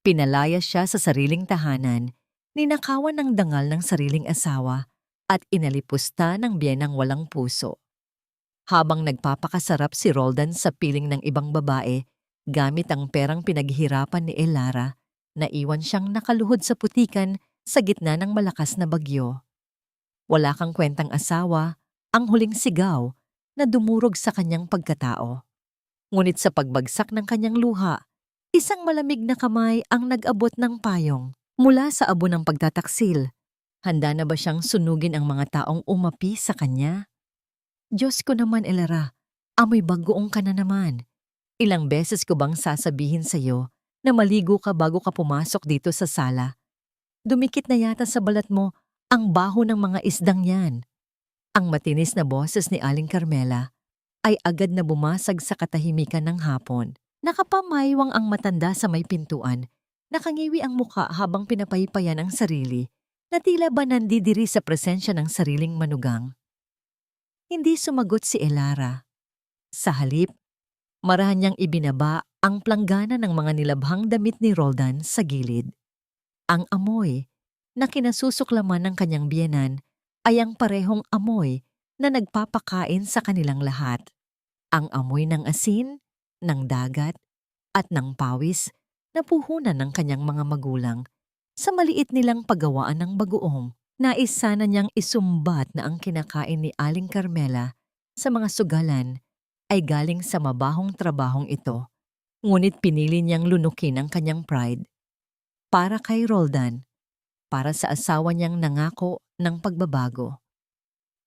Pinalaya siya sa sariling tahanan, ninakawan ng dangal ng sariling asawa, at inalipusta ng biyenang walang puso. Habang nagpapakasarap si Roldan sa piling ng ibang babae, gamit ang perang pinaghirapan ni Elara, naiwan siyang nakaluhod sa putikan sa gitna ng malakas na bagyo. Wala kang kwentang asawa, ang huling sigaw na dumurog sa kanyang pagkatao. Ngunit sa pagbagsak ng kanyang luha, isang malamig na kamay ang nag-abot ng payong mula sa abo ng pagtataksil. Handa na ba siyang sunugin ang mga taong umapi sa kanya? Diyos ko naman, Elara, amoy bagoong ka na naman. Ilang beses ko bang sasabihin sa'yo na maligo ka bago ka pumasok dito sa sala? Dumikit na yata sa balat mo ang baho ng mga isdang yan. Ang matinis na boses ni Aling Carmela ay agad na bumasag sa katahimikan ng hapon. Nakapamaywang ang matanda sa may pintuan. Nakangiwi ang muka habang pinapaypayan ang sarili na tila ba nandidiri sa presensya ng sariling manugang. Hindi sumagot si Elara. Sa halip, marahan niyang ibinaba ang planggana ng mga nilabhang damit ni Roldan sa gilid. Ang amoy na kinasusuklaman ng kanyang biyenan ay ang parehong amoy na nagpapakain sa kanilang lahat. Ang amoy ng asin, ng dagat, at ng pawis na puhunan ng kanyang mga magulang sa maliit nilang paggawaan ng bagoong. Nais sana niyang isumbat na ang kinakain ni Aling Carmela sa mga sugalan ay galing sa mabahong trabahong ito. Ngunit pinili niyang lunukin ang kanyang pride. Para kay Roldan, para sa asawa niyang nangako ng pagbabago.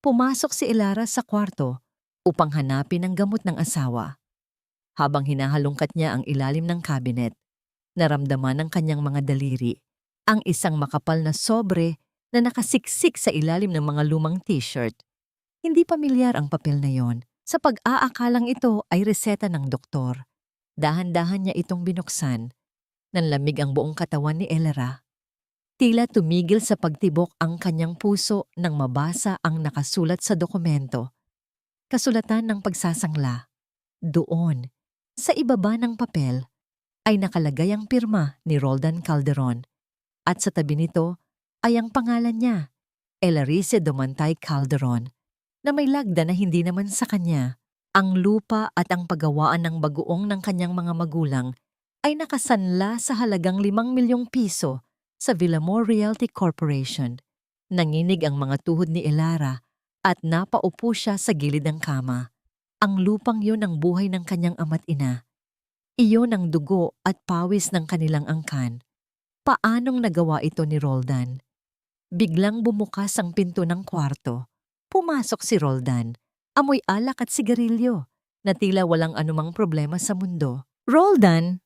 Pumasok si Elara sa kwarto upang hanapin ang gamot ng asawa. Habang hinahalungkat niya ang ilalim ng kabinet, naramdaman ng kanyang mga daliri ang isang makapal na sobre na nakasiksik sa ilalim ng mga lumang t-shirt. Hindi pamilyar ang papel na yon. Sa pag-aakalang ito ay reseta ng doktor. Dahan-dahan niya itong binuksan. Nanlamig ang buong katawan ni Elara. Tila tumigil sa pagtibok ang kanyang puso nang mabasa ang nakasulat sa dokumento. Kasulatan ng pagsasangla. Doon, sa ibaba ng papel, ay nakalagay ang pirma ni Roldan Calderon. At sa tabi nito ay ang pangalan niya, Elarice Domantay Calderon, na may lagda na hindi naman sa kanya. Ang lupa at ang paggawaan ng bagoong ng kanyang mga magulang ay nakasanla sa halagang 5 milyong piso sa Villamor Realty Corporation. Nanginig ang mga tuhod ni Elara at napaupo siya sa gilid ng kama. Ang lupang yun ang buhay ng kanyang ama't ina. Iyon ang dugo at pawis ng kanilang angkan. Paanong nagawa ito ni Roldan? Biglang bumukas ang pinto ng kwarto. Pumasok si Roldan. Amoy alak at sigarilyo na tila walang anumang problema sa mundo. Roldan!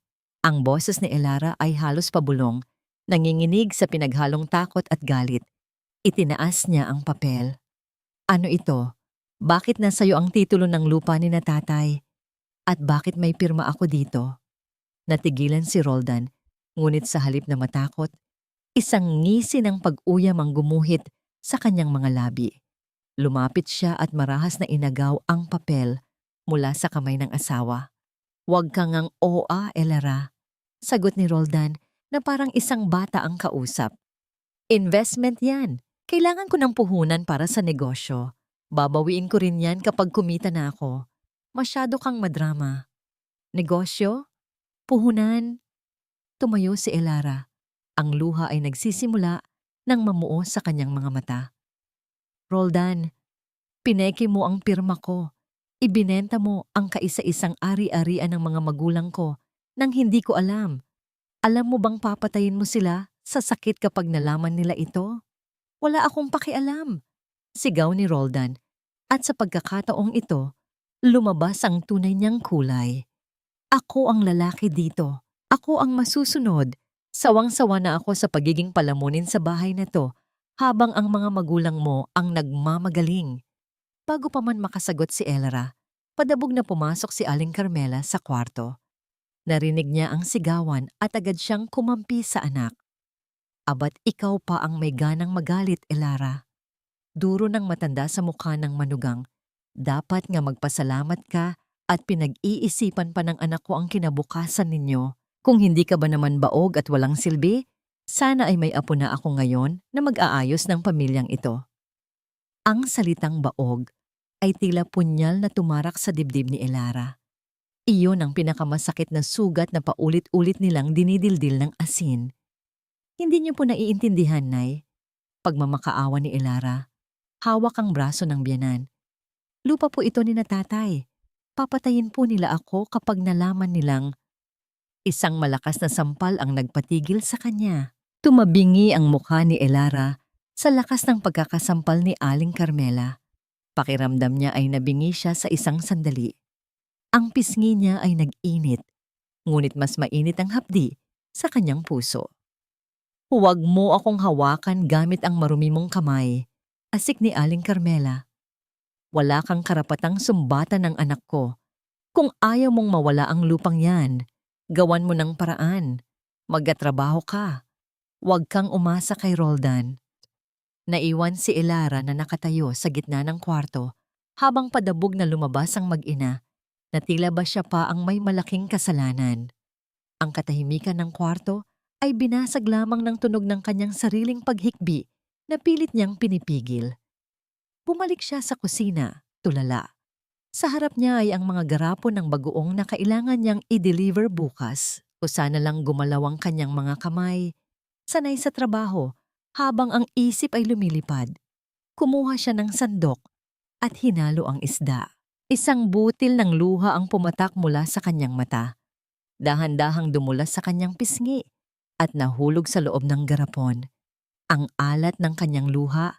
Ang boses ni Elara ay halos pabulong, nanginginig sa pinaghalong takot at galit. Itinaas niya ang papel. Ano ito? Bakit nasa'yo ang titulo ng lupa ni na tatay? At bakit may pirma ako dito? Natigilan si Roldan, ngunit sa halip na matakot, isang ngisi ng pag-uyam ang gumuhit sa kanyang mga labi. Lumapit siya at marahas na inagaw ang papel mula sa kamay ng asawa. Huwag kang ang OA, Elara. Sagot ni Roldan na parang isang bata ang kausap. Investment yan. Kailangan ko ng puhunan para sa negosyo. Babawiin ko rin yan kapag kumita na ako. Masyado kang madrama. Negosyo? Puhunan? Tumayo si Elara. Ang luha ay nagsisimula nang mamuo sa kanyang mga mata. Roldan, pineke mo ang pirma ko. Ibinenta mo ang kaisa-isang ari-arian ng mga magulang ko nang hindi ko alam. Alam mo bang papatayin mo sila sa sakit kapag nalaman nila ito? Wala akong pakialam. Sigaw ni Roldan. At sa pagkakataong ito, lumabas ang tunay niyang kulay. Ako ang lalaki dito. Ako ang masusunod. Sawang-sawa na ako sa pagiging palamunin sa bahay na to habang ang mga magulang mo ang nagmamagaling. Bago pa man makasagot si Elara, padabog na pumasok si Aling Carmela sa kwarto. Narinig niya ang sigawan at agad siyang kumampi sa anak. Abat ikaw pa ang may ganang magalit, Elara. Duro ng matanda sa mukha ng manugang. Dapat nga magpasalamat ka at pinag-iisipan pa ng anak ko ang kinabukasan ninyo. Kung hindi ka ba naman baog at walang silbi, sana ay may apo na ako ngayon na mag-aayos ng pamilyang ito. Ang salitang baog ay tila punyal na tumarak sa dibdib ni Elara. Iyon ang pinakamasakit na sugat na paulit-ulit nilang dinidildil ng asin. Hindi niyo po naiintindihan, Nay. Pagmamakaawa ni Elara, hawak ang braso ng biyanan. Lupa po ito ni na tatay. Papatayin po nila ako kapag nalaman nilang isang malakas na sampal ang nagpatigil sa kanya. Tumabingi ang mukha ni Elara sa lakas ng pagkakasampal ni Aling Carmela. Pakiramdam niya ay nabingi siya sa isang sandali. Ang pisngi niya ay nag-init, ngunit mas mainit ang hapdi sa kanyang puso. Huwag mo akong hawakan gamit ang marumi mong kamay, asik ni Aling Carmela. Wala kang karapatang sumbatan ng anak ko. Kung ayaw mong mawala ang lupang yan, gawan mo ng paraan. Magkatrabaho ka. Huwag kang umasa kay Roldan. Naiwan si Elara na nakatayo sa gitna ng kwarto habang padabog na lumabas ang mag-ina na tila ba siya pa ang may malaking kasalanan. Ang katahimikan ng kwarto ay binasag lamang ng tunog ng kanyang sariling paghikbi na pilit niyang pinipigil. Bumalik siya sa kusina, tulala. Sa harap niya ay ang mga garapon ng bagoong na kailangan niyang i-deliver bukas o sana lang gumalaw ang kanyang mga kamay. Sanay sa trabaho habang ang isip ay lumilipad. Kumuha siya ng sandok at hinalo ang isda. Isang butil ng luha ang pumatak mula sa kanyang mata. Dahan-dahang dumulas sa kanyang pisngi at nahulog sa loob ng garapon. Ang alat ng kanyang luha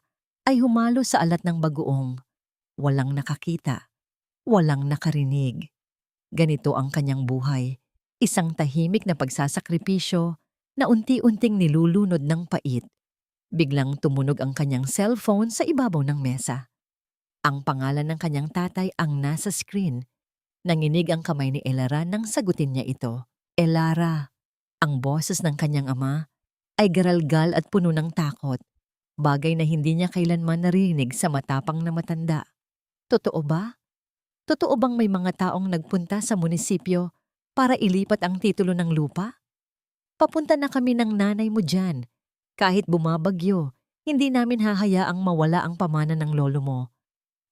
ay humalo sa alat ng bagoong. Walang nakakita, walang nakarinig. Ganito ang kanyang buhay, isang tahimik na pagsasakripisyo na unti-unting nilulunod ng pait. Biglang tumunog ang kanyang cellphone sa ibabaw ng mesa. Ang pangalan ng kanyang tatay ang nasa screen. Nanginig ang kamay ni Elara nang sagutin niya ito. Elara. Ang boses ng kanyang ama ay garalgal at puno ng takot. Bagay na hindi niya kailanman narinig sa matapang na matanda. Totoo ba? Totoo bang may mga taong nagpunta sa munisipyo para ilipat ang titulo ng lupa? Papunta na kami ng nanay mo dyan. Kahit bumabagyo, hindi namin hahayaang mawala ang pamana ng lolo mo.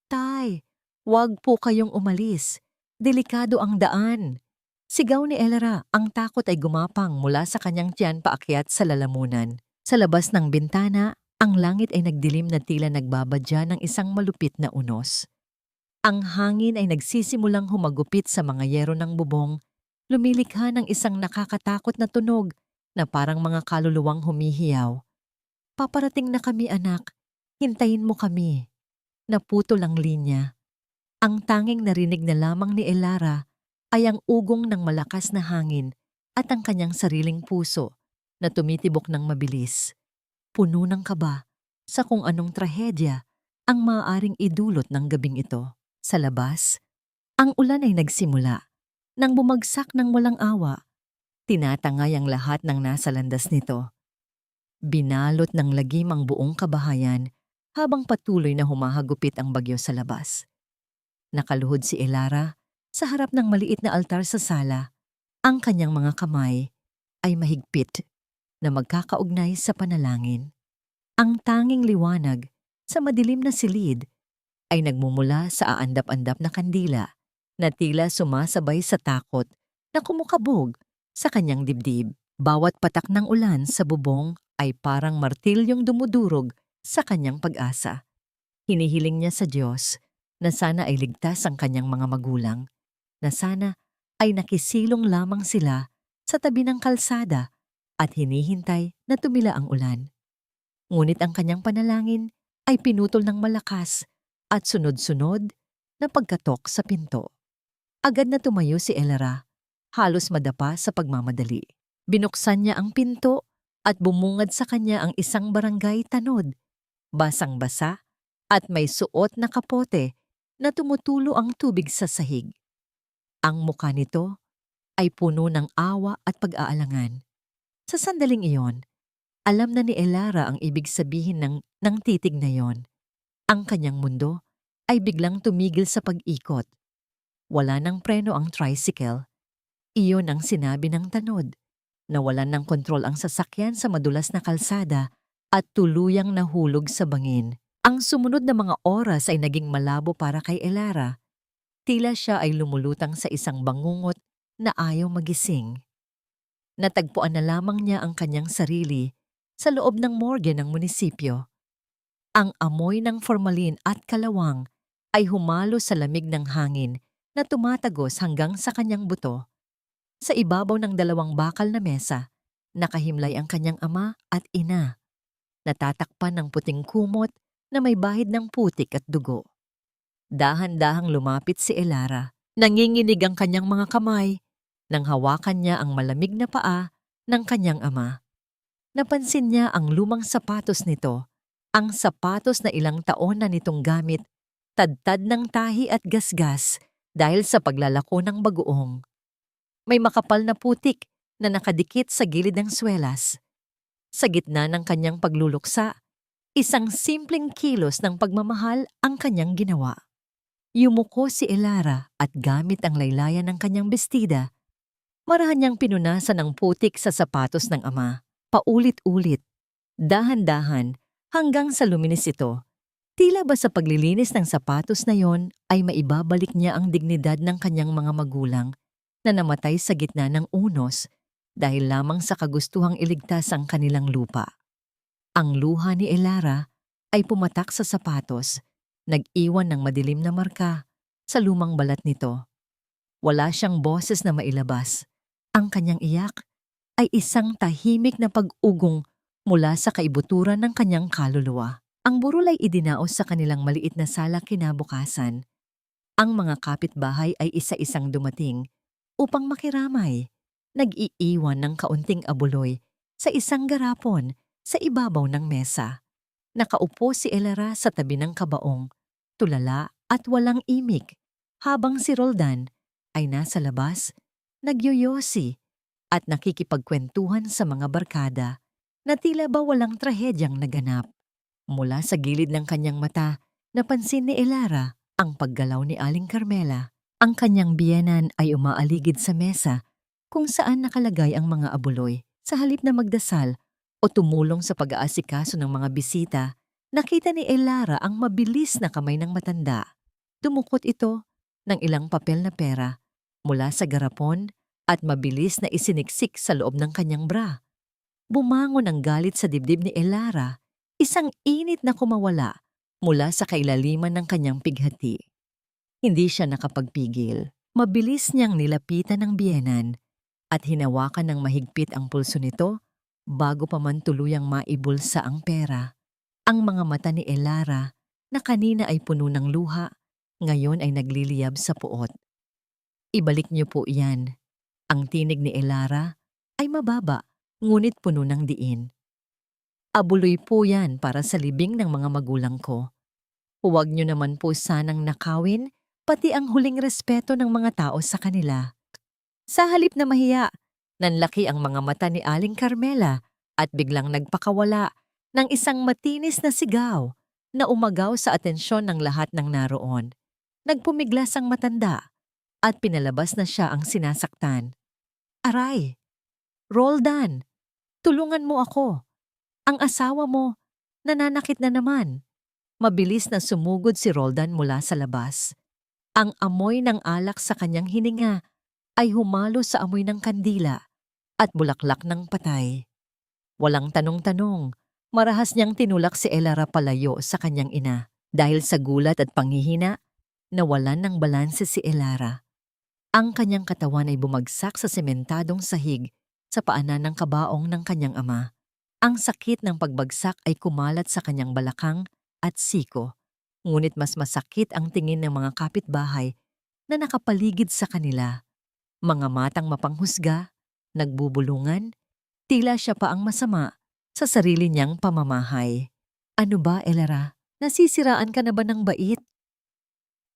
Tay, wag po kayong umalis. Delikado ang daan. Sigaw ni Elara, ang takot ay gumapang mula sa kanyang tiyan paakyat sa lalamunan. Sa labas ng bintana, ang langit ay nagdilim na tila nagbabadya ng isang malupit na unos. Ang hangin ay nagsisimulang humagupit sa mga yero ng bubong, lumilikha ng isang nakakatakot na tunog na parang mga kaluluwang humihiyaw. Paparating na kami, anak. Hintayin mo kami. Naputol ang linya. Ang tanging narinig na lamang ni Elara ay ang ugong ng malakas na hangin at ang kanyang sariling puso na tumitibok ng mabilis. Puno ng kaba sa kung anong trahedya ang maaaring idulot ng gabing ito. Sa labas, ang ulan ay nagsimula. Nang bumagsak ng walang awa, tinatangay ang lahat ng nasa landas nito. Binalot ng lagim ang buong kabahayan habang patuloy na humahagupit ang bagyo sa labas. Nakaluhod si Elara sa harap ng maliit na altar sa sala. Ang kanyang mga kamay ay mahigpit na magkakaugnay sa panalangin. Ang tanging liwanag sa madilim na silid ay nagmumula sa aandap-andap na kandila na tila sumasabay sa takot na kumukabog sa kanyang dibdib. Bawat patak ng ulan sa bubong ay parang martilyong dumudurog sa kanyang pag-asa. Hinihiling niya sa Diyos na sana ay ligtas ang kanyang mga magulang, na sana ay nakisilong lamang sila sa tabi ng kalsada at hinihintay na tumila ang ulan. Ngunit ang kanyang panalangin ay pinutol ng malakas at sunod-sunod na pagkatok sa pinto. Agad na tumayo si Elara, halos madapa sa pagmamadali. Binuksan niya ang pinto at bumungad sa kanya ang isang barangay tanod, basang-basa at may suot na kapote na tumutulo ang tubig sa sahig. Ang mukha nito ay puno ng awa at pag-aalangan. Sa sandaling iyon, alam na ni Elara ang ibig sabihin ng titig na yon. Ang kanyang mundo ay biglang tumigil sa pag-ikot. Wala nang preno ang tricycle. Iyon ang sinabi ng tanod. Nawalan ng kontrol ang sasakyan sa madulas na kalsada at tuluyang nahulog sa bangin. Ang sumunod na mga oras ay naging malabo para kay Elara. Tila siya ay lumulutang sa isang bangungot na ayaw magising. Natagpuan na lamang niya ang kanyang sarili sa loob ng morgue ng munisipyo. Ang amoy ng formalin at kalawang ay humalo sa lamig ng hangin na tumatagos hanggang sa kanyang buto. Sa ibabaw ng dalawang bakal na mesa, nakahimlay ang kanyang ama at ina. Natatakpan ng puting kumot na may bahid ng putik at dugo. Dahan-dahang lumapit si Elara. Nanginginig ang kanyang mga kamay nang hawakan niya ang malamig na paa ng kanyang ama. Napansin niya ang lumang sapatos nito, ang sapatos na ilang taon na nitong gamit, tadtad ng tahi at gasgas dahil sa paglalako ng bagoong. May makapal na putik na nakadikit sa gilid ng swelas. Sa gitna ng kanyang pagluluksa, isang simpleng kilos ng pagmamahal ang kanyang ginawa. Yumuko si Elara at gamit ang laylayan ng kanyang bestida, marahan niyang pinunasan ang putik sa sapatos ng ama. Paulit-ulit, dahan-dahan, hanggang sa luminis ito. Tila ba sa paglilinis ng sapatos na yon ay maibabalik niya ang dignidad ng kanyang mga magulang na namatay sa gitna ng unos dahil lamang sa kagustuhang iligtas ang kanilang lupa. Ang luha ni Elara ay pumatak sa sapatos, nag-iwan ng madilim na marka sa lumang balat nito. Wala siyang boses na mailabas. Ang kanyang iyak ay isang tahimik na pag-ugong mula sa kaibuturan ng kanyang kaluluwa. Ang burol ay idinaos sa kanilang maliit na sala kinabukasan. Ang mga kapitbahay ay isa-isang dumating upang makiramay. Nag-iiwan ng kaunting abuloy sa isang garapon sa ibabaw ng mesa. Nakaupo si Elara sa tabi ng kabaong, tulala at walang imik, habang si Roldan ay nasa labas, nagyoyosi at nakikipagkwentuhan sa mga barkada na tila ba walang trahedyang naganap. Mula sa gilid ng kanyang mata, napansin ni Elara ang paggalaw ni Aling Carmela. Ang kanyang biyenan ay umaaligid sa mesa kung saan nakalagay ang mga abuloy. Sa halip na magdasal o tumulong sa pag-aasikaso ng mga bisita, nakita ni Elara ang mabilis na kamay ng matanda. Dumukot ito ng ilang papel na pera mula sa garapon at mabilis na isiniksik sa loob ng kanyang bra. Bumangon ang galit sa dibdib ni Elara, isang init na kumawala mula sa kailaliman ng kanyang pighati. Hindi siya nakapagpigil. Mabilis niyang nilapitan ng biyenan at hinawakan ng mahigpit ang pulso nito bago pa man tuluyang maibulsa ang pera. Ang mga mata ni Elara na kanina ay puno ng luha, ngayon ay nagliliyab sa puot. Ibalik niyo po yan. Ang tinig ni Elara ay mababa, ngunit puno ng diin. Abuloy po yan para sa libing ng mga magulang ko. Huwag niyo naman po sanang nakawin pati ang huling respeto ng mga tao sa kanila. Sa halip na mahiya, nanlaki ang mga mata ni Aling Carmela at biglang nagpakawala ng isang matinis na sigaw na umagaw sa atensyon ng lahat ng naroon. Nagpumiglas ang matanda at pinalabas na siya ang sinasaktan. Aray! Roldan! Tulungan mo ako! Ang asawa mo, nananakit na naman. Mabilis na sumugod si Roldan mula sa labas. Ang amoy ng alak sa kanyang hininga ay humalo sa amoy ng kandila at bulaklak ng patay. Walang tanong-tanong, marahas niyang tinulak si Elara palayo sa kanyang ina. Dahil sa gulat at panghihina, nawalan ng balanse si Elara. Ang kanyang katawan ay bumagsak sa sementadong sahig sa paanan ng kabaong ng kanyang ama. Ang sakit ng pagbagsak ay kumalat sa kanyang balakang at siko, ngunit mas masakit ang tingin ng mga kapitbahay na nakapaligid sa kanila. Mga matang mapanghusga, nagbubulungan, tila siya pa ang masama sa sarili niyang pamamahay. Ano ba, Elara? Nasisiraan ka na ba ng bait?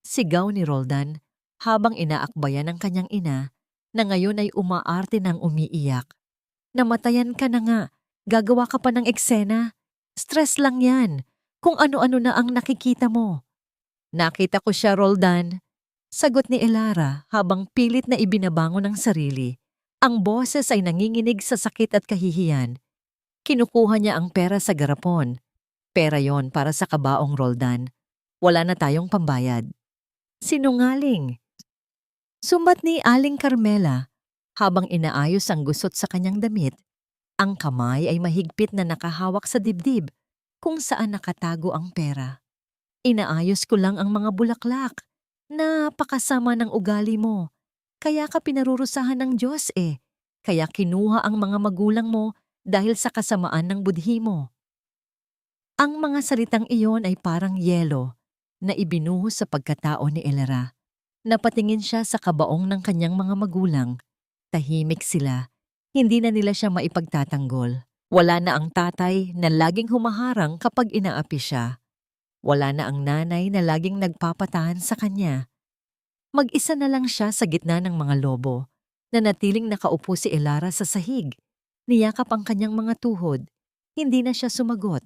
Sigaw ni Roldan habang inaakbayan ng kanyang ina na ngayon ay umaarte ng umiiyak. Namatayan ka na nga, gagawa ka pa ng eksena. Stress lang yan, kung ano-ano na ang nakikita mo. Nakita ko siya, Roldan. Sagot ni Elara habang pilit na ibinabangon ang sarili Ang boses ay nanginginig sa sakit at kahihiyan. Kinukuha niya ang pera sa garapon. Pera yon para sa kabaong Roldan. Wala na tayong pambayad. Sinungaling! Sumbat ni Aling Carmela habang inaayos ang gusot sa kanyang damit. Ang kamay ay mahigpit na nakahawak sa dibdib kung saan nakatago ang pera. Inaayos ko lang ang mga bulaklak. Napakasama ng ugali mo. Kaya ka pinarurusahan ng Diyos eh. Kaya kinuha ang mga magulang mo dahil sa kasamaan ng budhi mo. Ang mga salitang iyon ay parang yelo na ibinuhos sa pagkatao ni Elera. Napatingin siya sa kabaong ng kanyang mga magulang. Tahimik sila. Hindi na nila siya maipagtatanggol. Wala na ang tatay na laging humaharang kapag inaapi siya. Wala na ang nanay na laging nagpapatahan sa kanya. Mag-isa na lang siya sa gitna ng mga lobo. Nanatiling nakaupo si Elara sa sahig. Niyakap ang kanyang mga tuhod. Hindi na siya sumagot.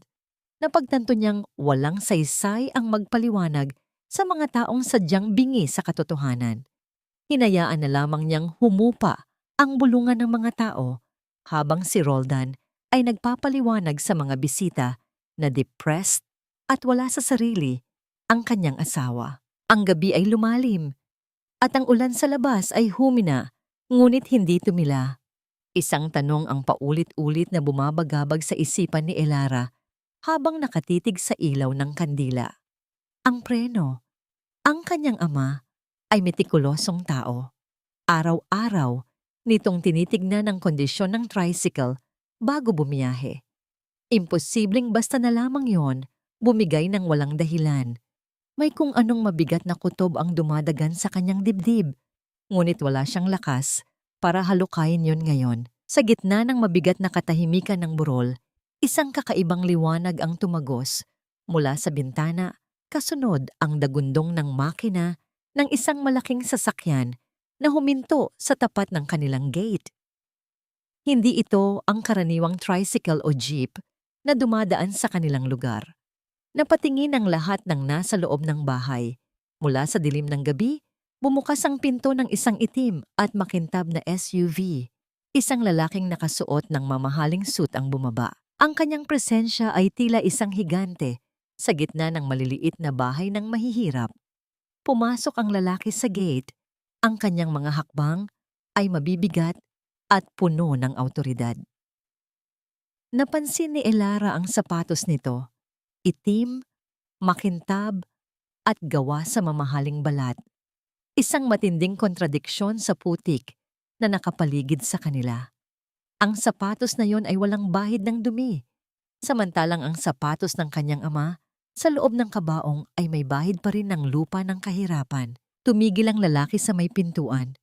Napagtanto niyang walang saysay ang magpaliwanag sa mga taong sadyang bingi sa katotohanan. Hinayaan na lamang niyang humupa ang bulungan ng mga tao habang si Roldan ay nagpapaliwanag sa mga bisita na depressed at wala sa sarili ang kanyang asawa. Ang gabi ay lumalim at ang ulan sa labas ay humina ngunit hindi tumila. Isang tanong ang paulit-ulit na bumabagabag sa isipan ni Elara habang nakatitig sa ilaw ng kandila. Ang preno. Ang kanyang ama ay metikulosong tao. Araw-araw, nitong tinitignan ang kondisyon ng tricycle bago bumiyahe. Imposibleng basta na lamang yon, bumigay ng walang dahilan. May kung anong mabigat na kutob ang dumadagan sa kanyang dibdib, ngunit wala siyang lakas para halukayin yon ngayon. Sa gitna ng mabigat na katahimikan ng burol, isang kakaibang liwanag ang tumagos mula sa bintana. Kasunod ang dagundong ng makina ng isang malaking sasakyan na huminto sa tapat ng kanilang gate. Hindi ito ang karaniwang tricycle o jeep na dumadaan sa kanilang lugar. Napatingin ang lahat ng nasa loob ng bahay. Mula sa dilim ng gabi, bumukas ang pinto ng isang itim at makintab na SUV. Isang lalaking nakasuot ng mamahaling suit ang bumaba. Ang kanyang presensya ay tila isang higante sa gitna ng maliliit na bahay ng mahihirap. Pumasok ang lalaki sa gate. Ang kanyang mga hakbang ay mabibigat at puno ng awtoridad. Napansin ni Elara ang sapatos nito. Itim, makintab, at gawa sa mamahaling balat. Isang matinding kontradiksyon sa putik na nakapaligid sa kanila. Ang sapatos na yon ay walang bahid ng dumi. Samantalang ang sapatos ng kanyang ama sa loob ng kabaong ay may bahid pa rin ng lupa ng kahirapan. Tumigil ang lalaki sa may pintuan.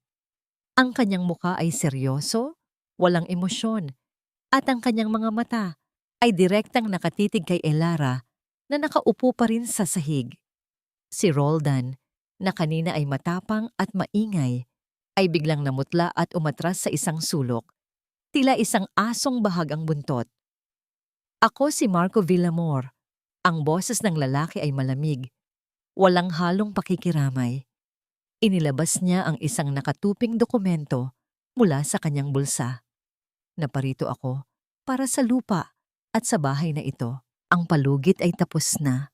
Ang kanyang muka ay seryoso, walang emosyon, at ang kanyang mga mata ay direktang nakatitig kay Elara na nakaupo pa rin sa sahig. Si Roldan, na kanina ay matapang at maingay, ay biglang namutla at umatras sa isang sulok. Tila isang asong bahag ang buntot. Ako si Marco Villamor. Ang boses ng lalaki ay malamig. Walang halong pakikiramay. Inilabas niya ang isang nakatuping dokumento mula sa kanyang bulsa. Naparito ako para sa lupa at sa bahay na ito. Ang palugit ay tapos na.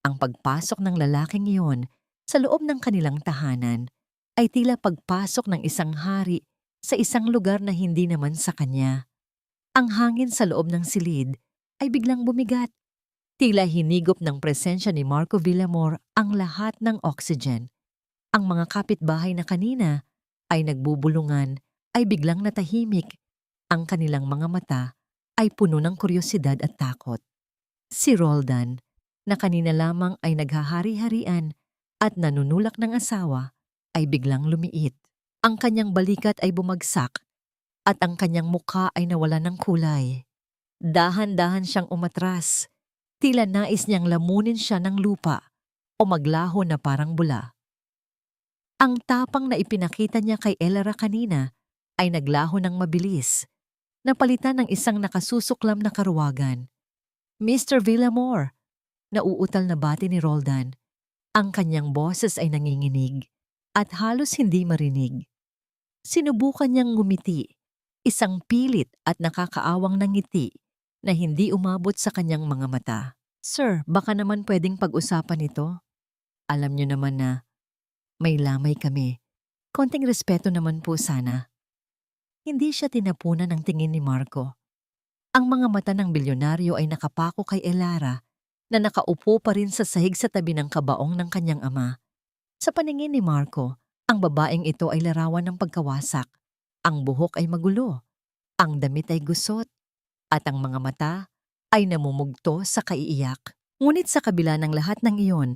Ang pagpasok ng lalaking iyon sa loob ng kanilang tahanan ay tila pagpasok ng isang hari sa isang lugar na hindi naman sa kanya. Ang hangin sa loob ng silid ay biglang bumigat. Tila hinigop ng presensya ni Marco Villamor ang lahat ng oxygen. Ang mga kapitbahay na kanina ay nagbubulungan ay biglang natahimik. Ang kanilang mga mata ay puno ng kuryosidad at takot. Si Roldan, na kanina lamang ay naghahari-harian at nanunulak ng asawa, ay biglang lumiit. Ang kanyang balikat ay bumagsak at ang kanyang mukha ay nawala ng kulay. Dahan-dahan siyang umatras. Tila nais niyang lamunin siya ng lupa o maglaho na parang bula. Ang tapang na ipinakita niya kay Elara kanina ay naglaho ng mabilis, napalitan ng isang nakasusuklam na karuwagan. Mr. Villamor, nauutal na bati ni Roldan. Ang kanyang boses ay nanginginig at halos hindi marinig. Sinubukan niyang ngumiti isang pilit at nakakaawang na ngiti na hindi umabot sa kanyang mga mata. Sir, baka naman pwedeng pag-usapan ito. Alam niyo naman na may lamay kami. Konting respeto naman po sana. Hindi siya tinapunan ng tingin ni Marco. Ang mga mata ng bilyonaryo ay nakapako kay Elara na nakaupo pa rin sa sahig sa tabi ng kabaong ng kanyang ama. Sa paningin ni Marco, ang babaeng ito ay larawan ng pagkawasak. Ang buhok ay magulo, ang damit ay gusot, at ang mga mata ay namumugto sa kaiiyak. Ngunit sa kabila ng lahat ng iyon,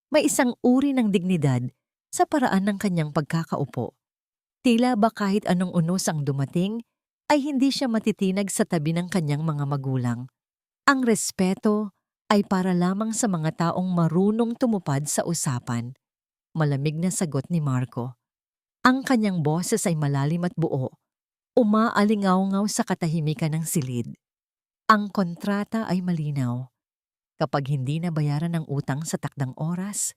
may isang uri ng dignidad sa paraan ng kanyang pagkakaupo. Tila ba kahit anong unos ang dumating, ay hindi siya matitinag sa tabi ng kanyang mga magulang. Ang respeto ay para lamang sa mga taong marunong tumupad sa usapan. Malamig na sagot ni Marco. Ang kanyang boses ay malalim at buo, umaalingaw-ngaw sa katahimikan ng silid. Ang kontrata ay malinaw. Kapag hindi nabayaran ang utang sa takdang oras,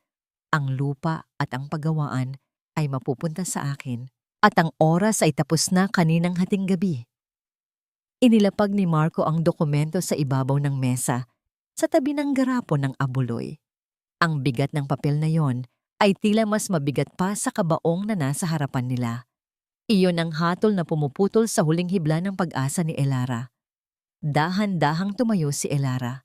ang lupa at ang paggawaan ay mapupunta sa akin at ang oras ay tapos na kaninang hating gabi. Inilapag ni Marco ang dokumento sa ibabaw ng mesa sa tabi ng garapon ng abuloy. Ang bigat ng papel na yon ay tila mas mabigat pa sa kabaong na nasa harapan nila. Iyon ang hatol na pumuputol sa huling hibla ng pag-asa ni Elara. Dahan-dahang tumayo si Elara.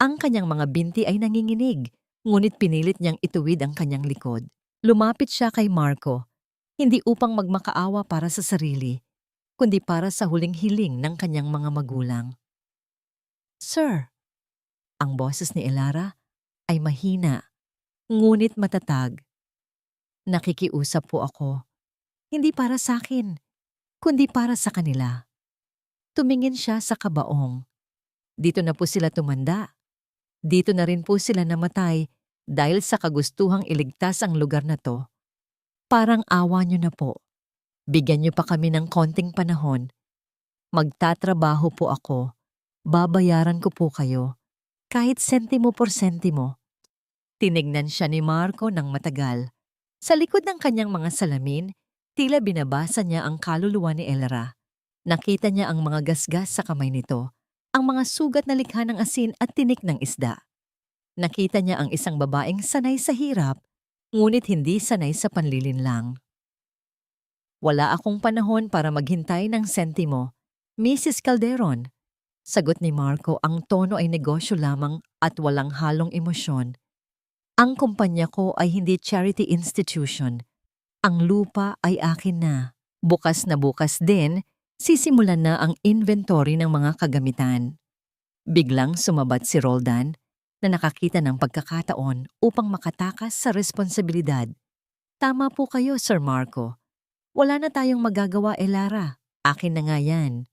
Ang kanyang mga binti ay nanginginig, ngunit pinilit niyang ituwid ang kanyang likod. Lumapit siya kay Marco, hindi upang magmakaawa para sa sarili, kundi para sa huling hiling ng kanyang mga magulang. Sir, ang boses ni Elara ay mahina, ngunit matatag. Nakikiusap po ako, hindi para sa akin, kundi para sa kanila. Tumingin siya sa kabaong. Dito na po sila tumanda. Dito na rin po sila namatay dahil sa kagustuhang iligtas ang lugar na to. Parang awa niyo na po. Bigyan niyo pa kami ng konting panahon. Magtatrabaho po ako. Babayaran ko po kayo. Kahit sentimo por sentimo. Tinignan siya ni Marco ng matagal. Sa likod ng kanyang mga salamin, tila binabasa niya ang kaluluwa ni Elara. Nakita niya ang mga gasgas sa kamay nito, ang mga sugat na likha ng asin at tinik ng isda. Nakita niya ang isang babaeng sanay sa hirap, ngunit hindi sanay sa panlilinlang. Wala akong panahon para maghintay ng sentimo, Mrs. Calderon. Sagot ni Marco, ang tono ay negosyo lamang at walang halong emosyon. Ang kumpanya ko ay hindi charity institution. Ang lupa ay akin na. Bukas na bukas din, sisimulan na ang inventory ng mga kagamitan. Biglang sumabat si Roldan na nakakita ng pagkakataon upang makatakas sa responsibilidad. Tama po kayo, Sir Marco. Wala na tayong magagawa, Elara. Akin na nga yan.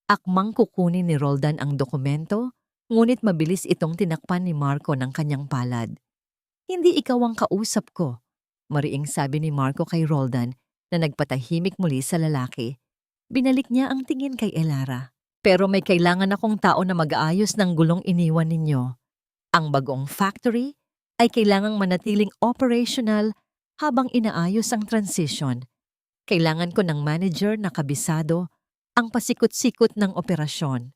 Akmang kukunin ni Roldan ang dokumento, ngunit mabilis itong tinakpan ni Marco ng kanyang palad. Hindi ikaw ang kausap ko, mariing sabi ni Marco kay Roldan na nagpatahimik muli sa lalaki. Binalik niya ang tingin kay Elara. Pero may kailangan akong tao na mag-aayos ng gulong iniwan ninyo. Ang bagong factory ay kailangang manatiling operational habang inaayos ang transition. Kailangan ko ng manager na kabisado ang pasikot-sikot ng operasyon.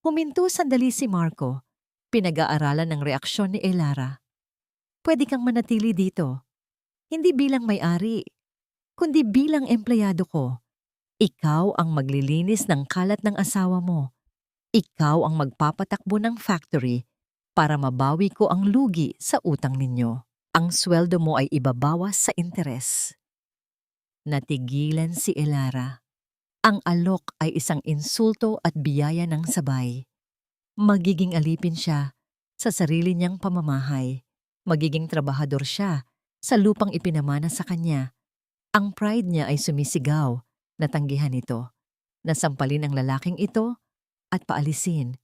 Huminto sandali si Marco. Pinag-aaralan ng reaksyon ni Elara. Pwede kang manatili dito. Hindi bilang may-ari, kundi bilang empleyado ko. Ikaw ang maglilinis ng kalat ng asawa mo. Ikaw ang magpapatakbo ng factory para mabawi ko ang lugi sa utang ninyo. Ang sweldo mo ay ibabawas sa interes. Natigilan si Elara. Ang alok ay isang insulto at biyaya ng sabay. Magiging alipin siya sa sarili niyang pamamahay. Magiging trabahador siya sa lupang ipinamana sa kanya. Ang pride niya ay sumisigaw. Natanggihan ito. Nasampalin ang lalaking ito at paalisin.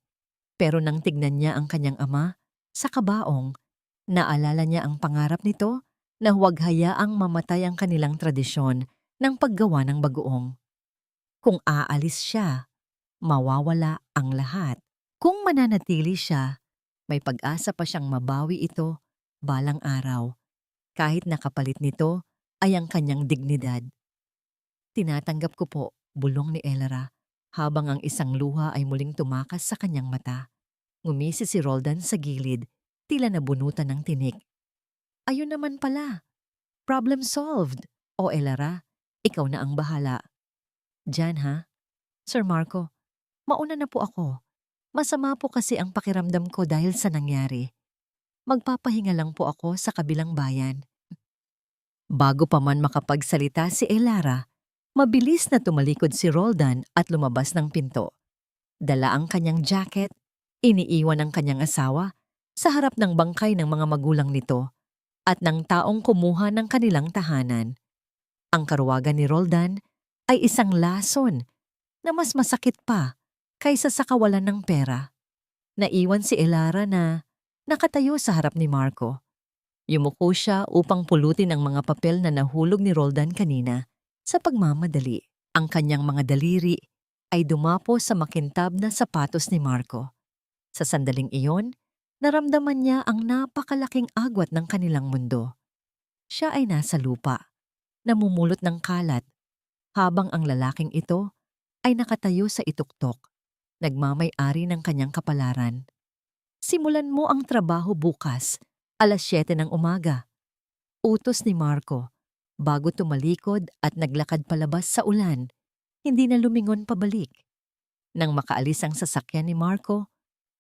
Pero nang tignan niya ang kanyang ama, sa kabaong, naalala niya ang pangarap nito na huwag hayaang mamatay ang kanilang tradisyon ng paggawa ng bagoong. Kung aalis siya, mawawala ang lahat. Kung mananatili siya, may pag-asa pa siyang mabawi ito balang araw. Kahit nakapalit nito ay ang kanyang dignidad. Tinatanggap ko po, Bulong ni Elara habang ang isang luha ay muling tumakas sa kanyang mata. Ngumisi si Roldan sa gilid, tila nabunutan ng tinik. Ayun naman pala. Problem solved. O Elara, ikaw na ang bahala. Diyan ha? Sir Marco, mauna na po ako. Masama po kasi ang pakiramdam ko dahil sa nangyari. Magpapahinga lang po ako sa kabilang bayan. Bago pa man makapagsalita si Elara, mabilis na tumalikod si Roldan at lumabas ng pinto. Dala ang kanyang jacket, iniiwan ang kanyang asawa sa harap ng bangkay ng mga magulang nito at ng taong kumuha ng kanilang tahanan. Ang karuwagan ni Roldan ay isang lason na mas masakit pa kaysa sa kawalan ng pera. Naiwan si Elara na nakatayo sa harap ni Marco. Yumuko siya upang pulutin ang mga papel na nahulog ni Roldan kanina sa pagmamadali. Ang kanyang mga daliri ay dumapo sa makintab na sapatos ni Marco. Sa sandaling iyon, naramdaman niya ang napakalaking agwat ng kanilang mundo. Siya ay nasa lupa, namumulot ng kalat, habang ang lalaking ito ay nakatayo sa ituktok, nagmamay-ari ng kanyang kapalaran. Simulan mo ang trabaho bukas, 7:00 ng umaga. Utos ni Marco, bago tumalikod at naglakad palabas sa ulan, hindi na lumingon pabalik. Nang makaalis ang sasakyan ni Marco,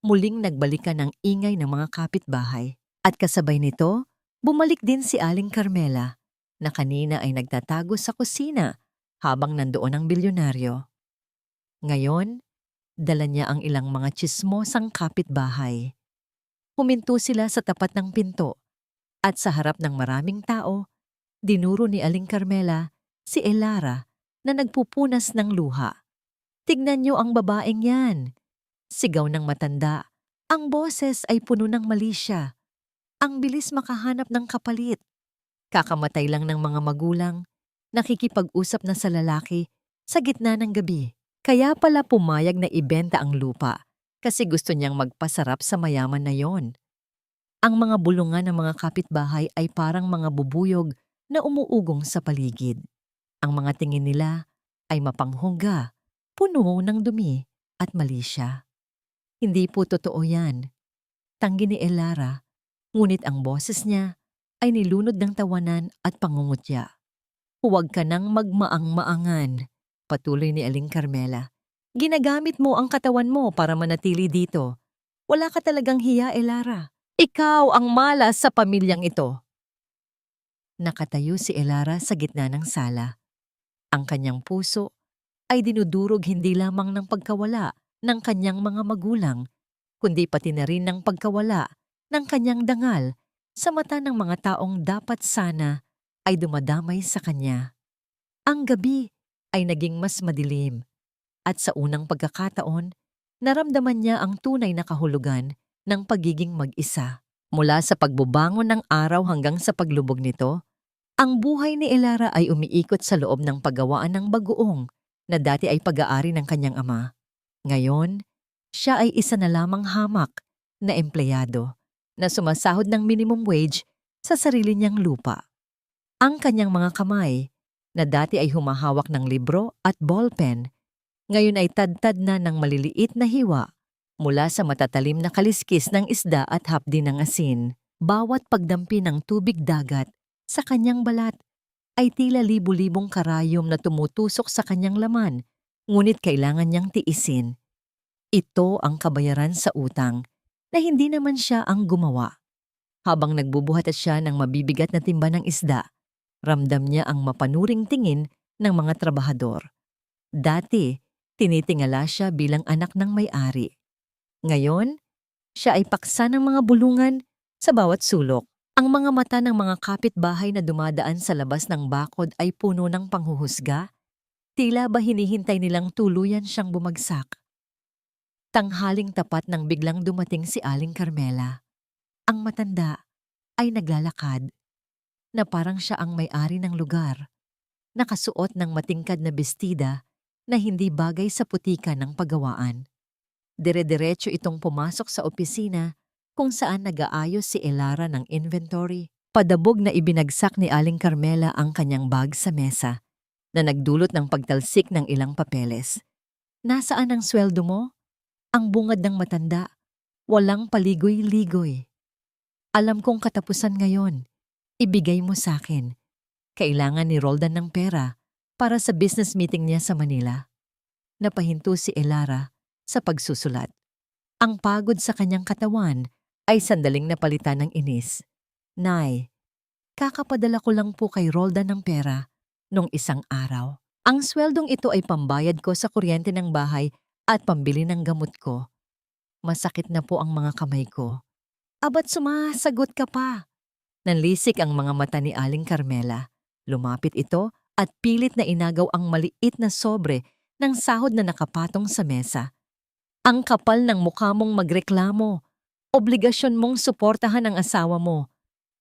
muling nagbalikan ang ingay ng mga kapitbahay. At kasabay nito, bumalik din si Aling Carmela, na kanina ay nagtatago sa kusina habang nandoon ang bilyonaryo. Ngayon, dala niya ang ilang mga tsismosang kapitbahay. Huminto sila sa tapat ng pinto at sa harap ng maraming tao, dinuro ni Aling Carmela si Elara na nagpupunas ng luha. Tignan niyo ang babaeng yan. Sigaw ng matanda. Ang boses ay puno ng malisya. Ang bilis makahanap ng kapalit. Kakamatay lang ng mga magulang, nakikipag-usap na sa lalaki sa gitna ng gabi. Kaya pala pumayag na ibenta ang lupa kasi gusto niyang magpasarap sa mayaman na yon. Ang mga bulungan ng mga kapitbahay ay parang mga bubuyog na umuugong sa paligid. Ang mga tingin nila ay mapanghungga, puno ng dumi at malisya. Hindi po totoo yan. Tanggi ni Elara, ngunit ang boses niya ay nilunod ng tawanan at pangungutya. Huwag ka nang magmaang-maangan, patuloy ni Aling Carmela. Ginagamit mo ang katawan mo para manatili dito. Wala ka talagang hiya, Elara. Ikaw ang malas sa pamilyang ito. Nakatayo si Elara sa gitna ng sala. Ang kanyang puso ay dinudurog hindi lamang ng pagkawala ng kanyang mga magulang, kundi pati na rin ng pagkawala ng kanyang dangal sa mata ng mga taong dapat sana ay dumadamay sa kanya. Ang gabi ay naging mas madilim at sa unang pagkakataon, naramdaman niya ang tunay na kahulugan ng pagiging mag-isa. Mula sa pagbubangon ng araw hanggang sa paglubog nito, ang buhay ni Elara ay umiikot sa loob ng paggawaan ng bagoong na dati ay pag-aari ng kanyang ama. Ngayon, siya ay isa na lamang hamak na empleyado na sumasahod ng minimum wage sa sarili niyang lupa. Ang kanyang mga kamay, na dati ay humahawak ng libro at ballpen, ngayon ay tadtad na ng maliliit na hiwa mula sa matatalim na kaliskis ng isda at hapdi ng asin. Bawat pagdampi ng tubig dagat sa kanyang balat ay tila libu-libong karayom na tumutusok sa kanyang laman, ngunit kailangan niyang tiisin. Ito ang kabayaran sa utang na hindi naman siya ang gumawa. Habang nagbubuhat siya ng mabibigat na timba ng isda, ramdam niya ang mapanuring tingin ng mga trabahador. Dati, tinitingala siya bilang anak ng may-ari. Ngayon, siya ay paksa ng mga bulungan sa bawat sulok. Ang mga mata ng mga kapitbahay na dumadaan sa labas ng bakod ay puno ng panghuhusga, tila ba hinihintay nilang tuluyan siyang bumagsak. Tanghaling tapat nang biglang dumating si Aling Carmela. Ang matanda ay naglalakad, na parang siya ang may-ari ng lugar, nakasuot ng matingkad na bestida na hindi bagay sa putika ng paggawaan. Dire-diretso itong pumasok sa opisina kung saan nag-aayos si Elara ng inventory. Padabog na ibinagsak ni Aling Carmela ang kanyang bag sa mesa. na nagdulot ng pagtalsik ng ilang papeles. Nasaan ang sweldo mo? Ang bungad ng matanda. Walang paligoy-ligoy. Alam kong katapusan ngayon. Ibigay mo sa akin. Kailangan ni Roldan ng pera para sa business meeting niya sa Manila. Napahinto si Elara sa pagsusulat. Ang pagod sa kanyang katawan ay sandaling napalitan ng inis. Nay, kakapadala ko lang po kay Roldan ng pera nung isang araw. Ang sweldong ito ay pambayad ko sa kuryente ng bahay at pambili ng gamot ko. Masakit na po ang mga kamay ko. Abat sumasagot ka pa? Nanlisik ang mga mata ni Aling Carmela. Lumapit ito at pilit na inagaw ang maliit na sobre ng sahod na nakapatong sa mesa. Ang kapal ng mukha mong magreklamo. Obligasyon mong suportahan ang asawa mo.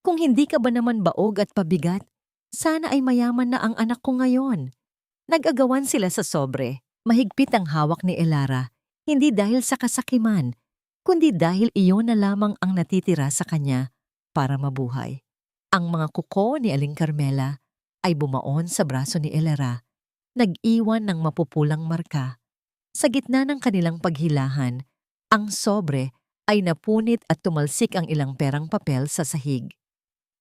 Kung hindi ka ba naman baog at pabigat, sana ay mayaman na ang anak ko ngayon. Nag-agawan sila sa sobre. Mahigpit ang hawak ni Elara, hindi dahil sa kasakiman, kundi dahil iyon na lamang ang natitira sa kanya para mabuhay. Ang mga kuko ni Aling Carmela ay bumaon sa braso ni Elara, nag-iwan ng mapupulang marka. Sa gitna ng kanilang paghilahan, ang sobre ay napunit at tumalsik ang ilang perang papel sa sahig.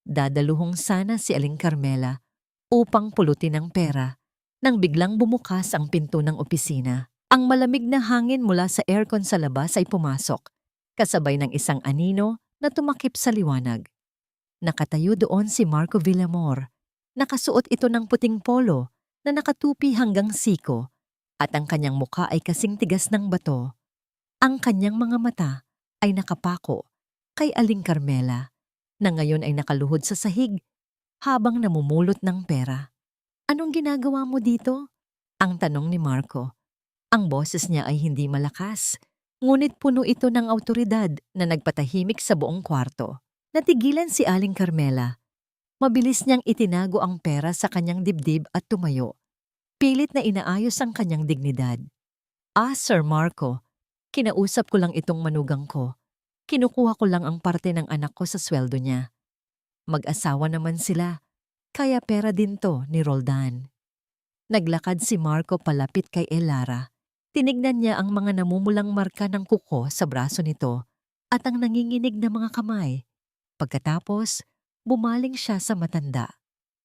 Dadaluhong sana si Aling Carmela upang pulutin ang pera nang biglang bumukas ang pinto ng opisina. Ang malamig na hangin mula sa aircon sa labas ay pumasok, kasabay ng isang anino na tumakip sa liwanag. Nakatayo doon si Marco Villamor. Nakasuot ito ng puting polo na nakatupi hanggang siko at ang kanyang mukha ay kasing tigas ng bato. Ang kanyang mga mata ay nakapako kay Aling Carmela na ngayon ay nakaluhod sa sahig habang namumulot ng pera. Anong ginagawa mo dito? Ang tanong ni Marco. Ang boses niya ay hindi malakas, ngunit puno ito ng awtoridad na nagpatahimik sa buong kwarto. Natigilan si Aling Carmela. Mabilis niyang itinago ang pera sa kanyang dibdib at tumayo. Pilit na inaayos ang kanyang dignidad. Sir Marco, kinausap ko lang itong manugang ko. Kinukuha ko lang ang parte ng anak ko sa sweldo niya. Mag-asawa naman sila. Kaya pera din to ni Roldan. Naglakad si Marco palapit kay Elara. Tinignan niya ang mga namumulang marka ng kuko sa braso nito at ang nanginginig na mga kamay. Pagkatapos, bumaling siya sa matanda.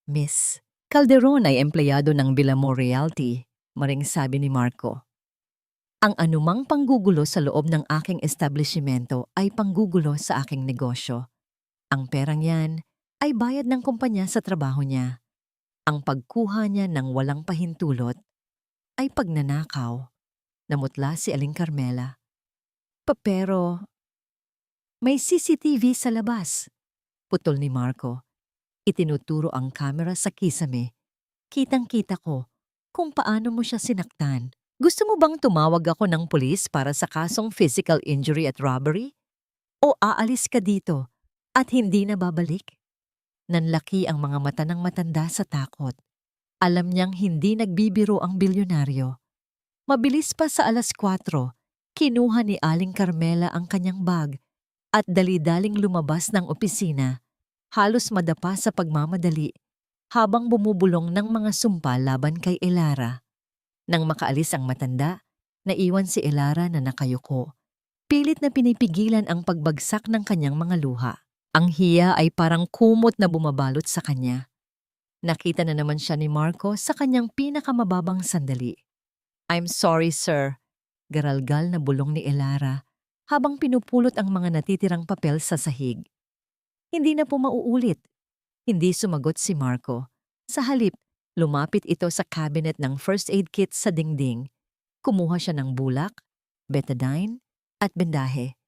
Miss, Calderon ay empleyado ng Villamor Realty, maring sabi ni Marco. Ang anumang panggugulo sa loob ng aking establishmento ay panggugulo sa aking negosyo. Ang perang yan ay bayad ng kumpanya sa trabaho niya. Ang pagkuha niya ng walang pahintulot ay pagnanakaw. Namutla si Aling Carmela. Pero may CCTV sa labas. Putol ni Marco. Itinuturo ang kamera sa kisame. Kitang-kita ko kung paano mo siya sinaktan. Gusto mo bang tumawag ako ng pulis para sa kasong physical injury at robbery? O aalis ka dito at hindi na babalik? Nanlaki ang mga mata ng matanda sa takot. Alam niyang hindi nagbibiro ang bilyonaryo. Mabilis pa sa 4:00, kinuha ni Aling Carmela ang kanyang bag at dali-daling lumabas ng opisina, halos madapa sa pagmamadali, habang bumubulong ng mga sumpa laban kay Elara. Nang makaalis ang matanda, naiwan si Elara na nakayuko. Pilit na pinipigilan ang pagbagsak ng kanyang mga luha. Ang hiya ay parang kumot na bumabalot sa kanya. Nakita na naman siya ni Marco sa kanyang pinakamababang sandali. I'm sorry, sir. Garalgal na bulong ni Elara habang pinupulot ang mga natitirang papel sa sahig. Hindi na po mauulit. Hindi sumagot si Marco. Sa halip, lumapit ito sa cabinet ng first aid kit sa dingding. Kumuha siya ng bulak, betadine, at bendahe.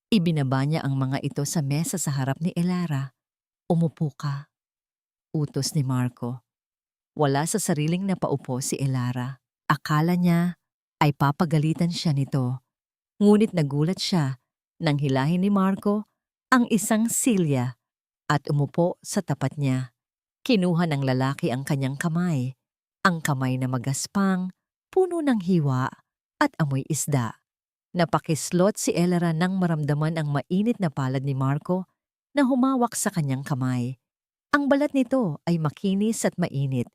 Ibinaba niya ang mga ito sa mesa sa harap ni Elara. Umupo ka. Utos ni Marco. Wala sa sariling napaupo si Elara. Akala niya ay papagalitan siya nito. Ngunit nagulat siya nang hilahin ni Marco ang isang silya at umupo sa tapat niya. Kinuha ng lalaki ang kanyang kamay. Ang kamay na magaspang, puno ng hiwa at amoy isda. Napakislot si Elara nang maramdaman ang mainit na palad ni Marco na humawak sa kanyang kamay. Ang balat nito ay makinis at mainit,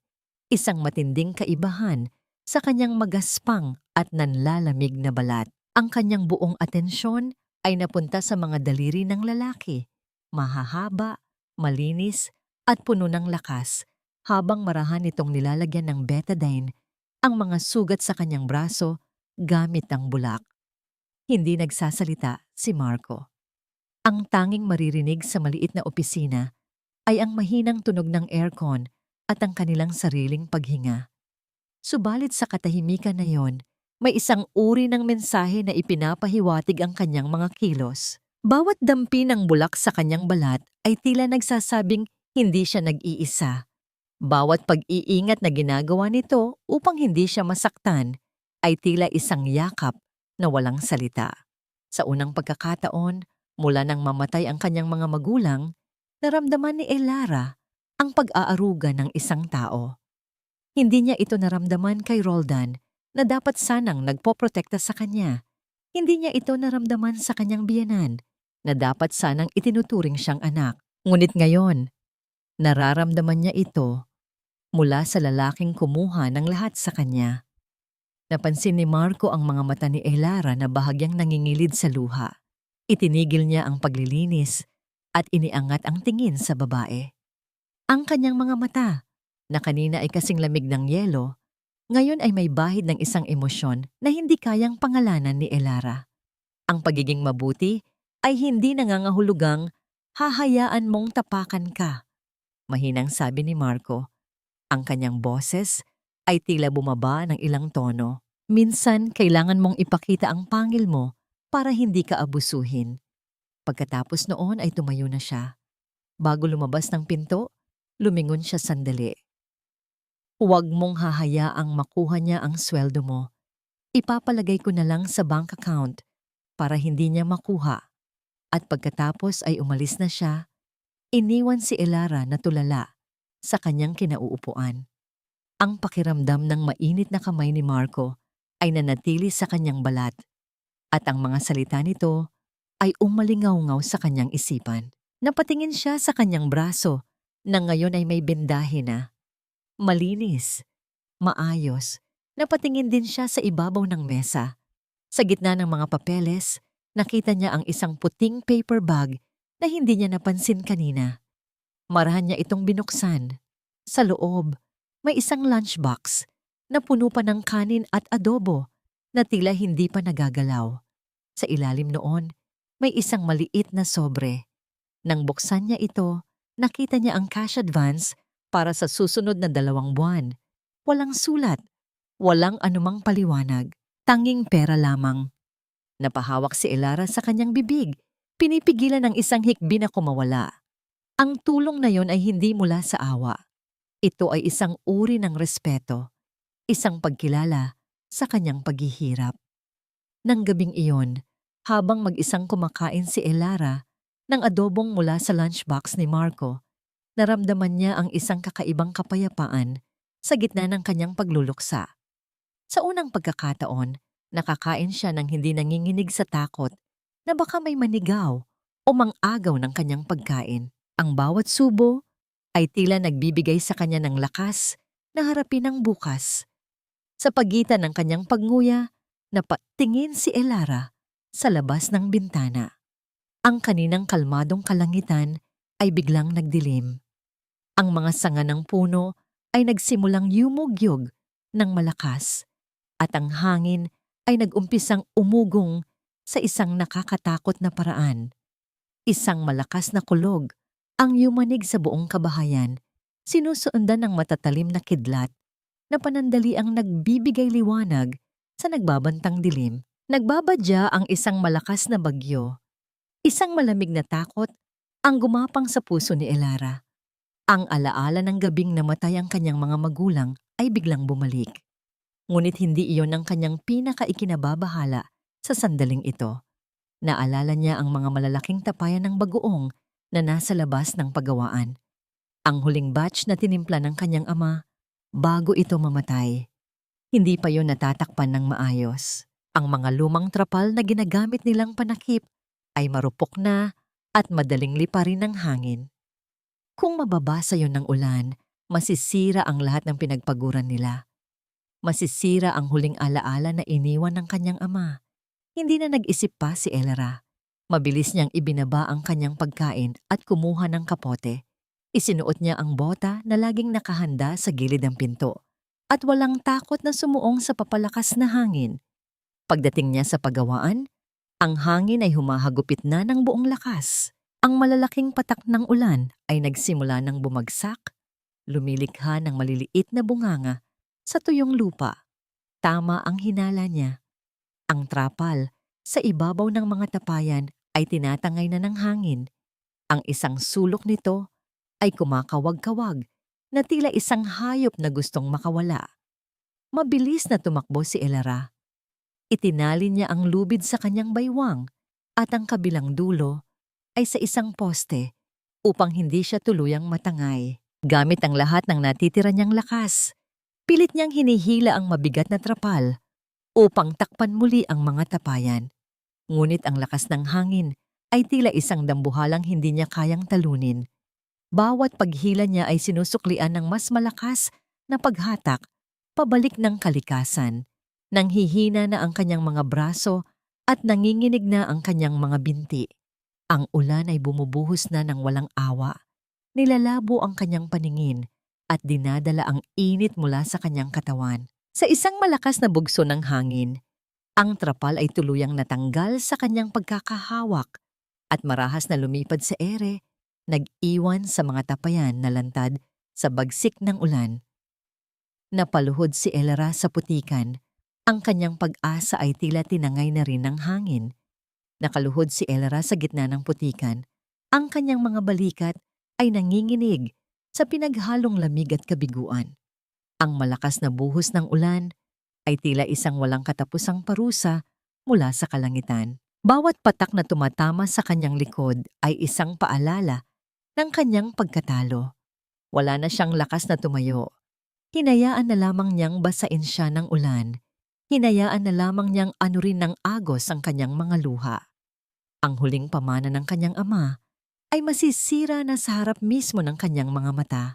Isang matinding kaibahan sa kanyang magaspang at nanlalamig na balat. Ang kanyang buong atensyon ay napunta sa mga daliri ng lalaki, mahahaba, malinis at puno ng lakas, habang marahan nitong nilalagyan ng betadine ang mga sugat sa kanyang braso gamit ang bulak. Hindi nagsasalita si Marco. Ang tanging maririnig sa maliit na opisina ay ang mahinang tunog ng aircon at ang kanilang sariling paghinga. Subalit sa katahimikan na yon, may isang uri ng mensahe na ipinapahiwatig ang kanyang mga kilos. Bawat dampi ng bulak sa kanyang balat ay tila nagsasabing hindi siya nag-iisa. Bawat pag-iingat na ginagawa nito upang hindi siya masaktan ay tila isang yakap na walang salita. Sa unang pagkakataon, mula nang mamatay ang kanyang mga magulang, naramdaman ni Elara ang pag-aaruga ng isang tao. Hindi niya ito naramdaman kay Roldan na dapat sanang nagpoprotekta sa kanya. Hindi niya ito naramdaman sa kanyang biyenan na dapat sanang itinuturing siyang anak. Ngunit ngayon, nararamdaman niya ito mula sa lalaking kumuha ng lahat sa kanya. Napansin ni Marco ang mga mata ni Elara na bahagyang nangingilid sa luha. Itinigil niya ang paglilinis at iniangat ang tingin sa babae. Ang kanyang mga mata, na kanina ay kasing lamig ng yelo, ngayon ay may bahid ng isang emosyon na hindi kayang pangalanan ni Elara. Ang pagiging mabuti ay hindi nangangahulugang hahayaan mong tapakan ka. Mahinang sabi ni Marco. Ang kanyang boses ay tila bumaba ng ilang tono. Minsan kailangan mong ipakita ang pangil mo para hindi ka abusuhin. Pagkatapos noon ay tumayo na siya. Bago lumabas ng pinto, lumingon siya sandali. Huwag mong hahayaang makuha niya ang sweldo mo. Ipapalagay ko na lang sa bank account para hindi niya makuha. At pagkatapos ay umalis na siya, iniwan si Elara na tulala sa kanyang kinauupuan. Ang pakiramdam ng mainit na kamay ni Marco ay nanatili sa kanyang balat at ang mga salita nito ay umalingaw-ngaw sa kanyang isipan. Napatingin siya sa kanyang braso na ngayon ay may bendahe na. Malinis, maayos. Napatingin din siya sa ibabaw ng mesa. Sa gitna ng mga papeles, nakita niya ang isang puting paper bag na hindi niya napansin kanina. Marahan niya itong binuksan. Sa loob, may isang lunchbox na puno pa ng kanin at adobo na tila hindi pa nagagalaw. Sa ilalim noon, may isang maliit na sobre. Nang buksan niya ito, nakita niya ang cash advance para sa susunod na 2 buwan. Walang sulat, walang anumang paliwanag, tanging pera lamang. Napahawak si Elara sa kanyang bibig, pinipigilan ng isang hikbi na kumawala. Ang tulong na yon ay hindi mula sa awa. Ito ay isang uri ng respeto, isang pagkilala sa kanyang paghihirap. Nang gabing iyon, habang mag-isang kumakain si Elara ng adobong mula sa lunchbox ni Marco, naramdaman niya ang isang kakaibang kapayapaan sa gitna ng kanyang pagluluksa. Sa unang pagkakataon, nakakain siya ng hindi nanginginig sa takot na baka may manigaw o mang-agaw ng kanyang pagkain. Ang bawat subo ay tila nagbibigay sa kanya ng lakas na harapin ang bukas. Sa pagitan ng kanyang pagnguya, napatingin si Elara sa labas ng bintana. Ang kaninang kalmadong kalangitan ay biglang nagdilim. Ang mga sanga ng puno ay nagsimulang yumugyog ng malakas at ang hangin ay nag-umpisang umugong sa isang nakakatakot na paraan. Isang malakas na kulog ang yumanig sa buong kabahayan, sinusundan ng matatalim na kidlat na panandaliang nagbibigay liwanag sa nagbabantang dilim. Nagbabadya ang isang malakas na bagyo. Isang malamig na takot ang gumapang sa puso ni Elara. Ang alaala ng gabing namatay ang kanyang mga magulang ay biglang bumalik. Ngunit hindi iyon ang kanyang pinaka-ikinababahala sa sandaling ito. Naalala niya ang mga malalaking tapayan ng bagoong na nasa labas ng pagawaan. Ang huling batch na tinimpla ng kanyang ama bago ito mamatay. Hindi pa yon natatakpan ng maayos. Ang mga lumang trapal na ginagamit nilang panakip ay marupok na at madaling liparin ng hangin. Kung mababasa yon ng ulan, Masisira ang lahat ng pinagpaguran nila. Masisira ang huling alaala na iniwan ng kanyang ama. Hindi na nag-isip pa si Elera. Mabilis niyang ibinaba ang kanyang pagkain at kumuha ng kapote. Isinuot niya ang bota na laging nakahanda sa gilid ng pinto at walang takot na sumuong sa papalakas na hangin. Pagdating niya sa pagawaan, ang hangin ay humahagupit na ng buong lakas. Ang malalaking patak ng ulan ay nagsimula ng bumagsak, lumilikha ng maliliit na bunganga sa tuyong lupa. Tama ang hinala niya. Ang trapal sa ibabaw ng mga tapayan ay tinatangay na ng hangin. Ang isang sulok nito ay kumakawag-kawag na tila isang hayop na gustong makawala. Mabilis na tumakbo si Elera. Itinali niya ang lubid sa kanyang baywang at ang kabilang dulo ay sa isang poste upang hindi siya tuluyang matangay. Gamit ang lahat ng natitira niyang lakas, pilit niyang hinihila ang mabigat na trapal upang takpan muli ang mga tapayan. Ngunit ang lakas ng hangin ay tila isang dambuhalang hindi niya kayang talunin. Bawat paghila niya ay sinusuklian ng mas malakas na paghatak pabalik ng kalikasan. Nanghihina na ang kanyang mga braso at nanginginig na ang kanyang mga binti. Ang ulan ay bumubuhos na ng walang awa. Nilalabo ang kanyang paningin at dinadala ang init mula sa kanyang katawan. Sa isang malakas na bugso ng hangin, ang trapal ay tuluyang natanggal sa kanyang pagkakahawak at marahas na lumipad sa ere, nag-iwan sa mga tapayan na lantad sa bagsik ng ulan. Napaluhod si Elera sa putikan. Ang kanyang pag-asa ay tila tinangay na rin ng hangin. Nakaluhod si Elera sa gitna ng putikan. Ang kanyang mga balikat ay nanginginig sa pinaghalong lamig at kabiguan. Ang malakas na buhos ng ulan ay tila isang walang katapusang parusa mula sa kalangitan. Bawat patak na tumatama sa kanyang likod ay isang paalala ng kanyang pagkatalo. Wala na siyang lakas na tumayo. Hinayaan na lamang niyang basain siya ng ulan. Hinayaan na lamang niyang anurin ng agos ang kanyang mga luha. Ang huling pamana ng kanyang ama ay masisira na sa harap mismo ng kanyang mga mata.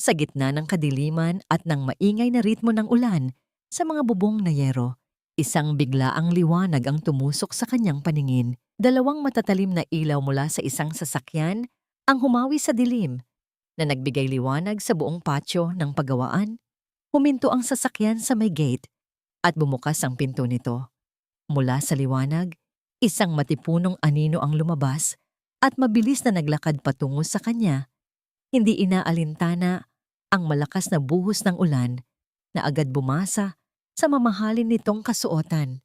Sa gitna ng kadiliman at ng maingay na ritmo ng ulan sa mga bubong na yero, isang biglaang liwanag ang tumusok sa kanyang paningin. Dalawang matatalim na ilaw mula sa isang sasakyan ang humawi sa dilim na nagbigay liwanag sa buong patio ng pagawaan. Huminto ang sasakyan sa may gate at bumukas ang pinto nito. Mula sa liwanag, isang matipunong anino ang lumabas at mabilis na naglakad patungo sa kanya. Hindi inaalintana ang malakas na buhos ng ulan na agad bumasa sa mamahalin nitong kasuotan.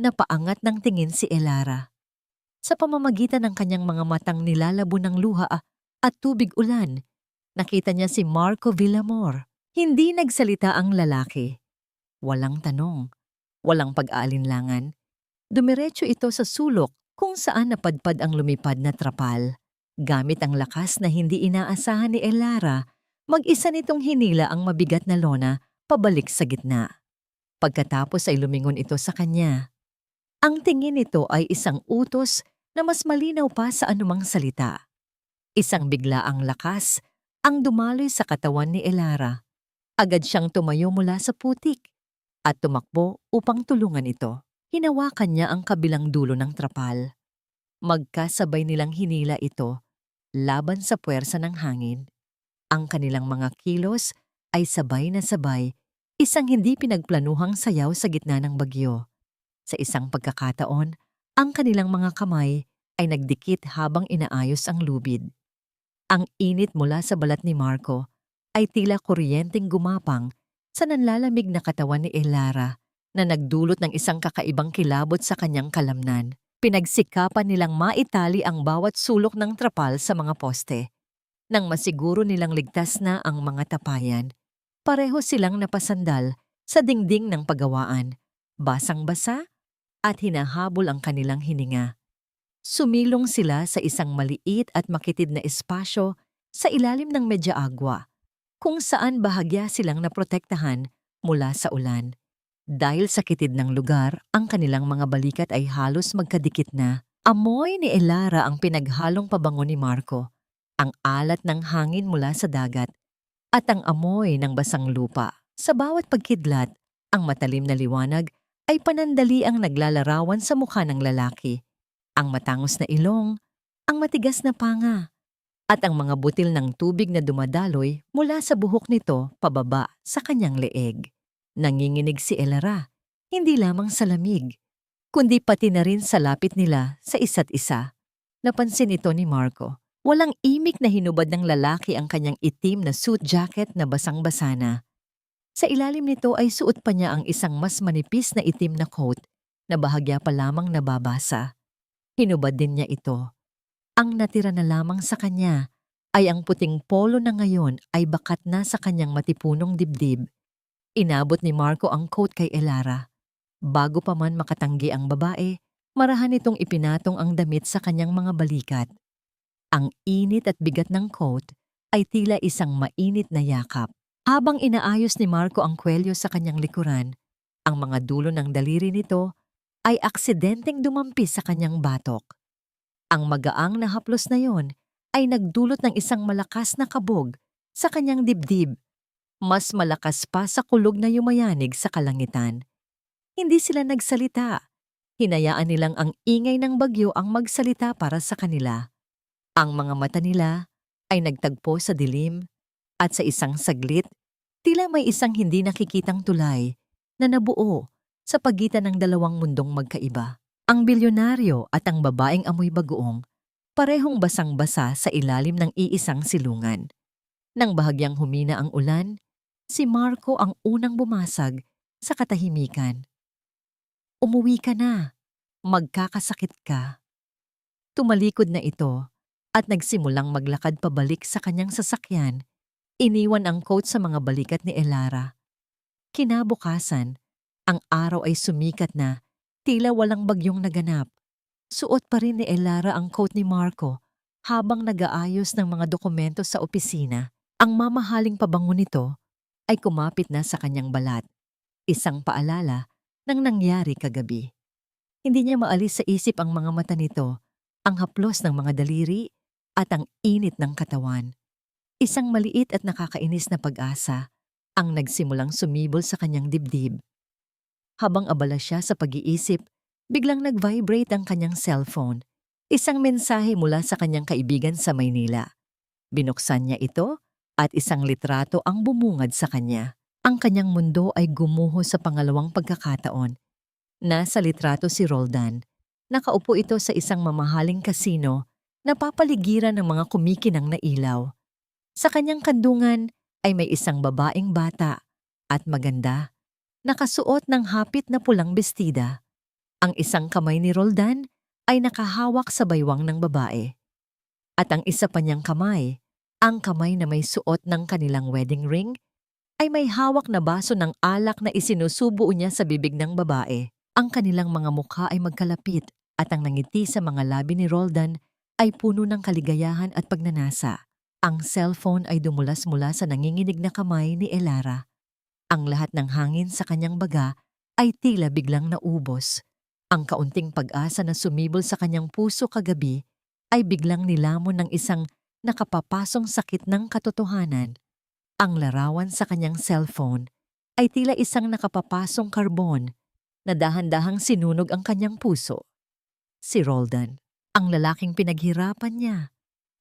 Napaangat ng tingin si Elera. Sa pamamagitan ng kanyang mga matang nilalabo ng luha at tubig ulan, nakita niya si Marco Villamor. Hindi nagsalita ang lalaki. Walang tanong, walang pag-aalinlangan. Dumiretso ito sa sulok kung saan napadpad ang lumipad na trapal. Gamit ang lakas na hindi inaasahan ni Elera, mag-isa nitong hinila ang mabigat na lona pabalik sa gitna. Pagkatapos ay lumingon ito sa kanya. Ang tingin nito ay isang utos na mas malinaw pa sa anumang salita. Isang biglaang lakas ang dumaloy sa katawan ni Elera. Agad siyang tumayo mula sa putik at tumakbo upang tulungan ito. Hinawakan niya ang kabilang dulo ng trapal. Magkasabay nilang hinila ito laban sa puwersa ng hangin. Ang kanilang mga kilos ay sabay na sabay, isang hindi pinagplanuhang sayaw sa gitna ng bagyo. Sa isang pagkakataon, ang kanilang mga kamay ay nagdikit habang inaayos ang lubid. Ang init mula sa balat ni Marco ay tila kuryenteng gumapang sa nanlalamig na katawan ni Elera na nagdulot ng isang kakaibang kilabot sa kanyang kalamnan. Pinagsikapan nilang maitali ang bawat sulok ng trapal sa mga poste. Nang masiguro nilang ligtas na ang mga tapayan, pareho silang napasandal sa dingding ng pagawaan, basang-basa at hinahabol ang kanilang hininga. Sumilong sila sa isang maliit at makitid na espasyo sa ilalim ng medya agwa, kung saan bahagya silang naprotektahan mula sa ulan. Dahil sa kitid ng lugar, ang kanilang mga balikat ay halos magkadikit na. Amoy ni Elera ang pinaghalong pabango ni Marco, ang alat ng hangin mula sa dagat at ang amoy ng basang lupa. Sa bawat pagkidlat, ang matalim na liwanag ay panandali ang naglalarawan sa mukha ng lalaki. Ang matangos na ilong, ang matigas na panga, at ang mga butil ng tubig na dumadaloy mula sa buhok nito pababa sa kanyang leeg. Nanginginig si Elara, hindi lamang sa lamig, kundi pati na rin sa lapit nila sa isa't isa. Napansin ito ni Marco. Walang imik na hinubad ng lalaki ang kanyang itim na suit jacket na basang-basa na. Sa ilalim nito ay suot pa niya ang isang mas manipis na itim na coat na bahagya pa lamang nababasa. Hinubad din niya ito. Ang natira na lamang sa kanya ay ang puting polo na ngayon ay bakat na sa kanyang matipunong dibdib. Inabot ni Marco ang coat kay Elara. Bago pa man makatanggi ang babae, marahan itong ipinatong ang damit sa kanyang mga balikat. Ang init at bigat ng coat ay tila isang mainit na yakap. Habang inaayos ni Marco ang kwelyo sa kanyang likuran, ang mga dulo ng daliri nito ay aksidenteng dumampi sa kanyang batok. Ang magaang na haplos na yon ay nagdulot ng isang malakas na kabog sa kanyang dibdib. Mas malakas pa sa kulog na yumayanig sa kalangitan. Hindi sila nagsalita. Hinayaan nilang ang ingay ng bagyo ang magsalita para sa kanila. Ang mga mata nila ay nagtagpo sa dilim at sa isang saglit, tila may isang hindi nakikitang tulay na nabuo sa pagitan ng dalawang mundong magkaiba. Ang bilyonaryo at ang babaeng amoy bagoong parehong basang-basa sa ilalim ng iisang silungan. Nang bahagyang humina ang ulan, si Marco ang unang bumasag sa katahimikan. Umuwi ka na. Magkakasakit ka. Tumalikod na ito at nagsimulang maglakad pabalik sa kanyang sasakyan. Iniwan ang coat sa mga balikat ni Elara. Kinabukasan, ang araw ay sumikat na, tila walang bagyong naganap. Suot pa rin ni Elara ang coat ni Marco habang nag-aayos ng mga dokumento sa opisina. Ang mamahaling pabango nito ay kumapit na sa kanyang balat. Isang paalala ng nangyari kagabi. Hindi niya maalis sa isip ang mga mata nito, ang haplos ng mga daliri at ang init ng katawan. Isang maliit at nakakainis na pag-asa ang nagsimulang sumibol sa kanyang dibdib. Habang abala siya sa pag-iisip, biglang nag-vibrate ang kanyang cellphone. Isang mensahe mula sa kanyang kaibigan sa Maynila. Binuksan niya ito at isang litrato ang bumungad sa kanya. Ang kanyang mundo ay gumuho sa pangalawang pagkakataon. Nasa litrato si Roldan. Nakaupo ito sa isang mamahaling kasino na papaligiran ng mga kumikinang na ilaw. Sa kanyang kandungan ay may isang babaeng bata at maganda, nakasuot ng hapit na pulang bestida. Ang isang kamay ni Roldan ay nakahawak sa baywang ng babae. At ang isa pa niyang kamay, ang kamay na may suot ng kanilang wedding ring, ay may hawak na baso ng alak na isinusubo niya sa bibig ng babae. Ang kanilang mga mukha ay magkalapit at ang nangiti sa mga labi ni Roldan ay puno ng kaligayahan at pagnanasa. Ang cellphone ay dumulas mula sa nanginginig na kamay ni Elara. Ang lahat ng hangin sa kanyang baga ay tila biglang naubos. Ang kaunting pag-asa na sumibol sa kanyang puso kagabi ay biglang nilamon ng isang nakapapasong sakit ng katotohanan. Ang larawan sa kanyang cellphone ay tila isang nakapapasong karbon na dahan-dahang sinunog ang kanyang puso. Si Roldan, ang lalaking pinaghirapan niya,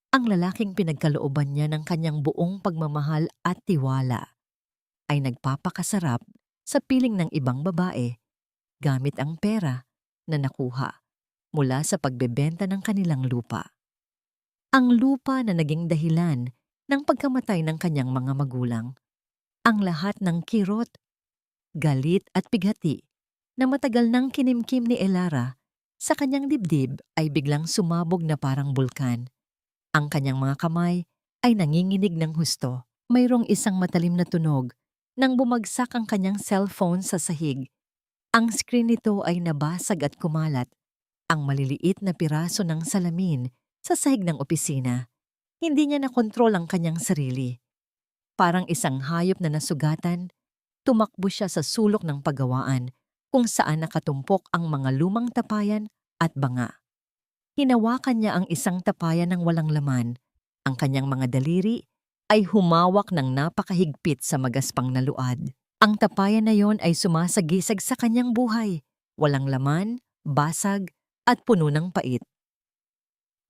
ang lalaking pinagkalooban niya ng kanyang buong pagmamahal at tiwala, ay nagpapakasarap sa piling ng ibang babae gamit ang pera na nakuha mula sa pagbebenta ng kanilang lupa. Ang lupa na naging dahilan ng pagkamatay ng kanyang mga magulang. Ang lahat ng kirot, galit at pighati na matagal nang kinimkim ni Elara sa kanyang dibdib ay biglang sumabog na parang bulkan. Ang kanyang mga kamay ay nanginginig ng husto. Mayroong isang matalim na tunog nang bumagsak ang kanyang cellphone sa sahig. Ang screen nito ay nabasag at kumalat. Ang maliliit na piraso ng salamin sa sahig ng opisina. Hindi niya nakontrol ang kanyang sarili. Parang isang hayop na nasugatan, tumakbo siya sa sulok ng paggawaan kung saan nakatumpok ang mga lumang tapayan at banga. Hinawakan niya ang isang tapayan ng walang laman. Ang kanyang mga daliri ay humawak ng napakahigpit sa magaspang na luad. Ang tapayan na yon ay sumasagisag sa kanyang buhay, walang laman, basag, at puno ng pait.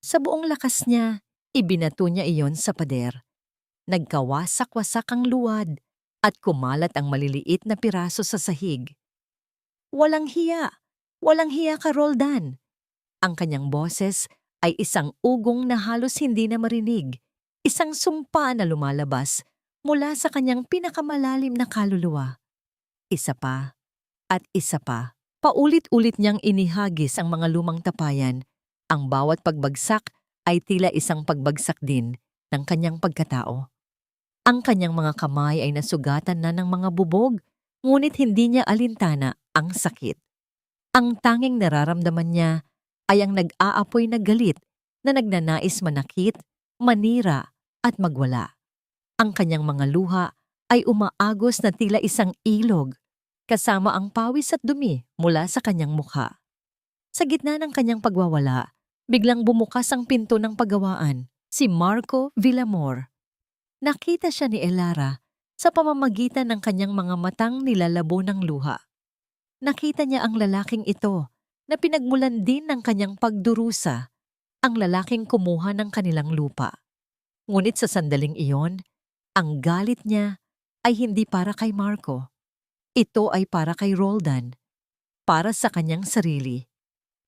Sa buong lakas niya, ibinato niya iyon sa pader. Nagkawasak-wasak ang luwad at kumalat ang maliliit na piraso sa sahig. Walang hiya! Walang hiya ka, Roldan! Ang kanyang boses ay isang ugong na halos hindi na marinig, isang sumpa na lumalabas mula sa kanyang pinakamalalim na kaluluwa. Isa pa at isa pa. Paulit-ulit niyang inihagis ang mga lumang tapayan. Ang bawat pagbagsak ay tila isang pagbagsak din ng kanyang pagkatao. Ang kanyang mga kamay ay nasugatan na ng mga bubog, ngunit hindi niya alintana ang sakit. Ang tanging nararamdaman niya ay ang nag-aapoy na galit na nagnanais manakit, manira at magwala. Ang kanyang mga luha ay umaagos na tila isang ilog, kasama ang pawis at dumi mula sa kanyang mukha. Sa gitna ng kanyang pagwawala, biglang bumukas ang pinto ng paggawaan, si Marco Villamor. Nakita siya ni Elara sa pamamagitan ng kanyang mga matang nilalabo ng luha. Nakita niya ang lalaking ito na pinagmulan din ng kanyang pagdurusa, ang lalaking kumuha ng kanilang lupa. Ngunit sa sandaling iyon, ang galit niya ay hindi para kay Marco. Ito ay para kay Roldan, para sa kanyang sarili,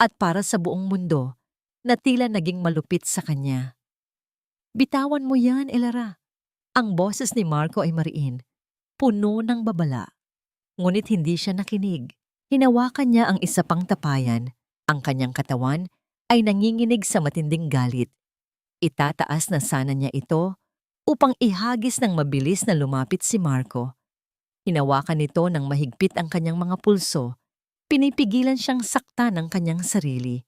at para sa buong mundo na tila naging malupit sa kanya. Bitawan mo yan, Elara. Ang boses ni Marco ay mariin, puno ng babala. Ngunit hindi siya nakinig. Hinawakan niya ang isa pang tapayan. Ang kanyang katawan ay nanginginig sa matinding galit. Itataas na sana niya ito upang ihagis ng mabilis na lumapit si Marco. Hinawakan nito ng mahigpit ang kanyang mga pulso. Pinipigilan siyang sakta ng kanyang sarili.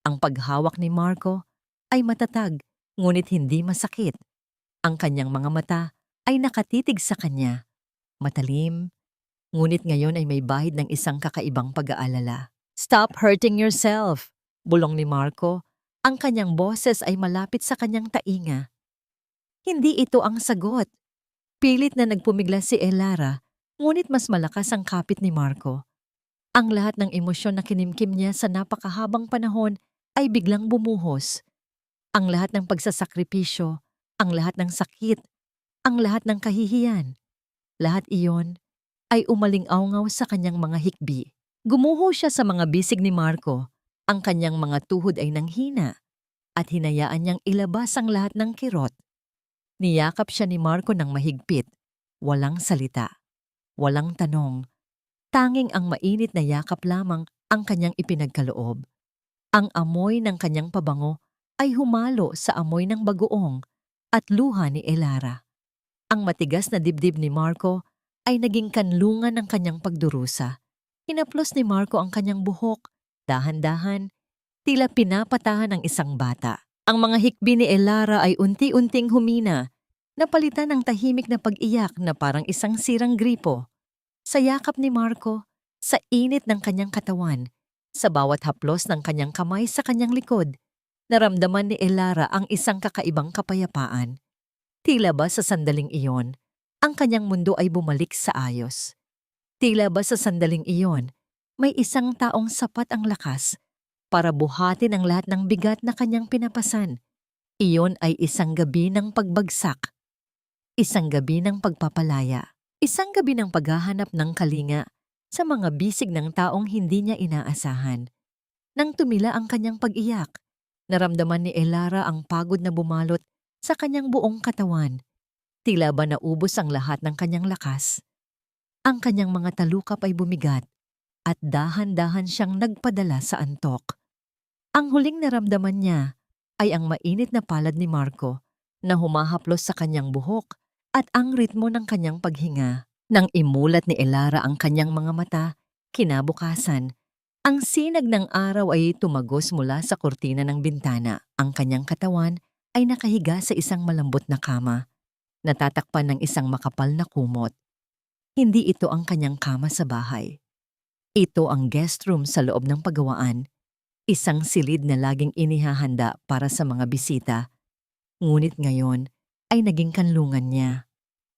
Ang paghawak ni Marco ay matatag, ngunit hindi masakit. Ang kanyang mga mata ay nakatitig sa kanya. Matalim, ngunit ngayon ay may bahid ng isang kakaibang pag-aalala. "Stop hurting yourself!" bulong ni Marco. Ang kanyang boses ay malapit sa kanyang tainga. Hindi ito ang sagot. Pilit na nagpumigla si Elara, ngunit mas malakas ang kapit ni Marco. Ang lahat ng emosyon na kinimkim niya sa napakahabang panahon ay biglang bumuhos. Ang lahat ng pagsasakripisyo, ang lahat ng sakit, ang lahat ng kahihiyan. Lahat iyon ay umaling-awngaw sa kanyang mga hikbi. Gumuho siya sa mga bisig ni Marco. Ang kanyang mga tuhod ay nanghina at hinayaan niyang ilabas ang lahat ng kirot. Niyakap siya ni Marco ng mahigpit. Walang salita, walang tanong. Tanging ang mainit na yakap lamang ang kanyang ipinagkaloob. Ang amoy ng kanyang pabango ay humalo sa amoy ng bagoong at luha ni Elara. Ang matigas na dibdib ni Marco ay naging kanlungan ng kanyang pagdurusa. Hinaplos ni Marco ang kanyang buhok, dahan-dahan, tila pinapatahan ng isang bata. Ang mga hikbi ni Elara ay unti-unting humina, napalitan ng tahimik na pag-iyak na parang isang sirang gripo. Sa yakap ni Marco, sa init ng kanyang katawan, sa bawat haplos ng kanyang kamay sa kanyang likod, naramdaman ni Elara ang isang kakaibang kapayapaan. Tila ba sa sandaling iyon, ang kanyang mundo ay bumalik sa ayos? Tila ba sa sandaling iyon, may isang taong sapat ang lakas para buhatin ang lahat ng bigat na kanyang pinapasan? Iyon ay isang gabi ng pagbagsak, isang gabi ng pagpapalaya, isang gabi ng paghahanap ng kalinga sa mga bisig ng taong hindi niya inaasahan. Nang tumila ang kanyang pag-iyak, naramdaman ni Elara ang pagod na bumalot sa kanyang buong katawan. Tila ba naubos ang lahat ng kanyang lakas? Ang kanyang mga talukap ay bumigat at dahan-dahan siyang nagpadala sa antok. Ang huling naramdaman niya ay ang mainit na palad ni Marco na humahaplos sa kanyang buhok at ang ritmo ng kanyang paghinga. Nang imulat ni Elara ang kanyang mga mata, kinabukasan, ang sinag ng araw ay tumagos mula sa kurtina ng bintana. Ang kanyang katawan ay nakahiga sa isang malambot na kama, natatakpan ng isang makapal na kumot. Hindi ito ang kanyang kama sa bahay. Ito ang guest room sa loob ng paggawaan, isang silid na laging inihahanda para sa mga bisita. Ngunit ngayon, ay naging kanlungan niya.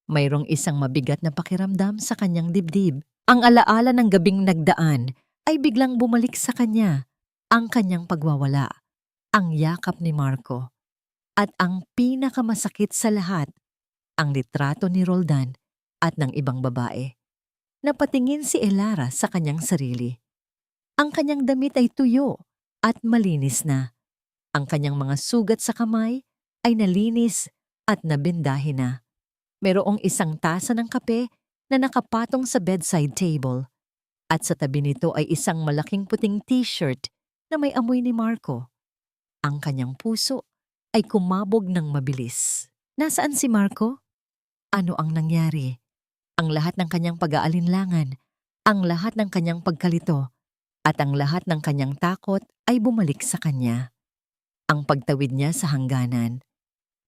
Mayroong isang mabigat na pakiramdam sa kanyang dibdib. Ang alaala ng gabing nagdaan ay biglang bumalik sa kanya. Ang kanyang pagwawala, ang yakap ni Marco, at ang pinakamasakit sa lahat, ang litrato ni Roldan at ng ibang babae. Napatingin si Elara sa kanyang sarili. Ang kanyang damit ay tuyo at malinis na. Ang kanyang mga sugat sa kamay ay nalinis at nabindahin na. Mayroong isang tasa ng kape na nakapatong sa bedside table at sa tabi nito ay isang malaking puting t-shirt na may amoy ni Marco. Ang kanyang puso ay kumabog ng mabilis. Nasaan si Marco? Ano ang nangyari? Ang lahat ng kanyang pag-aalinlangan, ang lahat ng kanyang pagkalito, at ang lahat ng kanyang takot ay bumalik sa kanya. Ang pagtawid niya sa hangganan,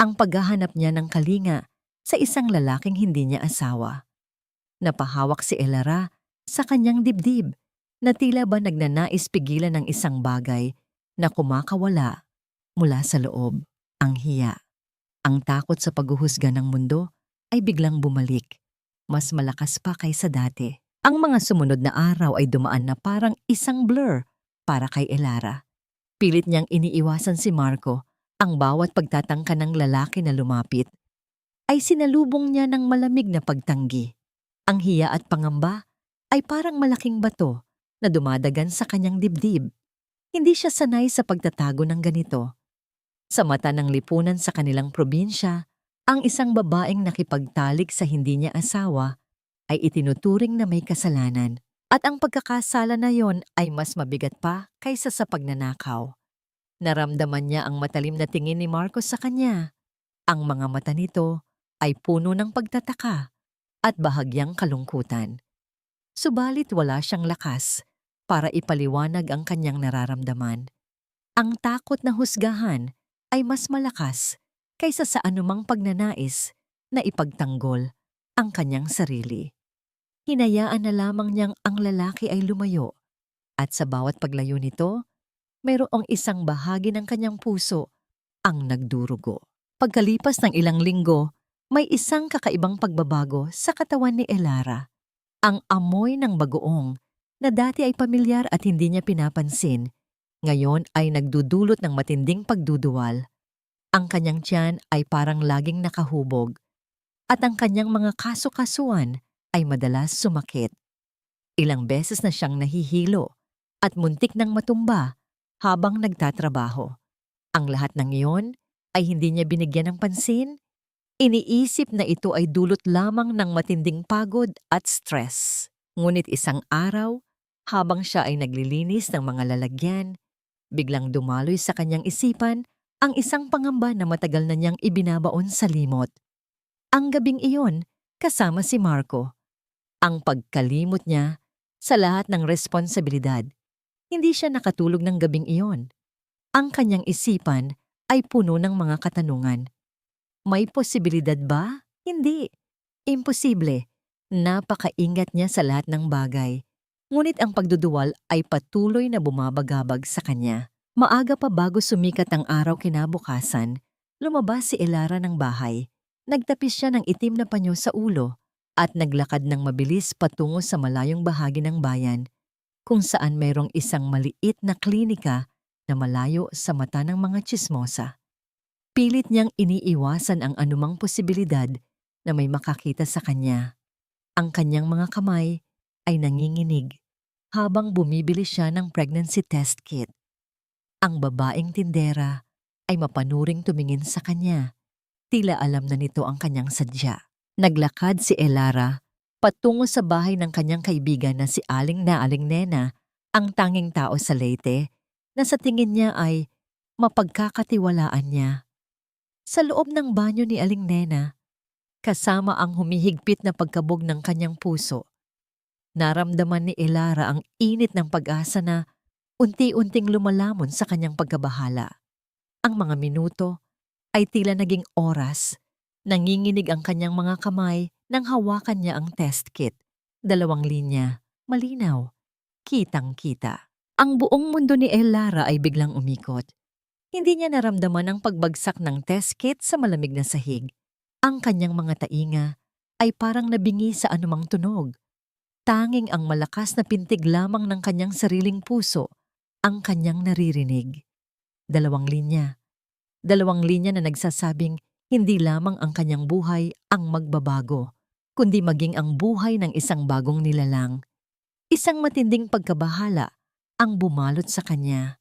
ang paghahanap niya ng kalinga sa isang lalaking hindi niya asawa. Napahawak si Elara sa kanyang dibdib na tila ba nagnanais pigilan ng isang bagay na kumakawala mula sa loob. Ang hiya, ang takot sa paghuhusga ng mundo ay biglang bumalik, mas malakas pa kaysa dati. Ang mga sumunod na araw ay dumaan na parang isang blur para kay Elara. Pilit niyang iniiwasan si Marco. Ang bawat pagtatangka ng lalaki na lumapit ay sinalubong niya ng malamig na pagtanggi. Ang hiya at pangamba ay parang malaking bato na dumadagan sa kanyang dibdib. Hindi siya sanay sa pagtatago ng ganito. Sa mata ng lipunan sa kanilang probinsya, ang isang babaeng nakipagtalik sa hindi niya asawa ay itinuturing na may kasalanan. At ang pagkakasala na yon ay mas mabigat pa kaysa sa pagnanakaw. Naramdaman niya ang matalim na tingin ni Marcos sa kanya. Ang mga mata nito ay puno ng pagtataka at bahagyang kalungkutan. Subalit wala siyang lakas para ipaliwanag ang kanyang nararamdaman. Ang takot na husgahan ay mas malakas kaysa sa anumang pagnanais na ipagtanggol ang kanyang sarili. Hinayaan na lamang niyang ang lalaki ay lumayo at sa bawat paglayo nito, mayroong isang bahagi ng kanyang puso ang nagdurugo. Pagkalipas ng ilang linggo, may isang kakaibang pagbabago sa katawan ni Elara. Ang amoy ng bagoong na dati ay pamilyar at hindi niya pinapansin, ngayon ay nagdudulot ng matinding pagduduwal. Ang kanyang tiyan ay parang laging nakahubog at ang kanyang mga kaso-kasuan ay madalas sumakit. Ilang beses na siyang nahihilo at muntik ng matumba habang nagtatrabaho. Ang lahat ng iyon ay hindi niya binigyan ng pansin. Iniisip na ito ay dulot lamang ng matinding pagod at stress. Ngunit isang araw, habang siya ay naglilinis ng mga lalagyan, biglang dumaloy sa kanyang isipan ang isang pangamba na matagal na niyang ibinabaon sa limot. Ang gabing iyon, kasama si Marco. Ang pagkalimot niya sa lahat ng responsibilidad. Hindi siya nakatulog ng gabing iyon. Ang kanyang isipan ay puno ng mga katanungan. May posibilidad ba? Hindi. Imposible. Napakaingat niya sa lahat ng bagay. Ngunit ang pagduduwal ay patuloy na bumabagabag sa kanya. Maaga pa bago sumikat ang araw kinabukasan, lumabas si Elara ng bahay. Nagtapis siya ng itim na panyo sa ulo at naglakad ng mabilis patungo sa malayong bahagi ng bayan kung saan mayroong isang maliit na klinika na malayo sa mata ng mga tsismosa. Pilit niyang iniiwasan ang anumang posibilidad na may makakita sa kanya. Ang kanyang mga kamay ay nanginginig habang bumibili siya ng pregnancy test kit. Ang babaeng tindera ay mapanuring tumingin sa kanya. Tila alam na nito ang kanyang sadya. Naglakad si Elara patungo sa bahay ng kanyang kaibigan na si Aling Nena, ang tanging tao sa Leyte na sa tingin niya ay mapagkakatiwalaan niya. Sa loob ng banyo ni Aling Nena, kasama ang humihigpit na pagkabog ng kanyang puso, naramdaman ni Elara ang init ng pag-asa na unti-unting lumalamon sa kanyang pagkabahala. Ang mga minuto ay tila naging oras. Nanginginig ang kanyang mga kamay nang hawakan niya ang test kit. 2 linya, malinaw, kitang-kita. Ang buong mundo ni Elara ay biglang umikot. Hindi niya naramdaman ang pagbagsak ng test kit sa malamig na sahig. Ang kanyang mga tainga ay parang nabingi sa anumang tunog. Tanging ang malakas na pintig lamang ng kanyang sariling puso ang kanyang naririnig. Dalawang linya. Dalawang linya na nagsasabing hindi lamang ang kanyang buhay ang magbabago, kundi maging ang buhay ng isang bagong nilalang. Isang matinding pagkabahala ang bumalot sa kanya.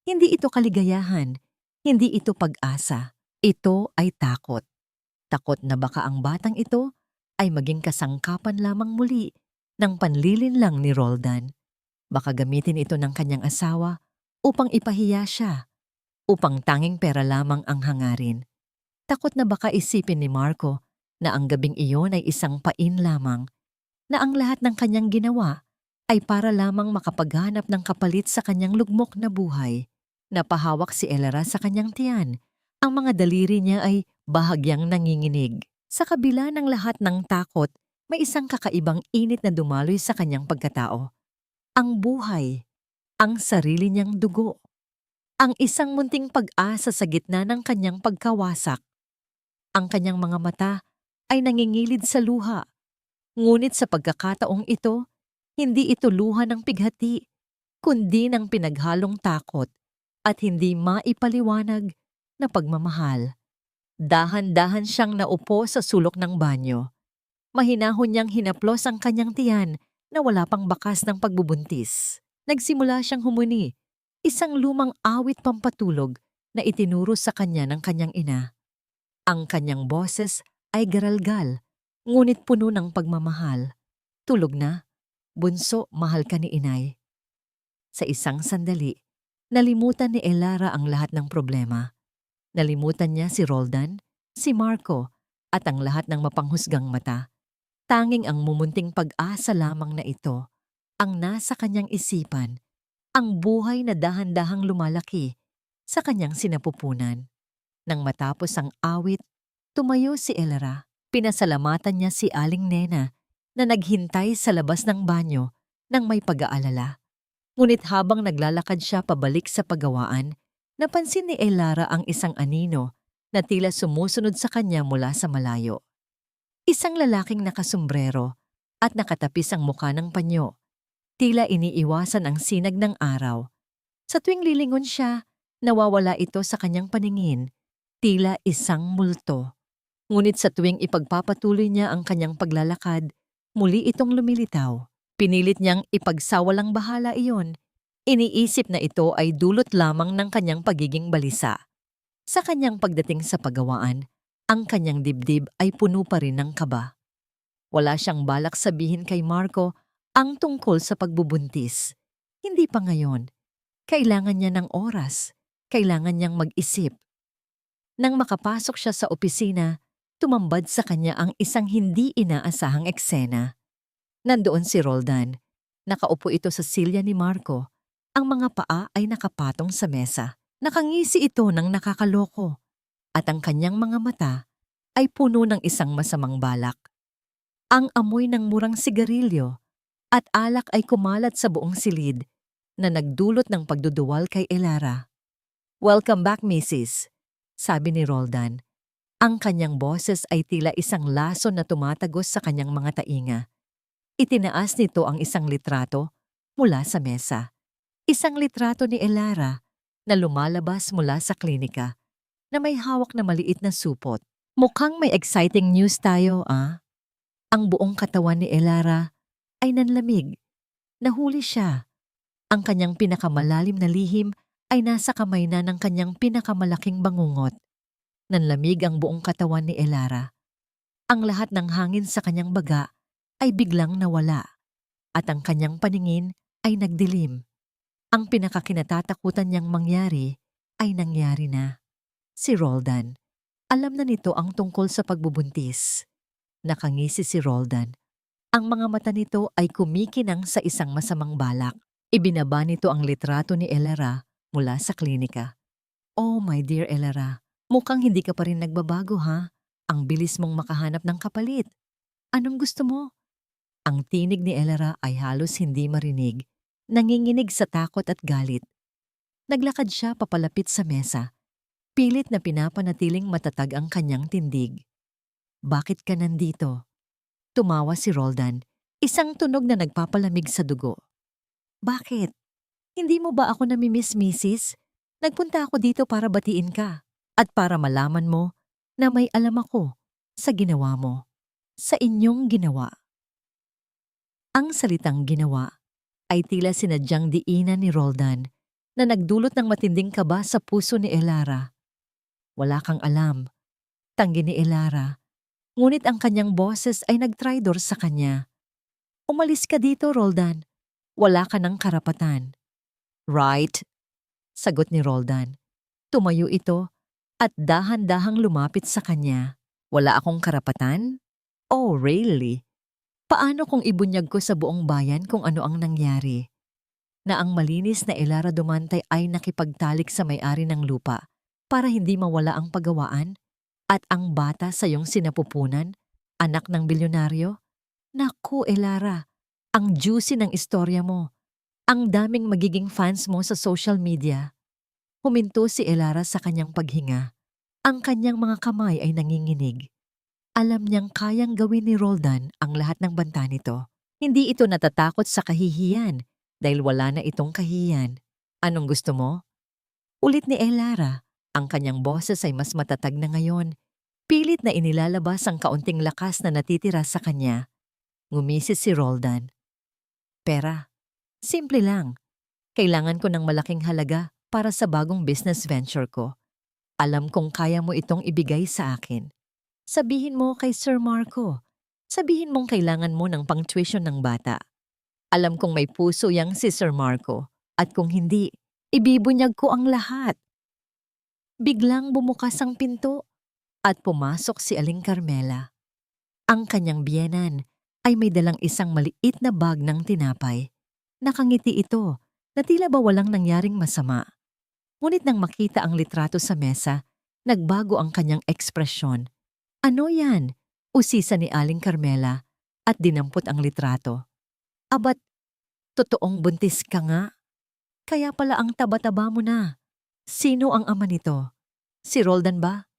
Hindi ito kaligayahan, hindi ito pag-asa. Ito ay takot. Takot na baka ang batang ito ay maging kasangkapan lamang muli ng panlilinlang ni Roldan. Baka gamitin ito ng kanyang asawa upang ipahiya siya, upang tanging pera lamang ang hangarin. Takot na baka isipin ni Marco na ang gabing iyon ay isang pain lamang, na ang lahat ng kanyang ginawa ay para lamang makapaghanap ng kapalit sa kanyang lugmok na buhay. Napahawak si Elera sa kanyang tiyan. Ang mga daliri niya ay bahagyang nanginginig. Sa kabila ng lahat ng takot, may isang kakaibang init na dumaloy sa kanyang pagkatao. Ang buhay, ang sarili niyang dugo. Ang isang munting pag-asa sa gitna ng kanyang pagkawasak. Ang kanyang mga mata ay nangingilid sa luha. Ngunit sa pagkakataong ito, hindi ito luha ng pighati, kundi ng pinaghalong takot at hindi maipaliwanag na pagmamahal. Dahan-dahan siyang naupo sa sulok ng banyo. Mahinahon niyang hinaplos ang kanyang tiyan na wala pang bakas ng pagbubuntis. Nagsimula siyang humuni, isang lumang awit pampatulog na itinuro sa kanya ng kanyang ina. Ang kanyang boses ay garalgal, ngunit puno ng pagmamahal. Tulog na, bunso, mahal ka ni inay. Sa isang sandali, nalimutan ni Elara ang lahat ng problema. Nalimutan niya si Roldan, si Marco, at ang lahat ng mapanghusgang mata. Tanging ang mumunting pag-asa lamang na ito ang nasa kanyang isipan, ang buhay na dahan-dahang lumalaki sa kanyang sinapupunan. Nang matapos ang awit, tumayo si Elera. Pinasalamatan niya si Aling Nena na naghintay sa labas ng banyo nang may pag-aalala. Ngunit habang naglalakad siya pabalik sa pagawaan, napansin ni Elara ang isang anino na tila sumusunod sa kanya mula sa malayo. Isang lalaking nakasombrero at nakatapis ang mukha ng panyo. Tila iniiwasan ang sinag ng araw. Sa tuwing lilingon siya, nawawala ito sa kanyang paningin, tila isang multo. Ngunit sa tuwing ipagpapatuloy niya ang kanyang paglalakad, muli itong lumilitaw. Pinilit niyang ipagsawalang bahala iyon. Iniisip na ito ay dulot lamang ng kanyang pagiging balisa. Sa kanyang pagdating sa pagawaan, ang kanyang dibdib ay puno pa rin ng kaba. Wala siyang balak sabihin kay Marco ang tungkol sa pagbubuntis. Hindi pa ngayon. Kailangan niya ng oras. Kailangan niyang mag-isip. Nang makapasok siya sa opisina, tumambad sa kanya ang isang hindi inaasahang eksena. Nandoon si Roldan. Nakaupo ito sa silya ni Marco. Ang mga paa ay nakapatong sa mesa. Nakangisi ito ng nakakaloko. At ang kanyang mga mata ay puno ng isang masamang balak. Ang amoy ng murang sigarilyo at alak ay kumalat sa buong silid na nagdulot ng pagduduwal kay Elara. "Welcome back, Mrs." sabi ni Roldan. Ang kanyang boses ay tila isang lason na tumatagos sa kanyang mga tainga. Itinaas nito ang isang litrato mula sa mesa. Isang litrato ni Elara na lumalabas mula sa klinika na may hawak na maliit na supot. Mukhang may exciting news tayo, ah? Ang buong katawan ni Elara ay nanlamig. Nahuli siya. Ang kanyang pinakamalalim na lihim ay nasa kamay na ng kanyang pinakamalaking bangungot. Nanlamig ang buong katawan ni Elara. Ang lahat ng hangin sa kanyang baga ay biglang nawala at ang kanyang paningin ay nagdilim. Ang pinakakinatatakutan niyang mangyari ay nangyari na. Si Roldan. Alam na nito ang tungkol sa pagbubuntis. Nakangisi si Roldan. Ang mga mata nito ay kumikinang sa isang masamang balak. Ibinaba nito ang litrato ni Elara mula sa klinika. "Oh, my dear Elara, mukhang hindi ka pa rin nagbabago, ha? Ang bilis mong makahanap ng kapalit. Anong gusto mo?" Ang tinig ni Elara ay halos hindi marinig. Nanginginig sa takot at galit. Naglakad siya papalapit sa mesa. Pilit na pinapanatiling matatag ang kanyang tindig. Bakit ka nandito? Tumawa si Roldan, isang tunog na nagpapalamig sa dugo. Bakit? Hindi mo ba ako namimiss, misis? Nagpunta ako dito para batiin ka at para malaman mo na may alam ako sa ginawa mo, sa inyong ginawa. Ang salitang ginawa ay tila sinadyang diinan ni Roldan na nagdulot ng matinding kaba sa puso ni Elara. Wala kang alam, tanggi ni Elara, ngunit ang kanyang boses ay nagtraidor sa kanya. Umalis ka dito, Roldan. Wala ka ng karapatan. Right? Sagot ni Roldan. Tumayo ito at dahan-dahang lumapit sa kanya. Wala akong karapatan? Oh, really? Paano kung ibunyag ko sa buong bayan kung ano ang nangyari? Na ang malinis na Elara Dumantay ay nakipagtalik sa may-ari ng lupa para hindi mawala ang pagawaan at ang bata sa iyong sinapupunan, anak ng bilyonaryo? Naku, Elara, ang juicy ng istorya mo. Ang daming magiging fans mo sa social media. Huminto si Elara sa kanyang paghinga. Ang kanyang mga kamay ay nanginginig. Alam niyang kayang gawin ni Roldan ang lahat ng banta nito. Hindi ito natatakot sa kahihiyan dahil wala na itong kahihiyan. Anong gusto mo? Ulit ni Elara. Ang kanyang boses ay mas matatag na ngayon. Pilit na inilalabas ang kaunting lakas na natitira sa kanya. Ngumisit si Roldan. Pera. Simple lang. Kailangan ko ng malaking halaga para sa bagong business venture ko. Alam kong kaya mo itong ibigay sa akin. Sabihin mo kay Sir Marco. Sabihin mong kailangan mo ng pang-tuition ng bata. Alam kong may puso yang si Sir Marco. At kung hindi, ibibunyag ko ang lahat. Biglang bumukas ang pinto at pumasok si Aling Carmela. Ang kanyang biyenan ay may dalang isang maliit na bag ng tinapay. Nakangiti ito na tila ba walang nangyaring masama. Ngunit nang makita ang litrato sa mesa, nagbago ang kanyang ekspresyon. Ano yan? Usisa ni Aling Carmela at dinampot ang litrato. Abat, totoong buntis ka nga? Kaya pala ang taba-taba mo na. Sino ang ama nito? Si Roldan ba?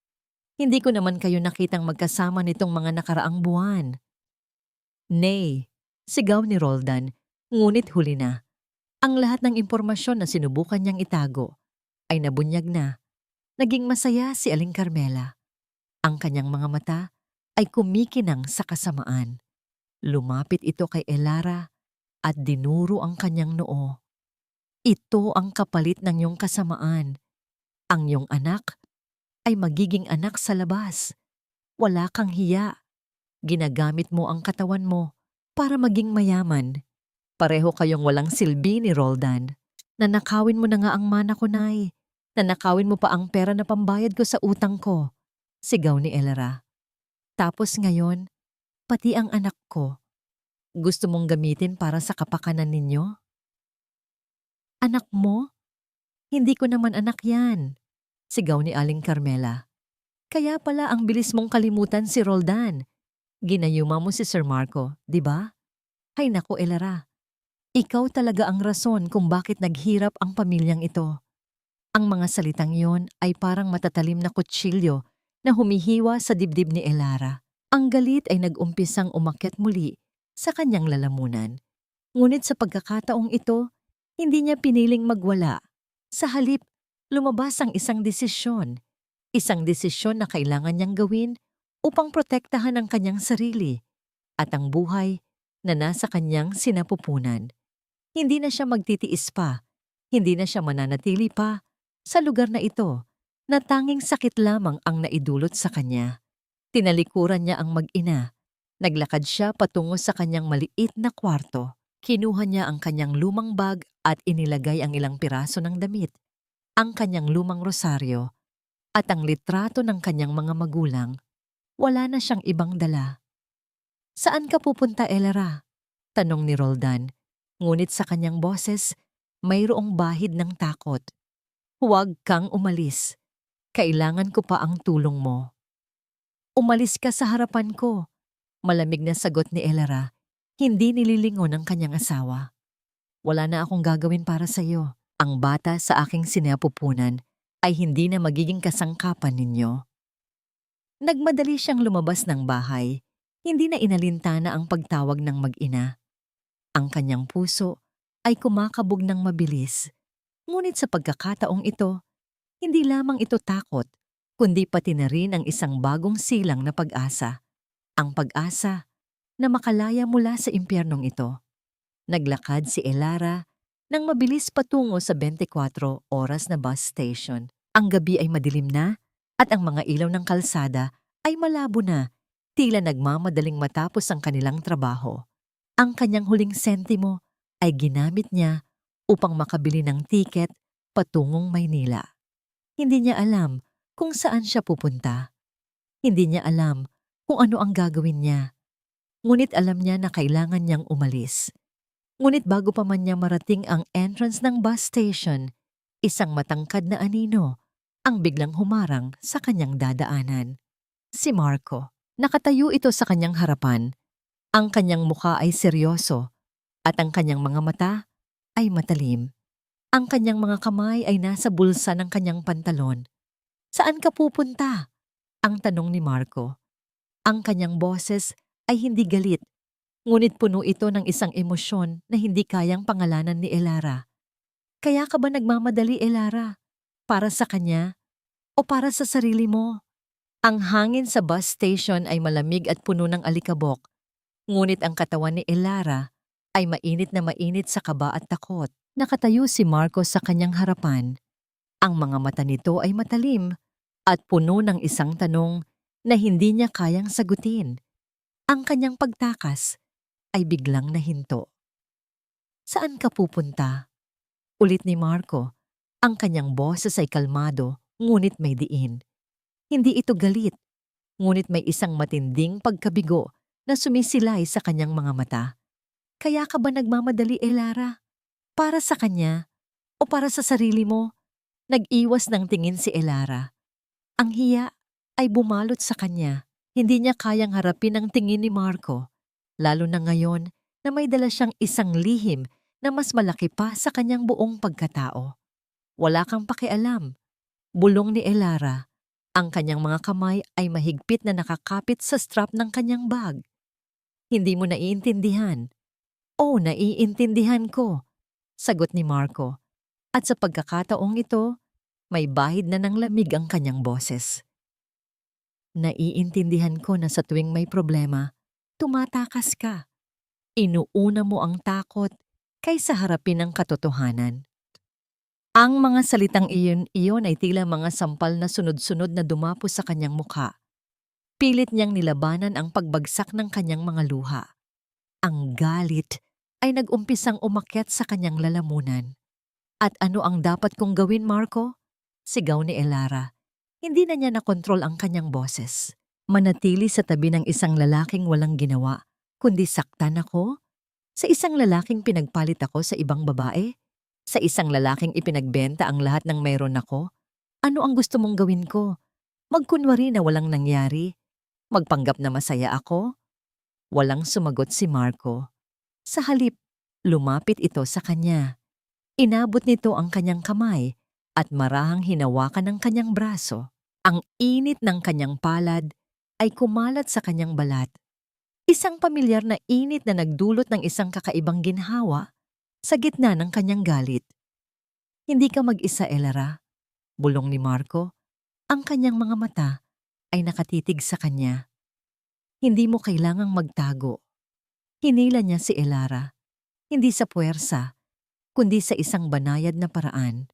Hindi ko naman kayo nakitang magkasama nitong mga nakaraang buwan. Nay, sigaw ni Roldan, ngunit huli na. Ang lahat ng impormasyon na sinubukan niyang itago ay nabunyag na. Naging masaya si Aling Carmela. Ang kanyang mga mata ay kumikinang sa kasamaan. Lumapit ito kay Elara at dinuro ang kanyang noo. Ito ang kapalit ng iyong kasamaan. Ang iyong anak ay magiging anak sa labas. Wala kang hiya. Ginagamit mo ang katawan mo para maging mayaman. Pareho kayong walang silbi ni Roldan. Nanakawin mo na nga ang mana ko, Nay. Nanakawin mo pa ang pera na pambayad ko sa utang ko. Sigaw ni Elara. Tapos ngayon, pati ang anak ko. Gusto mong gamitin para sa kapakanan ninyo? Anak mo? Hindi ko naman anak yan. Sigaw ni Aling Carmela. Kaya pala ang bilis mong kalimutan si Roldan. Ginayuma mo si Sir Marco, di ba? Hay naku, Elara. Ikaw talaga ang rason kung bakit naghirap ang pamilyang ito. Ang mga salitang yon ay parang matatalim na kutsilyo na humihiwa sa dibdib ni Elara. Ang galit ay nag-umpisang umakyat muli sa kanyang lalamunan. Ngunit sa pagkakataong ito, hindi niya piniling magwala. Sa halip, lumabas ang isang desisyon. Isang desisyon na kailangan niyang gawin upang protektahan ang kanyang sarili at ang buhay na nasa kanyang sinapupunan. Hindi na siya magtitiis pa, hindi na siya mananatili pa sa lugar na ito na tanging sakit lamang ang naidulot sa kanya. Tinalikuran niya ang mag-ina. Naglakad siya patungo sa kanyang maliit na kwarto. Kinuha niya ang kanyang lumang bag at inilagay ang ilang piraso ng damit, ang kanyang lumang rosaryo, at ang litrato ng kanyang mga magulang. Wala na siyang ibang dala. Saan ka pupunta, Elara? Tanong ni Roldan. Ngunit sa kanyang boses, mayroong bahid ng takot. Huwag kang umalis. Kailangan ko pa ang tulong mo. Umalis ka sa harapan ko. Malamig na sagot ni Elara. Hindi nililingon ng kanyang asawa. Wala na akong gagawin para sa iyo. Ang bata sa aking sinapupunan ay hindi na magiging kasangkapan ninyo. Nagmadali siyang lumabas ng bahay. Hindi na inalintana ang pagtawag ng mag-ina. Ang kanyang puso ay kumakabog ng mabilis. Ngunit sa pagkakataong ito, hindi lamang ito takot, kundi pati na rin ang isang bagong silang na pag-asa. Ang pag-asa na makalaya mula sa impyernong ito. Naglakad si Elara nang mabilis patungo sa 24 oras na bus station. Ang gabi ay madilim na at ang mga ilaw ng kalsada ay malabo na, tila nagmamadaling matapos ang kanilang trabaho. Ang kanyang huling sentimo ay ginamit niya upang makabili ng tiket patungong Maynila. Hindi niya alam kung saan siya pupunta. Hindi niya alam kung ano ang gagawin niya. Ngunit alam niya na kailangan niyang umalis. Ngunit bago pa man niya marating ang entrance ng bus station, isang matangkad na anino ang biglang humarang sa kanyang dadaanan. Si Marco. Nakatayo ito sa kanyang harapan. Ang kanyang mukha ay seryoso at ang kanyang mga mata ay matalim. Ang kanyang mga kamay ay nasa bulsa ng kanyang pantalon. "Saan ka pupunta?" ang tanong ni Marco. Ang kanyang boses ay hindi galit, ngunit puno ito ng isang emosyon na hindi kayang pangalanan ni Elara. "Kaya ka ba nagmamadali, Elara? Para sa kanya o para sa sarili mo?" Ang hangin sa bus station ay malamig at puno ng alikabok, ngunit ang katawan ni Elara ay mainit na mainit sa kaba at takot. Nakatayo si Marco sa kanyang harapan. Ang mga mata nito ay matalim at puno ng isang tanong na hindi niya kayang sagutin. Ang kanyang pagtakas ay biglang nahinto. "Saan ka pupunta?" Ulit ni Marco. Ang kanyang boses ay kalmado, ngunit may diin. Hindi ito galit, ngunit may isang matinding pagkabigo na sumisilay sa kanyang mga mata. "Kaya ka ba nagmamadali, Elara? Para sa kanya o para sa sarili mo?" Nag-iwas ng tingin si Elara. Ang hiya ay bumalot sa kanya. Hindi niya kayang harapin ang tingin ni Marco, lalo na ngayon na may dala siyang isang lihim na mas malaki pa sa kanyang buong pagkatao. "Wala kang pakialam," bulong ni Elara. Ang kanyang mga kamay ay mahigpit na nakakapit sa strap ng kanyang bag. "Hindi mo naiintindihan." "Oo, naiintindihan ko," sagot ni Marco. At sa pagkakataong ito, may bahid na ng lamig ang kanyang boses. "Naiintindihan ko na sa tuwing may problema, tumatakas ka. Inuuna mo ang takot kaysa harapin ang katotohanan." Ang mga salitang iyon ay tila mga sampal na sunod-sunod na dumapo sa kanyang mukha. Pilit niyang nilabanan ang pagbagsak ng kanyang mga luha. Ang galit ay nag-umpisang umakyat sa kanyang lalamunan. "At ano ang dapat kong gawin, Marco?" sigaw ni Elara. Hindi na niya nakontrol ang kanyang boses. "Manatili sa tabi ng isang lalaking walang ginawa, kundi saktan ako? Sa isang lalaking pinagpalit ako sa ibang babae? Sa isang lalaking ipinagbenta ang lahat ng mayroon ako? Ano ang gusto mong gawin ko? Magkunwari na walang nangyari? Magpanggap na masaya ako?" Walang sumagot si Marco. Sa halip, lumapit ito sa kanya. Inabot nito ang kanyang kamay at marahang hinawakan ng kanyang braso. Ang init ng kanyang palad ay kumalat sa kanyang balat. Isang pamilyar na init na nagdulot ng isang kakaibang ginhawa sa gitna ng kanyang galit. "Hindi ka mag-isa, Elara," bulong ni Marco. Ang kanyang mga mata ay nakatitig sa kanya. "Hindi mo kailangang magtago." Hinila niya si Elara, hindi sa puwersa, kundi sa isang banayad na paraan.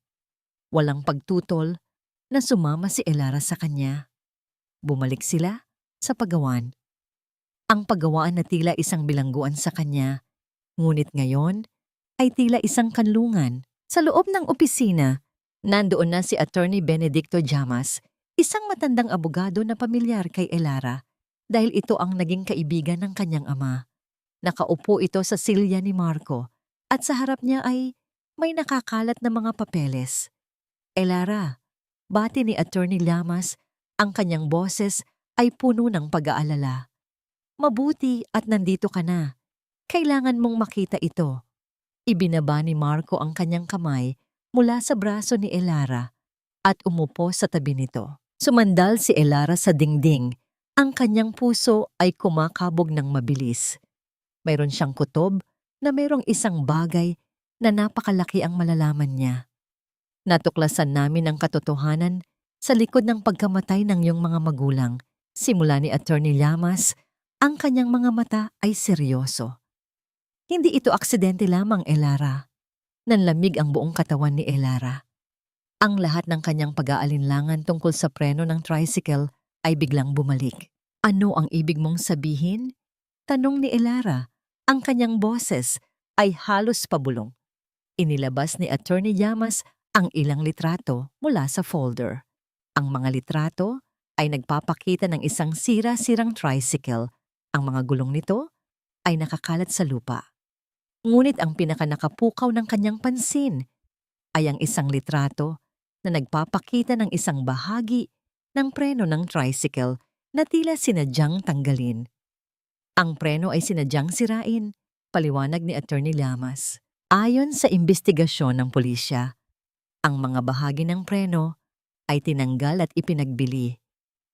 Walang pagtutol na sumama si Elara sa kanya. Bumalik sila sa pagawan. Ang pagawaan na tila isang bilangguan sa kanya, ngunit ngayon ay tila isang kanlungan. Sa loob ng opisina, nandoon na si Attorney Benedicto Llamas, isang matandang abogado na pamilyar kay Elara dahil ito ang naging kaibigan ng kanyang ama. Nakaupo ito sa silya ni Marco at sa harap niya ay may nakakalat na mga papeles. "Elara," bati ni Attorney Llamas, ang kanyang boses ay puno ng pag-aalala. "Mabuti at nandito ka na. Kailangan mong makita ito." Ibinaba ni Marco ang kanyang kamay mula sa braso ni Elara at umupo sa tabi nito. Sumandal si Elara sa dingding. Ang kanyang puso ay kumakabog ng mabilis. Mayroon siyang kutob na mayroong isang bagay na napakalaki ang malalaman niya. Natuklasan namin ang katotohanan sa likod ng pagkamatay ng iyong mga magulang. Simula ni Attorney Llamas, ang kanyang mga mata ay seryoso. Hindi ito aksidente lamang, Elara. Nanlamig ang buong katawan ni Elara. Ang lahat ng kanyang pag-aalinlangan tungkol sa preno ng tricycle ay biglang bumalik. Ano ang ibig mong sabihin? Tanong ni Elara. Ang kanyang boses ay halos pabulong. Inilabas ni Attorney Llamas ang ilang litrato mula sa folder. Ang mga litrato ay nagpapakita ng isang sira-sirang tricycle. Ang mga gulong nito ay nakakalat sa lupa. Ngunit ang pinakanakapukaw ng kanyang pansin ay ang isang litrato na nagpapakita ng isang bahagi ng preno ng tricycle na tila sinadyang tanggalin. Ang preno ay sinadyang sirain, paliwanag ni Attorney Llamas. Ayon sa imbestigasyon ng pulisya, ang mga bahagi ng preno ay tinanggal at ipinagbili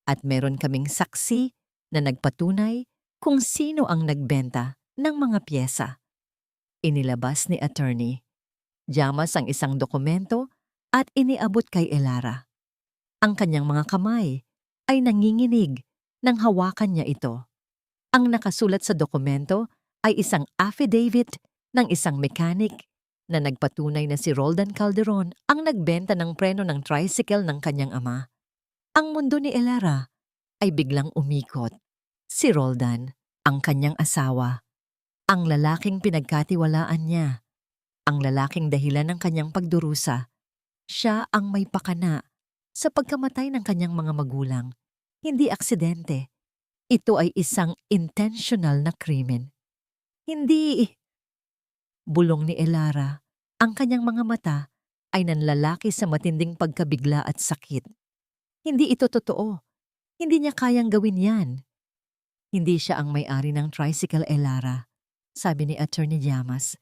at meron kaming saksi na nagpatunay kung sino ang nagbenta ng mga piyesa. Inilabas ni Attorney Llamas ang isang dokumento at iniabot kay Elara. Ang kanyang mga kamay ay nanginginig nang hawakan niya ito. Ang nakasulat sa dokumento ay isang affidavit ng isang mechanic na nagpatunay na si Roldan Calderon ang nagbenta ng preno ng tricycle ng kanyang ama. Ang mundo ni Elara ay biglang umikot. Si Roldan, ang kanyang asawa, ang lalaking pinagkatiwalaan niya, ang lalaking dahilan ng kanyang pagdurusa. Siya ang may pakana sa pagkamatay ng kanyang mga magulang. Hindi aksidente. Ito ay isang intentional na krimen. Hindi. Bulong ni Elara. Ang kanyang mga mata ay nanlalaki sa matinding pagkabigla at sakit. Hindi ito totoo. Hindi niya kayang gawin yan. Hindi siya ang may-ari ng tricycle, Elara. Sabi ni Attorney Llamas.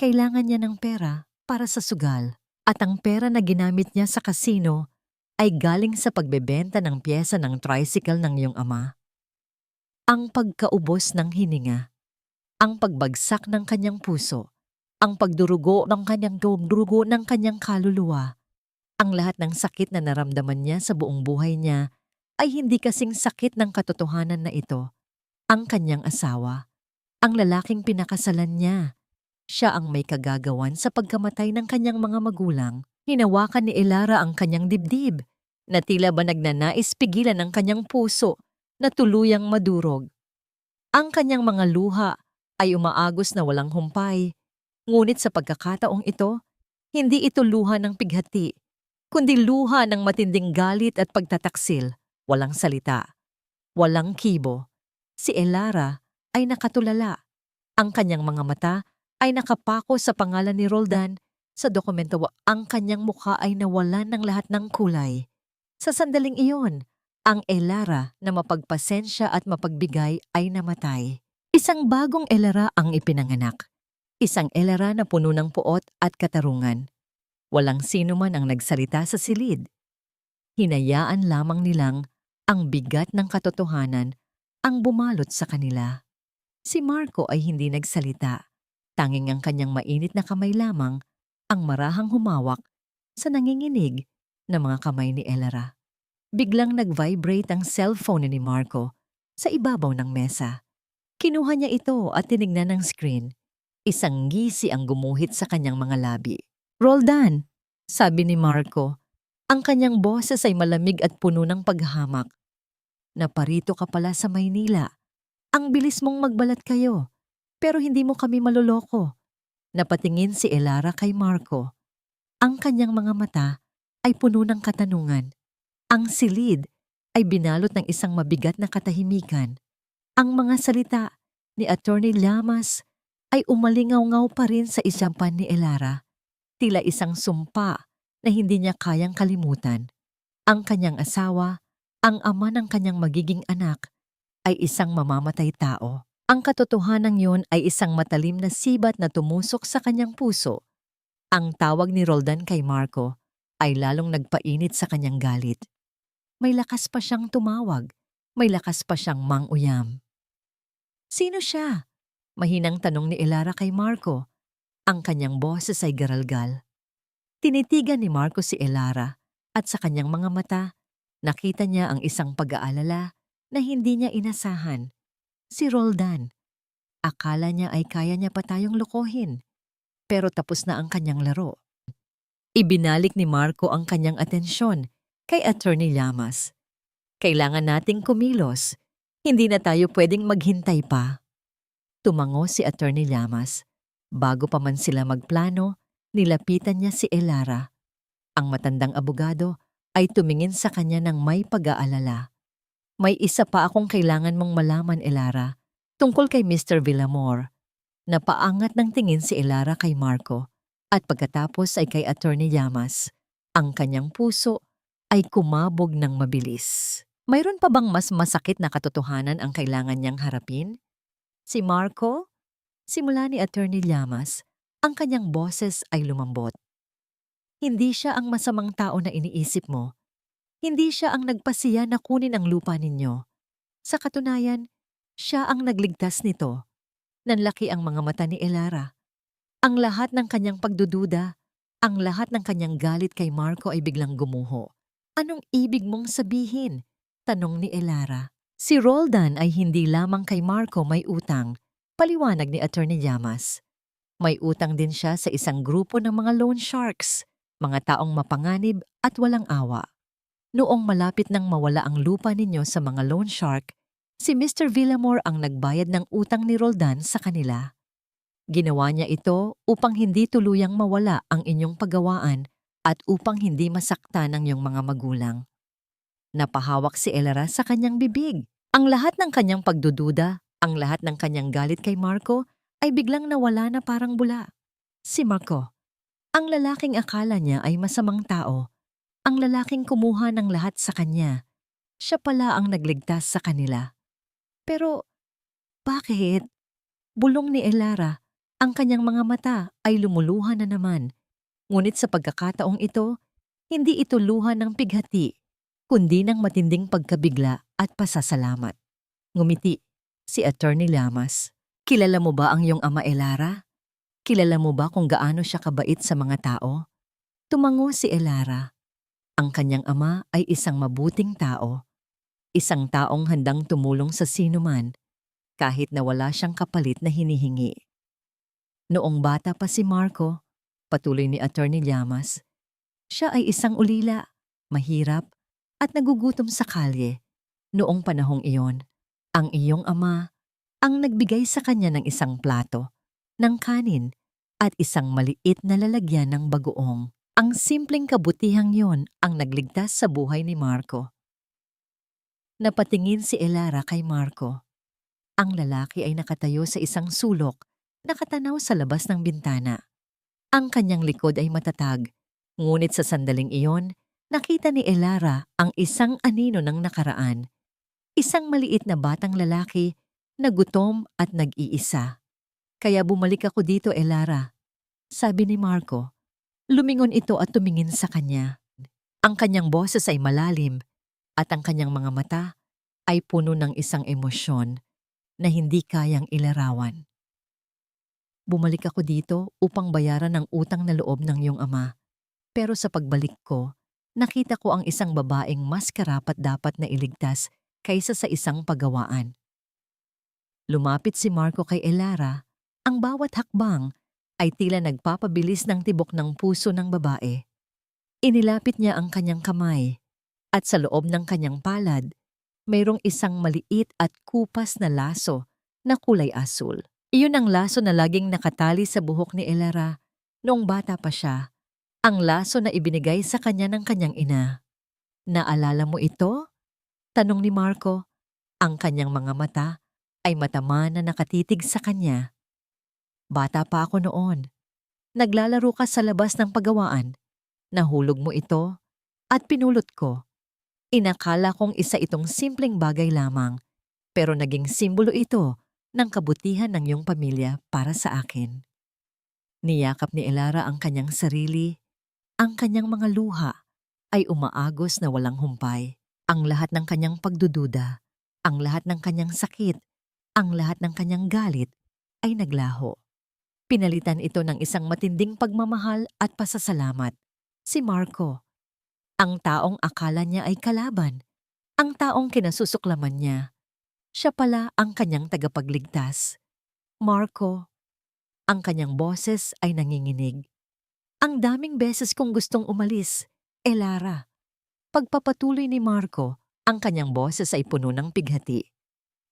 Kailangan niya ng pera para sa sugal. At ang pera na ginamit niya sa kasino ay galing sa pagbebenta ng piyesa ng tricycle ng iyong ama. Ang pagkaubos ng hininga, ang pagbagsak ng kanyang puso, ang pagdurugo ng kanyang kaluluwa, ang lahat ng sakit na naramdaman niya sa buong buhay niya ay hindi kasing sakit ng katotohanan na ito. Ang kanyang asawa, ang lalaking pinakasalan niya, siya ang may kagagawan sa pagkamatay ng kanyang mga magulang. Hinawakan ni Elara ang kanyang dibdib na tila ba nagnanais pigilan ang kanyang puso na tuluyang madurog. Ang kanyang mga luha ay umaagos na walang humpay. Ngunit sa pagkakataong ito, hindi ito luha ng pighati, kundi luha ng matinding galit at pagtataksil. Walang salita, walang kibo. Si Elara ay nakatulala. Ang kanyang mga mata ay nakapako sa pangalan ni Roldan. Sa dokumento, ang kanyang mukha ay nawalan ng lahat ng kulay. Sa sandaling iyon, ang Elara na mapagpasensya at mapagbigay ay namatay. Isang bagong Elara ang ipinanganak. Isang Elara na puno ng puot at katarungan. Walang sino man ang nagsalita sa silid. Hinayaan lamang nilang ang bigat ng katotohanan ang bumalot sa kanila. Si Marco ay hindi nagsalita. Tanging ang kanyang mainit na kamay lamang ang marahang humawak sa nanginginig na mga kamay ni Elara. Biglang nag-vibrate ang cellphone ni Marco sa ibabaw ng mesa. Kinuha niya ito at tinignan ng screen. Isang ngisi ang gumuhit sa kanyang mga labi. Roldan, sabi ni Marco. Ang kanyang boses ay malamig at puno ng paghahamak. Naparito ka pala sa Maynila. Ang bilis mong magbalat kayo. Pero hindi mo kami maloloko. Napatingin si Elara kay Marco. Ang kanyang mga mata ay puno ng katanungan. Ang silid ay binalot ng isang mabigat na katahimikan. Ang mga salita ni Attorney Llamas ay umalingaw-ngaw pa rin sa isipan ni Elara. Tila isang sumpa na hindi niya kayang kalimutan. Ang kanyang asawa, ang ama ng kanyang magiging anak, ay isang mamamatay tao. Ang katotohanan yun ay isang matalim na sibat na tumusok sa kanyang puso. Ang tawag ni Roldan kay Marco ay lalong nagpainit sa kanyang galit. May lakas pa siyang tumawag. May lakas pa siyang manguyam. Sino siya? Mahinang tanong ni Elara kay Marco. Ang kanyang boses ay garalgal. Tinitigan ni Marco si Elara at sa kanyang mga mata, nakita niya ang isang pag-aalala na hindi niya inasahan. Si Roldan. Akala niya ay kaya niya pa tayong lokohin. Pero tapos na ang kanyang laro. Ibinalik ni Marco ang kanyang atensyon kay Attorney Llamas. Kailangan nating kumilos. Hindi na tayo pwedeng maghintay pa. Tumango si Attorney Llamas. Bago pa man sila magplano, nilapitan niya si Elara. Ang matandang abogado ay tumingin sa kanya ng may pag-aalala. May isa pa akong kailangan mong malaman, Elara, tungkol kay Mr. Villamor. Napaangat ng tingin si Elara kay Marco at pagkatapos ay kay Attorney Llamas. Ang kanyang puso ay kumabog ng mabilis. Mayroon pa bang mas masakit na katotohanan ang kailangan niyang harapin? Si Marco? Simula ni Attorney Llamas, ang kanyang boses ay lumambot. Hindi siya ang masamang tao na iniisip mo. Hindi siya ang nagpasiya na kunin ang lupa ninyo. Sa katunayan, siya ang nagligtas nito. Nanlaki ang mga mata ni Elara. Ang lahat ng kanyang pagdududa, ang lahat ng kanyang galit kay Marco ay biglang gumuho. Anong ibig mong sabihin? Tanong ni Elara. Si Roldan ay hindi lamang kay Marco may utang, paliwanag ni Attorney Llamas. May utang din siya sa isang grupo ng mga loan sharks, mga taong mapanganib at walang awa. Noong malapit nang mawala ang lupa ninyo sa mga loan shark, si Mr. Villamor ang nagbayad ng utang ni Roldan sa kanila. Ginawa niya ito upang hindi tuluyang mawala ang inyong paggawaan at upang hindi masaktan ang iyong mga magulang. Napahawak si Elara sa kanyang bibig. Ang lahat ng kanyang pagdududa, ang lahat ng kanyang galit kay Marco ay biglang nawala na parang bula. Si Marco, ang lalaking akala niya ay masamang tao, ang lalaking kumuha ng lahat sa kanya, siya pala ang nagligtas sa kanila. Pero bakit? Bulong ni Elara, ang kanyang mga mata ay lumuluha na naman. Ngunit sa pagkakataong ito, hindi ito luha ng pighati, kundi ng matinding pagkabigla at pasasalamat. Ngumiti si Attorney Llamas. Kilala mo ba ang iyong ama, Elara? Kilala mo ba kung gaano siya kabait sa mga tao? Tumango si Elara. Ang kanyang ama ay isang mabuting tao. Isang taong handang tumulong sa sinuman kahit na wala siyang kapalit na hinihingi. Noong bata pa si Marco, patuloy ni Attorney Llamas, siya ay isang ulila, mahirap, at nagugutom sa kalye. Noong panahong iyon, ang iyong ama ang nagbigay sa kanya ng isang plato, ng kanin, at isang maliit na lalagyan ng bagoong. Ang simpleng kabutihang yon ang nagligtas sa buhay ni Marco. Napatingin si Elara kay Marco. Ang lalaki ay nakatayo sa isang sulok, nakatanaw sa labas ng bintana. Ang kanyang likod ay matatag, ngunit sa sandaling iyon, nakita ni Elara ang isang anino ng nakaraan. Isang maliit na batang lalaki na gutom at nag-iisa. Kaya bumalik ako dito, Elara, sabi ni Marco. Lumingon ito at tumingin sa kanya. Ang kanyang boses ay malalim at ang kanyang mga mata ay puno ng isang emosyon na hindi kayang ilarawan. Bumalik ako dito upang bayaran ang utang na loob ng iyong ama. Pero sa pagbalik ko, nakita ko ang isang babaeng mas karapat-dapat na iligtas kaysa sa isang paggawaan. Lumapit si Marco kay Elara. Ang bawat hakbang ay tila nagpapabilis ng tibok ng puso ng babae. Inilapit niya ang kanyang kamay at sa loob ng kanyang palad, mayroong isang maliit at kupas na laso na kulay asul. Iyon ang laso na laging nakatali sa buhok ni Elara noong bata pa siya. Ang laso na ibinigay sa kanya ng kanyang ina. Naalala mo ito? Tanong ni Marco. Ang kanyang mga mata ay matama na nakatitig sa kanya. Bata pa ako noon. Naglalaro ka sa labas ng paggawaan. Nahulog mo ito at pinulot ko. Inakala kong isa itong simpleng bagay lamang, pero naging simbolo ito ng kabutihan ng iyong pamilya para sa akin. Niyakap ni Elara ang kanyang sarili. Ang kanyang mga luha ay umaagos na walang humpay. Ang lahat ng kanyang pagdududa, ang lahat ng kanyang sakit, ang lahat ng kanyang galit ay naglaho. Pinalitan ito ng isang matinding pagmamahal at pasasalamat. Si Marco, ang taong akala niya ay kalaban, ang taong kinasusuklaman niya, siya pala ang kanyang tagapagligtas. Marco, ang kanyang boses ay nanginginig. Ang daming beses kong gustong umalis, Elara. Pagpapatuloy ni Marco, ang kanyang boses ay puno ng pighati.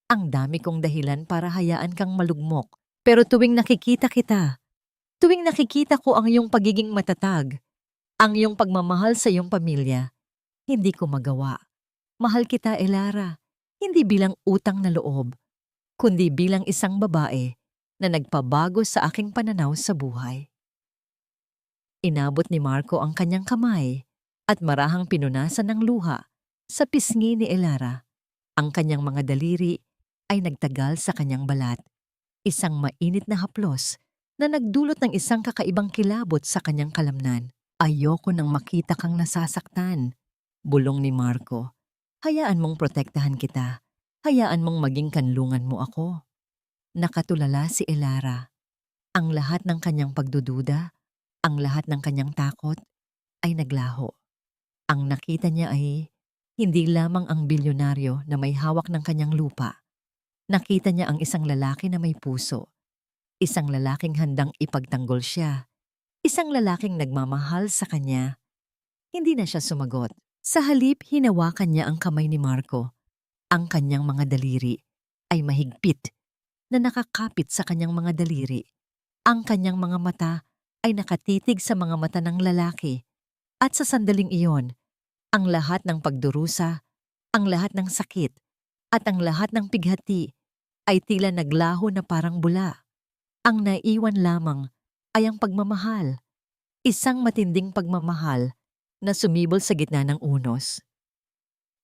Ang dami kong dahilan para hayaan kang malugmok. Pero tuwing nakikita kita, tuwing nakikita ko ang iyong pagiging matatag, ang iyong pagmamahal sa iyong pamilya, hindi ko magawa. Mahal kita, Elara, hindi bilang utang na loob, kundi bilang isang babae na nagpabago sa aking pananaw sa buhay. Inabot ni Marco ang kanyang kamay at marahang pinunasan ng luha sa pisngi ni Elara. Ang kanyang mga daliri ay nagtagal sa kanyang balat. Isang mainit na haplos na nagdulot ng isang kakaibang kilabot sa kanyang kalamnan. Ayoko nang makita kang nasasaktan, bulong ni Marco. Hayaan mong protektahan kita. Hayaan mong maging kanlungan mo ako. Nakatulala si Elara. Ang lahat ng kanyang pagdududa, ang lahat ng kanyang takot ay naglaho. Ang nakita niya ay hindi lamang ang bilyonaryo na may hawak ng kanyang lupa. Nakita niya ang isang lalaki na may puso. Isang lalaking handang ipagtanggol siya. Isang lalaking nagmamahal sa kanya. Hindi na siya sumagot. Sa halip, hinawakan niya ang kamay ni Marco. Ang kanyang mga daliri ay mahigpit na nakakapit sa kanyang mga daliri. Ang kanyang mga mata ay nakatitig sa mga mata ng lalaki. At sa sandaling iyon, ang lahat ng pagdurusa, ang lahat ng sakit, at ang lahat ng pighati ay tila naglaho na parang bula. Ang naiwan lamang ay ang pagmamahal. Isang matinding pagmamahal na sumibol sa gitna ng unos.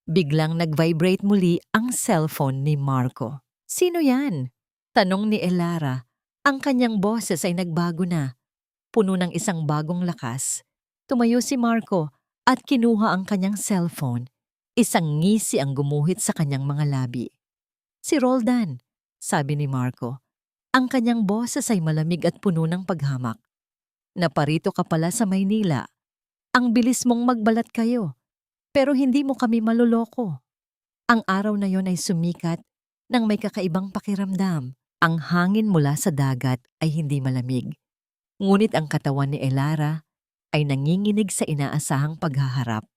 Biglang nag-vibrate muli ang cellphone ni Marco. Sino yan? Tanong ni Elara. Ang kanyang boses ay nagbago na. Puno ng isang bagong lakas. Tumayo si Marco at kinuha ang kanyang cellphone. Isang ngisi ang gumuhit sa kanyang mga labi. Si Roldan, sabi ni Marco. Ang kanyang boses ay malamig at puno ng paghamak. Naparito ka pala sa Maynila. Ang bilis mong magbalat kayo, pero hindi mo kami maloloko. Ang araw na yon ay sumikat nang may kakaibang pakiramdam. Ang hangin mula sa dagat ay hindi malamig. Ngunit ang katawan ni Elara ay nanginginig sa inaasahang paghaharap.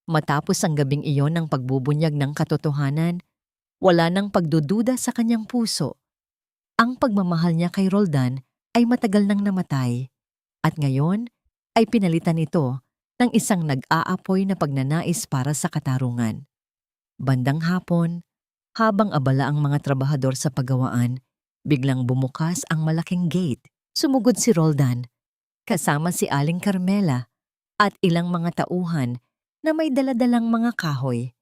Matapos ang gabing iyon ng pagbubunyag ng katotohanan, wala nang pagdududa sa kanyang puso. Ang pagmamahal niya kay Roldan ay matagal nang namatay at ngayon ay pinalitan ito ng isang nag-aapoy na pagnanais para sa katarungan. Bandang hapon, habang abala ang mga trabahador sa paggawaan, biglang bumukas ang malaking gate. Sumugod si Roldan, kasama si Aling Carmela at ilang mga tauhan na may daladalang mga kahoy.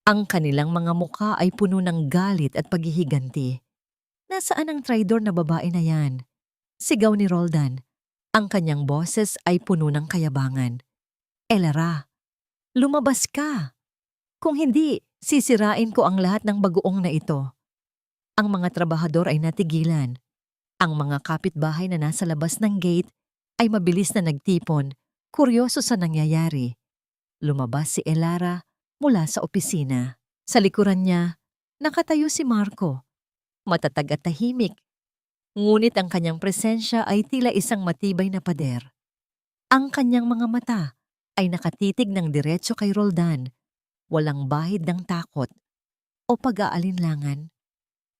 Ang kanilang mga mukha ay puno ng galit at paghihiganti. Nasaan ang traidor na babae na yan? Sigaw ni Roldan. Ang kanyang boses ay puno ng kayabangan. Elara, lumabas ka. Kung hindi, sisirain ko ang lahat ng bagoong na ito. Ang mga trabahador ay natigilan. Ang mga kapitbahay na nasa labas ng gate ay mabilis na nagtipon, kuryoso sa nangyayari. Lumabas si Elara mula sa opisina. Sa likuran niya, nakatayo si Marco. Matatag at tahimik. Ngunit ang kanyang presensya ay tila isang matibay na pader. Ang kanyang mga mata ay nakatitig ng diretso kay Roldan, walang bahid ng takot o pag-aalinlangan.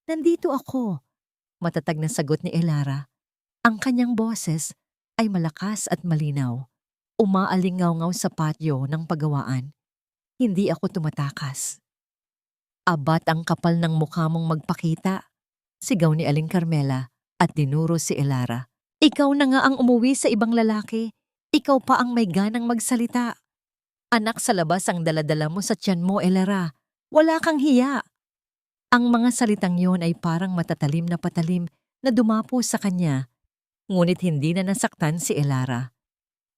Nandito ako, matatag na sagot ni Elara. Ang kanyang boses ay malakas at malinaw. Umaalingaw-ngaw sa patio ng paggawaan. Hindi ako tumatakas. Abat ang kapal ng mukha mong magpakita, sigaw ni Aling Carmela at dinuro si Elara. Ikaw na nga ang umuwi sa ibang lalaki. Ikaw pa ang may ganang magsalita. Anak sa labas ang daladala mo sa tiyan mo, Elara. Wala kang hiya. Ang mga salitang yon ay parang matatalim na patalim na dumapo sa kanya. Ngunit hindi na nasaktan si Elara.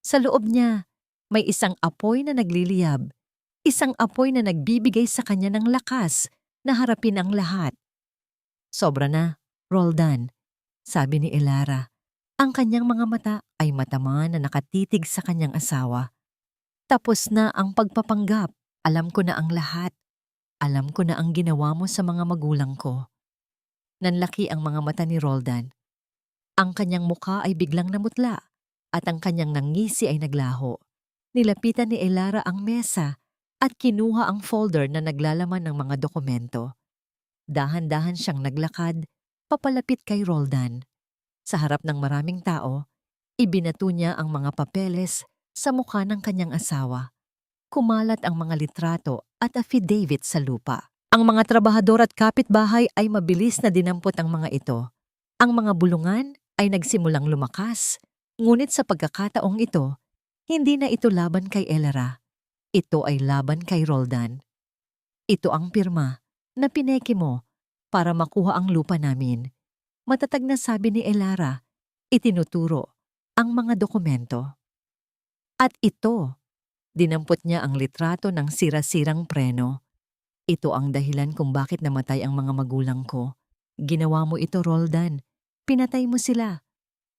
Sa loob niya, may isang apoy na nagliliyab. Isang apoy na nagbibigay sa kanya ng lakas na harapin ang lahat. Sobra na, Roldan, sabi ni Elara. Ang kanyang mga mata ay matama na nakatitig sa kanyang asawa. Tapos na ang pagpapanggap. Alam ko na ang lahat. Alam ko na ang ginawa mo sa mga magulang ko. Nanlaki ang mga mata ni Roldan. Ang kanyang mukha ay biglang namutla at ang kanyang nangisi ay naglaho. Nilapitan ni Elara ang mesa at kinuha ang folder na naglalaman ng mga dokumento. Dahan-dahan siyang naglakad, papalapit kay Roldan. Sa harap ng maraming tao, ibinato niya ang mga papeles sa mukha ng kanyang asawa. Kumalat ang mga litrato at affidavit sa lupa. Ang mga trabahador at kapitbahay ay mabilis na dinampot ang mga ito. Ang mga bulungan ay nagsimulang lumakas, ngunit sa pagkakataong ito, hindi na ito laban kay Elara. Ito ay laban kay Roldan. Ito ang pirma na pineke mo para makuha ang lupa namin. Matatag na sabi ni Elara, itinuturo ang mga dokumento. At ito, dinampot niya ang litrato ng sira-sirang preno. Ito ang dahilan kung bakit namatay ang mga magulang ko. Ginawa mo ito, Roldan. Pinatay mo sila.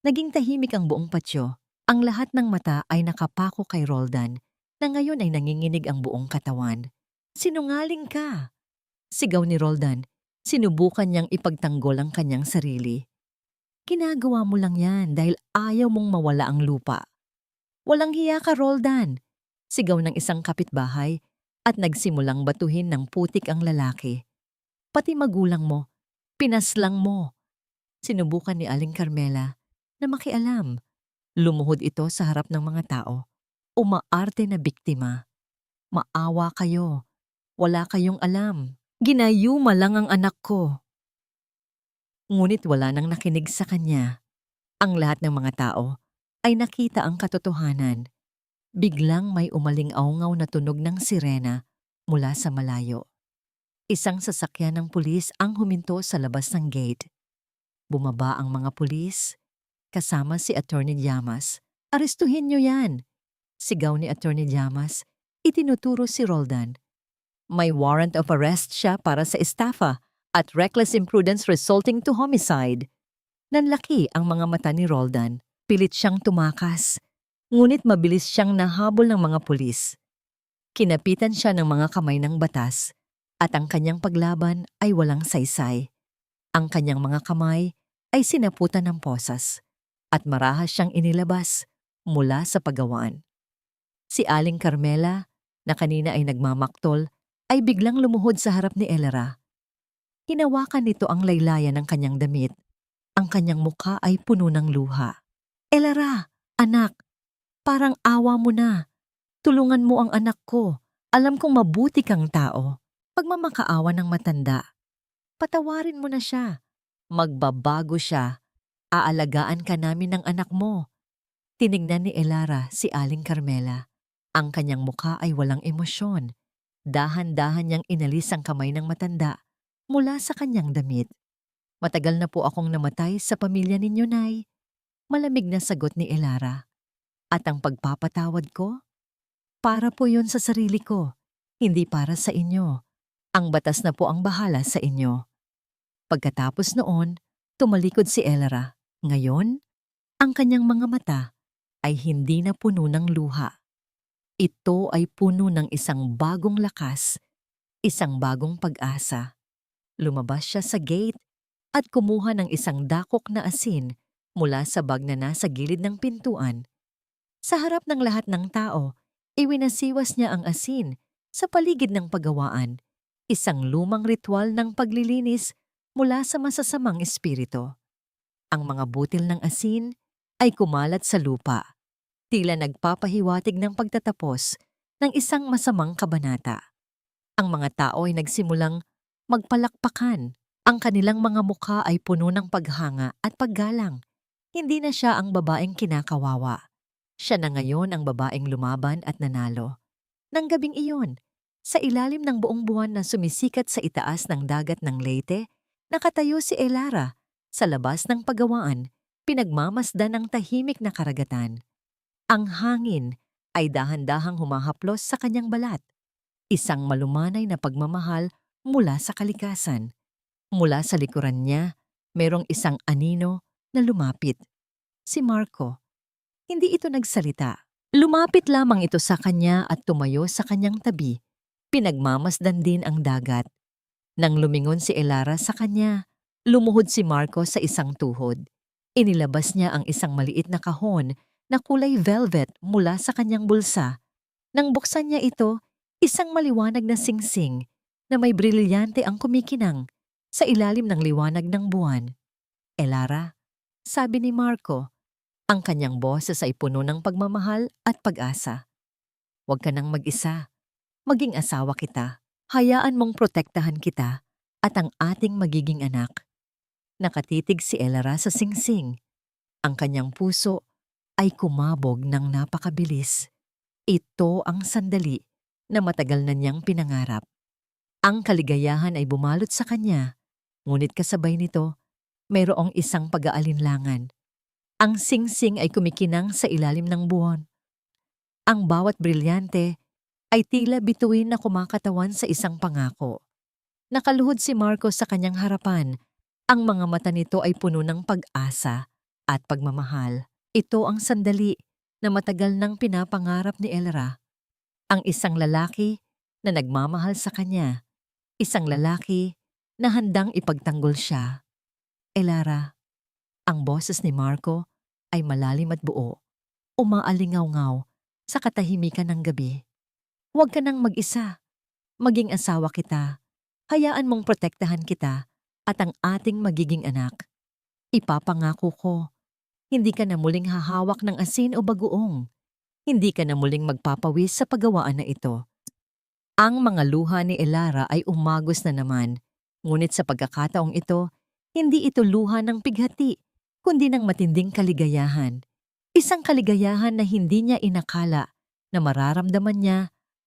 Naging tahimik ang buong patio. Ang lahat ng mata ay nakapako kay Roldan na ngayon ay nanginginig ang buong katawan. Sinungaling ka! Sigaw ni Roldan. Sinubukan niyang ipagtanggol ang kanyang sarili. Ginagawa mo lang yan dahil ayaw mong mawala ang lupa. Walang hiya ka, Roldan! Sigaw ng isang kapitbahay at nagsimulang batuhin ng putik ang lalaki. Pati magulang mo, pinaslang mo. Sinubukan ni Aling Carmela na makialam. Lumuhod ito sa harap ng mga tao. Umaarte na biktima. Maawa kayo. Wala kayong alam. Ginayuma lang ang anak ko. Ngunit wala nang nakinig sa kanya. Ang lahat ng mga tao ay nakita ang katotohanan. Biglang may umaling-aungaw na tunog ng sirena mula sa malayo. Isang sasakyan ng pulis ang huminto sa labas ng gate. Bumaba ang mga pulis, kasama si Attorney Llamas. Arestuhin niyo yan! Sigaw ni Attorney Llamas. Itinuturo si Roldan. May warrant of arrest siya para sa estafa at reckless imprudence resulting to homicide. Nanlaki ang mga mata ni Roldan. Pilit siyang tumakas. Ngunit mabilis siyang nahabol ng mga pulis. Kinapitan siya ng mga kamay ng batas at ang kanyang paglaban ay walang saysay. Ang kanyang mga kamay ay sinaputan ng posas at marahas siyang inilabas mula sa pagawaan. Si Aling Carmela, na kanina ay nagmamaktol, ay biglang lumuhod sa harap ni Elara. Hinawakan nito ang laylayan ng kanyang damit. Ang kanyang mukha ay puno ng luha. Elara, anak, parang awa mo na. Tulungan mo ang anak ko. Alam kong mabuti kang tao. Pagmamakaawa ng matanda. Patawarin mo na siya. Magbabago siya. Aalagaan ka namin ng anak mo. Tinignan ni Elara si Aling Carmela. Ang kanyang mukha ay walang emosyon. Dahan-dahan niyang inalis ang kamay ng matanda mula sa kanyang damit. Matagal na po akong namatay sa pamilya ninyo, Nay. Malamig na sagot ni Elara. At ang pagpapatawad ko? Para po yon sa sarili ko, hindi para sa inyo. Ang batas na po ang bahala sa inyo. Pagkatapos noon, tumalikod si Elara. Ngayon, ang kanyang mga mata ay hindi na puno ng luha. Ito ay puno ng isang bagong lakas, isang bagong pag-asa. Lumabas siya sa gate at kumuha ng isang dakok na asin mula sa bag na nasa gilid ng pintuan. Sa harap ng lahat ng tao, iwinasiwas niya ang asin sa paligid ng pagawaan, isang lumang ritual ng paglilinis mula sa masasamang espiritu. Ang mga butil ng asin ay kumalat sa lupa, tila nagpapahiwatig ng pagtatapos ng isang masamang kabanata. Ang mga tao ay nagsimulang magpalakpakan. Ang kanilang mga mukha ay puno ng paghanga at paggalang. Hindi na siya ang babaeng kinakawawa. Siya na ngayon ang babaeng lumaban at nanalo. Nang gabing iyon, sa ilalim ng buong buwan na sumisikat sa itaas ng dagat ng Leyte, nakatayo si Elara sa labas ng pagawaan, pinagmamasdan ng tahimik na karagatan. Ang hangin ay dahan-dahang humahaplos sa kanyang balat. Isang malumanay na pagmamahal mula sa kalikasan. Mula sa likuran niya, merong isang anino na lumapit. Si Marco. Hindi ito nagsalita. Lumapit lamang ito sa kanya at tumayo sa kanyang tabi. Pinagmamasdan din ang dagat. Nang lumingon si Elara sa kanya, lumuhod si Marco sa isang tuhod. Inilabas niya ang isang maliit na kahon na kulay velvet mula sa kanyang bulsa. Nang buksan niya ito, isang maliwanag na singsing na may brilyante ang kumikinang sa ilalim ng liwanag ng buwan. Elara, sabi ni Marco, ang kanyang boses ay puno ng pagmamahal at pag-asa. Huwag ka nang mag-isa. Maging asawa kita. Hayaan mong protektahan kita at ang ating magiging anak. Nakatitig si Elara sa singsing. Ang kanyang puso ay kumabog ng napakabilis. Ito ang sandali na matagal na niyang pinangarap. Ang kaligayahan ay bumalot sa kanya, ngunit kasabay nito, mayroong isang pag-aalinlangan. Ang singsing ay kumikinang sa ilalim ng buwan. Ang bawat brilyante ay tila bituin na kumakatawan sa isang pangako. Nakaluhod si Marco sa kanyang harapan. Ang mga mata nito ay puno ng pag-asa at pagmamahal. Ito ang sandali na matagal nang pinapangarap ni Elara. Ang isang lalaki na nagmamahal sa kanya. Isang lalaki na handang ipagtanggol siya. Elara, ang boses ni Marco ay malalim at buo. Umaalingaw-ngaw sa katahimikan ng gabi. Huwag ka nang mag-isa. Maging asawa kita. Hayaan mong protektahan kita at ang ating magiging anak. Ipapangako ko, hindi ka na muling hahawak ng asin o bagoong. Hindi ka na muling magpapawis sa paggawaan na ito. Ang mga luha ni Elara ay umagos na naman, ngunit sa pagkakataong ito, hindi ito luha ng pighati, kundi ng matinding kaligayahan. Isang kaligayahan na hindi niya inakala na mararamdaman niya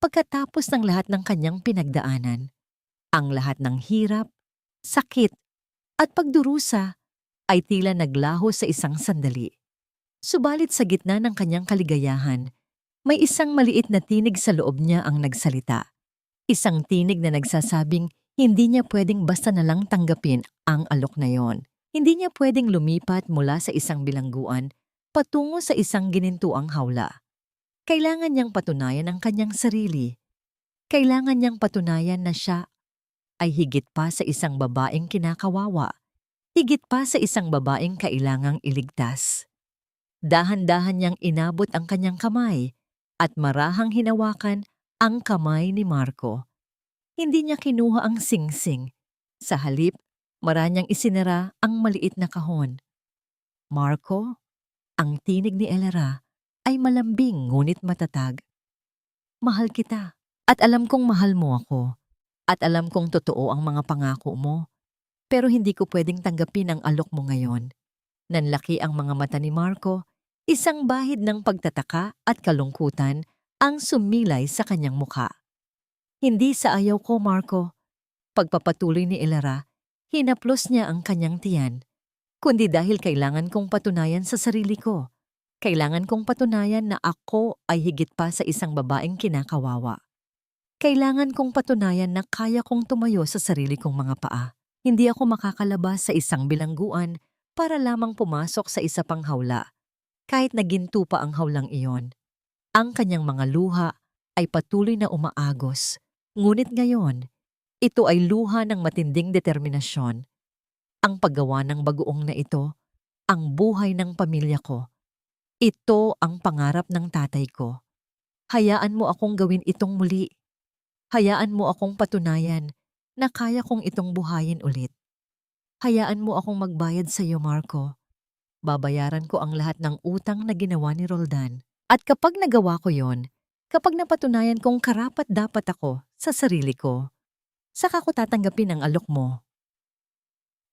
pagkatapos ng lahat ng kanyang pinagdaanan. Ang lahat ng hirap, sakit, at pagdurusa ay tila naglaho sa isang sandali. Subalit sa gitna ng kanyang kaligayahan, may isang maliit na tinig sa loob niya ang nagsalita. Isang tinig na nagsasabing hindi niya pwedeng basta na lang tanggapin ang alok na yon. Hindi niya pwedeng lumipat mula sa isang bilangguan patungo sa isang ginintuang hawla. Kailangan niyang patunayan ang kanyang sarili. Kailangan niyang patunayan na siya ay higit pa sa isang babaeng kinakawawa. Higit pa sa isang babaeng kailangang iligtas. Dahan-dahan niyang inabot ang kanyang kamay at marahang hinawakan ang kamay ni Marco. Hindi niya kinuha ang singsing. Sa halip, maranyang isinara ang maliit na kahon. Marco, ang tinig ni Elara ay malambing ngunit matatag. Mahal kita at alam kong mahal mo ako. At alam kong totoo ang mga pangako mo. Pero hindi ko pwedeng tanggapin ang alok mo ngayon. Nanlaki ang mga mata ni Marco, isang bahid ng pagtataka at kalungkutan ang sumilay sa kanyang mukha. Hindi sa ayaw ko, Marco. Pagpapatuloy ni Elara, hinaplos niya ang kanyang tiyan. Kundi dahil kailangan kong patunayan sa sarili ko. Kailangan kong patunayan na ako ay higit pa sa isang babaeng kinakawawa. Kailangan kong patunayan na kaya kong tumayo sa sarili kong mga paa. Hindi ako makakalabas sa isang bilangguan para lamang pumasok sa isa pang hawla, kahit naginto pa ang hawlang iyon. Ang kanyang mga luha ay patuloy na umaagos, ngunit ngayon, ito ay luha ng matinding determinasyon. Ang paggawa ng bagoong na ito, ang buhay ng pamilya ko. Ito ang pangarap ng tatay ko. Hayaan mo akong gawin itong muli. Hayaan mo akong patunayan na kaya kong itong buhayin ulit. Hayaan mo akong magbayad sa iyo, Marco. Babayaran ko ang lahat ng utang na ginawa ni Roldan. At kapag nagawa ko yon, kapag napatunayan kong karapat-dapat ako sa sarili ko, saka ko tatanggapin ang alok mo.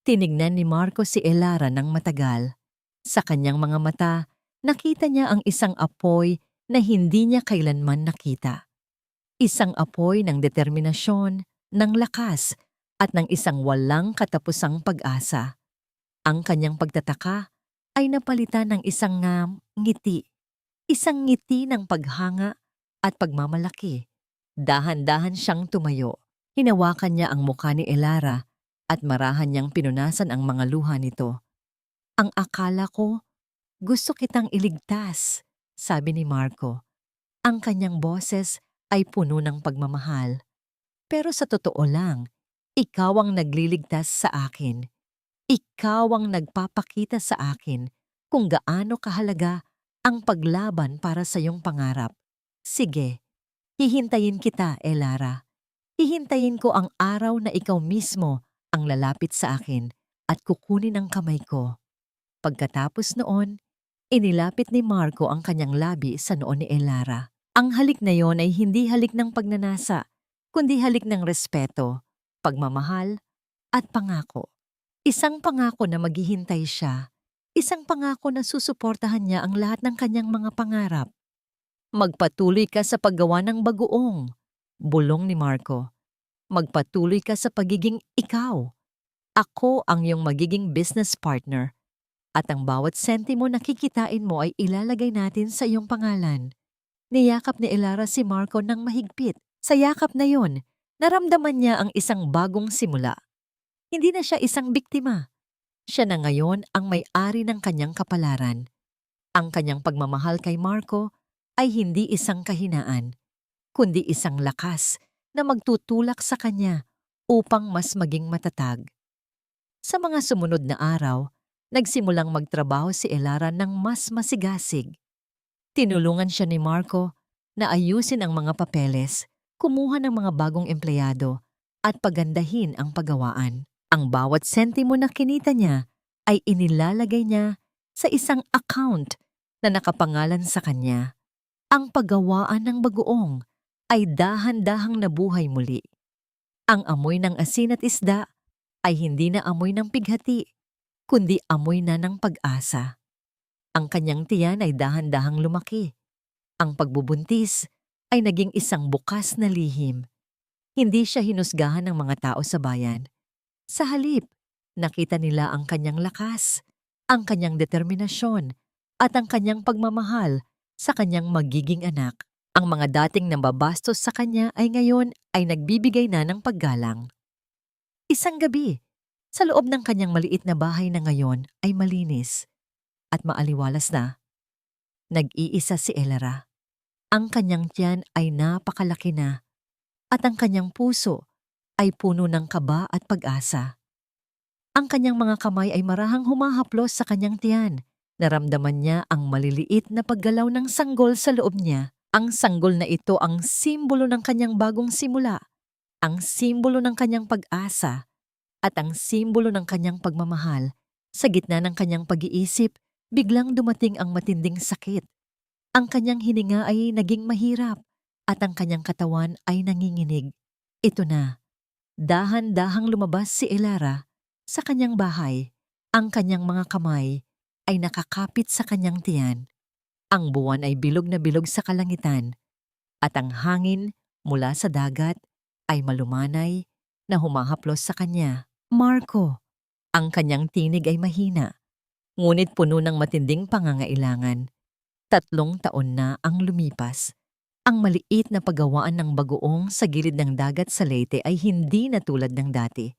Tinignan ni Marco si Elara ng matagal. Sa kanyang mga mata, nakita niya ang isang apoy na hindi niya kailanman nakita. Isang apoy ng determinasyon, ng lakas, at ng isang walang katapusang pag-asa. Ang kanyang pagtataka ay napalitan ng isang ngiti. Isang ngiti ng paghanga at pagmamalaki. Dahan-dahan siyang tumayo. Hinawakan niya ang mukha ni Elara at marahan niyang pinunasan ang mga luha nito. Ang akala ko, gusto kitang iligtas, sabi ni Marco. Ang kanyang boses ay puno ng pagmamahal. Pero sa totoo lang, ikaw ang nagliligtas sa akin. Ikaw ang nagpapakita sa akin kung gaano kahalaga ang paglaban para sa iyong pangarap. Sige, hihintayin kita, Elara. Hihintayin ko ang araw na ikaw mismo ang lalapit sa akin at kukunin ang kamay ko. Pagkatapos noon, inilapit ni Marco ang kanyang labi sa noo ni Elara. Ang halik na yon ay hindi halik ng pagnanasa, kundi halik ng respeto, pagmamahal, at pangako. Isang pangako na maghihintay siya. Isang pangako na susuportahan niya ang lahat ng kanyang mga pangarap. Magpatuloy ka sa paggawa ng bagoong, bulong ni Marco. Magpatuloy ka sa pagiging ikaw. Ako ang iyong magiging business partner. At ang bawat sentimo na kikitain mo ay ilalagay natin sa iyong pangalan. Niyakap ni Elara si Marco ng mahigpit. Sa yakap na yon, naramdaman niya ang isang bagong simula. Hindi na siya isang biktima. Siya na ngayon ang may-ari ng kanyang kapalaran. Ang kanyang pagmamahal kay Marco ay hindi isang kahinaan, kundi isang lakas na magtutulak sa kanya upang mas maging matatag. Sa mga sumunod na araw, nagsimulang magtrabaho si Elara ng mas masigasig. Tinulungan siya ni Marco na ayusin ang mga papeles, kumuha ng mga bagong empleyado at pagandahin ang paggawaan. Ang bawat sentimo na kinita niya ay inilalagay niya sa isang account na nakapangalan sa kanya. Ang paggawaan ng bagoong ay dahan-dahang nabuhay muli. Ang amoy ng asin at isda ay hindi na amoy ng pighati, kundi amoy na ng pag-asa. Ang kanyang tiyan ay dahan-dahang lumaki. Ang pagbubuntis ay naging isang bukas na lihim. Hindi siya hinusgahan ng mga tao sa bayan. Sa halip, nakita nila ang kanyang lakas, ang kanyang determinasyon, at ang kanyang pagmamahal sa kanyang magiging anak. Ang mga dating nambabastos sa kanya ay ngayon ay nagbibigay na ng paggalang. Isang gabi, sa loob ng kanyang maliit na bahay na ngayon ay malinis at maaliwalas na. Nag-iisa si Elara. Ang kanyang tiyan ay napakalaki na at ang kanyang puso ay puno ng kaba at pag-asa. Ang kanyang mga kamay ay marahang humahaplos sa kanyang tiyan. Naramdaman niya ang maliliit na paggalaw ng sanggol sa loob niya. Ang sanggol na ito ang simbolo ng kanyang bagong simula, ang simbolo ng kanyang pag-asa, at ang simbolo ng kanyang pagmamahal. Sa gitna ng kanyang pag-iisip, biglang dumating ang matinding sakit. Ang kanyang hininga ay naging mahirap at ang kanyang katawan ay nanginginig. Ito na. Dahan-dahang lumabas si Elara sa kanyang bahay. Ang kanyang mga kamay ay nakakapit sa kanyang tiyan. Ang buwan ay bilog na bilog sa kalangitan at ang hangin mula sa dagat ay malumanay na humahaplos sa kanya. Marco, ang kanyang tinig ay mahina, ngunit puno ng matinding pangangailangan. 3 taon na ang lumipas. Ang maliit na paggawaan ng bagoong sa gilid ng dagat sa Leyte ay hindi na tulad ng dati.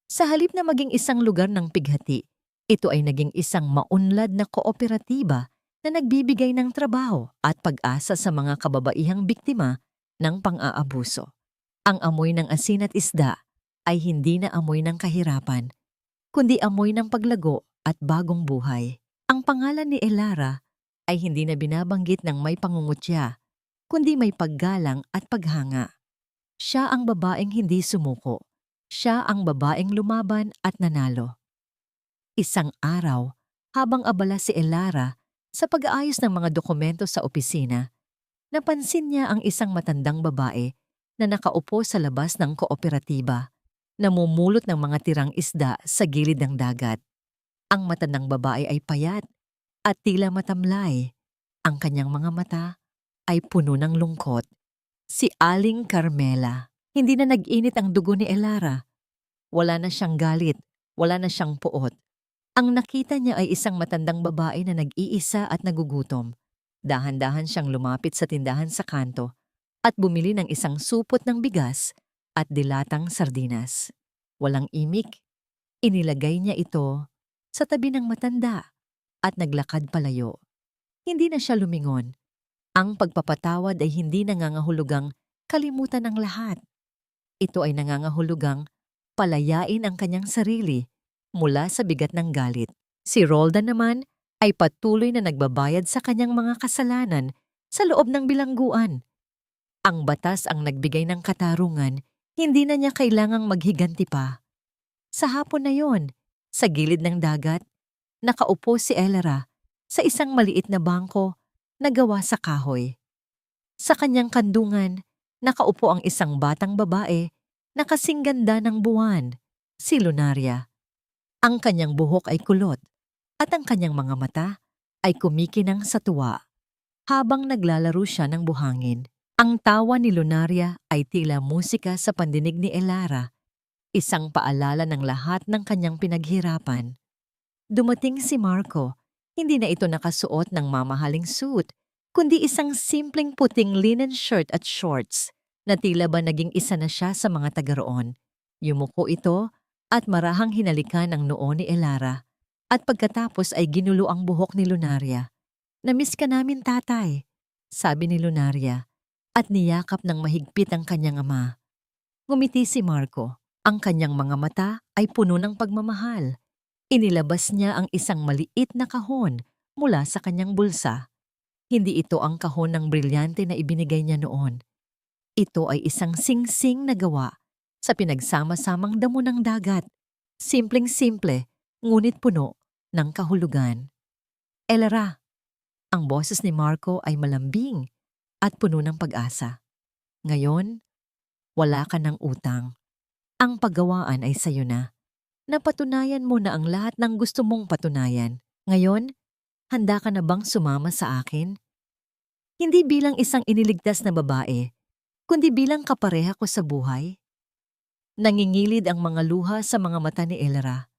Sa halip na maging isang lugar ng pighati, ito ay naging isang maunlad na kooperatiba na nagbibigay ng trabaho at pag-asa sa mga kababaihang biktima ng pang-aabuso. Ang amoy ng asin at isda ay hindi na amoy ng kahirapan, kundi amoy ng paglago at bagong buhay. Ang pangalan ni Elara ay hindi na binabanggit ng may pangungutya, kundi may paggalang at paghanga. Siya ang babaeng hindi sumuko. Siya ang babaeng lumaban at nanalo. Isang araw, habang abala si Elara sa pag-aayos ng mga dokumento sa opisina, napansin niya ang isang matandang babae na nakaupo sa labas ng kooperatiba, namumulot ng mga tirang isda sa gilid ng dagat. Ang matandang babae ay payat at tila matamlay. Ang kanyang mga mata ay puno ng lungkot. Si Aling Carmela. Hindi na nag-init ang dugo ni Elara. Wala na siyang galit, wala na siyang puot. Ang nakita niya ay isang matandang babae na nag-iisa at nagugutom. Dahan-dahan siyang lumapit sa tindahan sa kanto at bumili ng isang supot ng bigas at dilatang sardinas. Walang imik, inilagay niya ito sa tabi ng matanda at naglakad palayo. Hindi na siya lumingon. Ang pagpapatawad ay hindi nangangahulugang kalimutan ang lahat. Ito ay nangangahulugang palayain ang kanyang sarili mula sa bigat ng galit. Si Roldan naman ay patuloy na nagbabayad sa kanyang mga kasalanan sa loob ng bilangguan. Ang batas ang nagbigay ng katarungan, hindi na niya kailangang maghiganti pa. Sa hapon na yon, sa gilid ng dagat, nakaupo si Elera sa isang maliit na bangko na gawa sa kahoy. Sa kanyang kandungan, nakaupo ang isang batang babae na kasing ganda ng buwan, si Lunaria. Ang kanyang buhok ay kulot at ang kanyang mga mata ay kumikinang sa tuwa habang naglalaro siya ng buhangin. Ang tawa ni Lunaria ay tila musika sa pandinig ni Elara, isang paalala ng lahat ng kanyang pinaghirapan. Dumating si Marco, hindi na ito nakasuot ng mamahaling suit, kundi isang simpleng puting linen shirt at shorts na tila ba naging isa na siya sa mga taga roon. Yumuko ito at marahang hinalikan ang noo ni Elara at pagkatapos ay ginulo ang buhok ni Lunaria. "Namiss ka namin, tatay," sabi ni Lunaria at niyakap ng mahigpit ang kanyang ama. Ngumiti si Marco. Ang kanyang mga mata ay puno ng pagmamahal. Inilabas niya ang isang maliit na kahon mula sa kanyang bulsa. Hindi ito ang kahon ng brilyante na ibinigay niya noon. Ito ay isang singsing na gawa sa pinagsama-samang damo ng dagat. Simpleng-simple, ngunit puno ng kahulugan. "Elera," ang boses ni Marco ay malambing at puno ng pag-asa. "Ngayon, wala ka ng utang. Ang paggawaan ay sayo na. Napatunayan mo na ang lahat ng gusto mong patunayan. Ngayon, handa ka na bang sumama sa akin? Hindi bilang isang iniligtas na babae, kundi bilang kapareha ko sa buhay." Nangingilid ang mga luha sa mga mata ni Elera.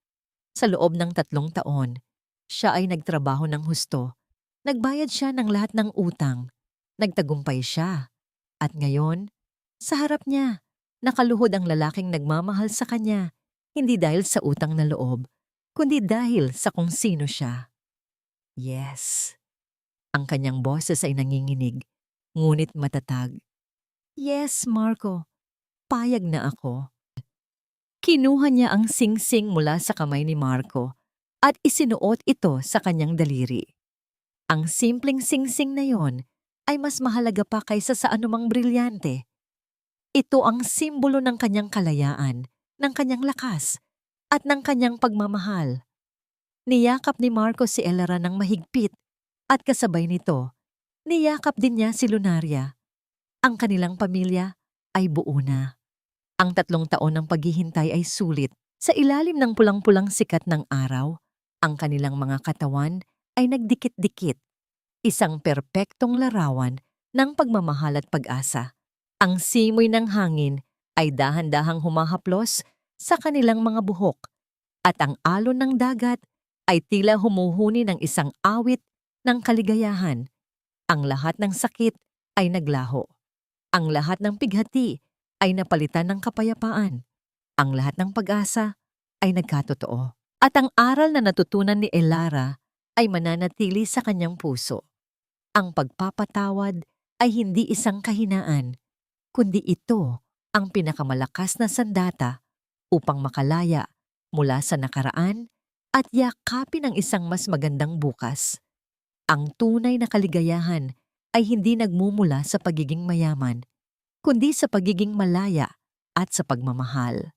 Sa loob ng 3 taon, siya ay nagtrabaho ng husto. Nagbayad siya ng lahat ng utang. Nagtagumpay siya. At ngayon, sa harap niya, nakaluhod ang lalaking nagmamahal sa kanya, hindi dahil sa utang na loob, kundi dahil sa kung sino siya. "Yes." Ang kanyang boses ay nanginginig, ngunit matatag. "Yes, Marco. Payag na ako." Kinuha niya ang singsing mula sa kamay ni Marco at isinuot ito sa kanyang daliri. Ang simpleng singsing na yon ay mas mahalaga pa kaysa sa anumang brilyante. Ito ang simbolo ng kanyang kalayaan, ng kanyang lakas, at ng kanyang pagmamahal. Niyakap ni Marco si Elera ng mahigpit at kasabay nito, niyakap din niya si Lunaria. Ang kanilang pamilya ay buo na. Ang 3 taon ng paghihintay ay sulit. Sa ilalim ng pulang-pulang sikat ng araw, ang kanilang mga katawan ay nagdikit-dikit. Isang perpektong larawan ng pagmamahal at pag-asa. Ang simoy ng hangin ay dahan-dahang humahaplos sa kanilang mga buhok at ang alon ng dagat ay tila humuhuni ng isang awit ng kaligayahan. Ang lahat ng sakit ay naglaho. Ang lahat ng pighati ay napalitan ng kapayapaan. Ang lahat ng pag-asa ay nagkatotoo. At ang aral na natutunan ni Elara ay mananatili sa kanyang puso. Ang pagpapatawad ay hindi isang kahinaan, kundi ito ang pinakamalakas na sandata upang makalaya mula sa nakaraan at yakapin ang isang mas magandang bukas. Ang tunay na kaligayahan ay hindi nagmumula sa pagiging mayaman, kundi sa pagiging malaya at sa pagmamahal.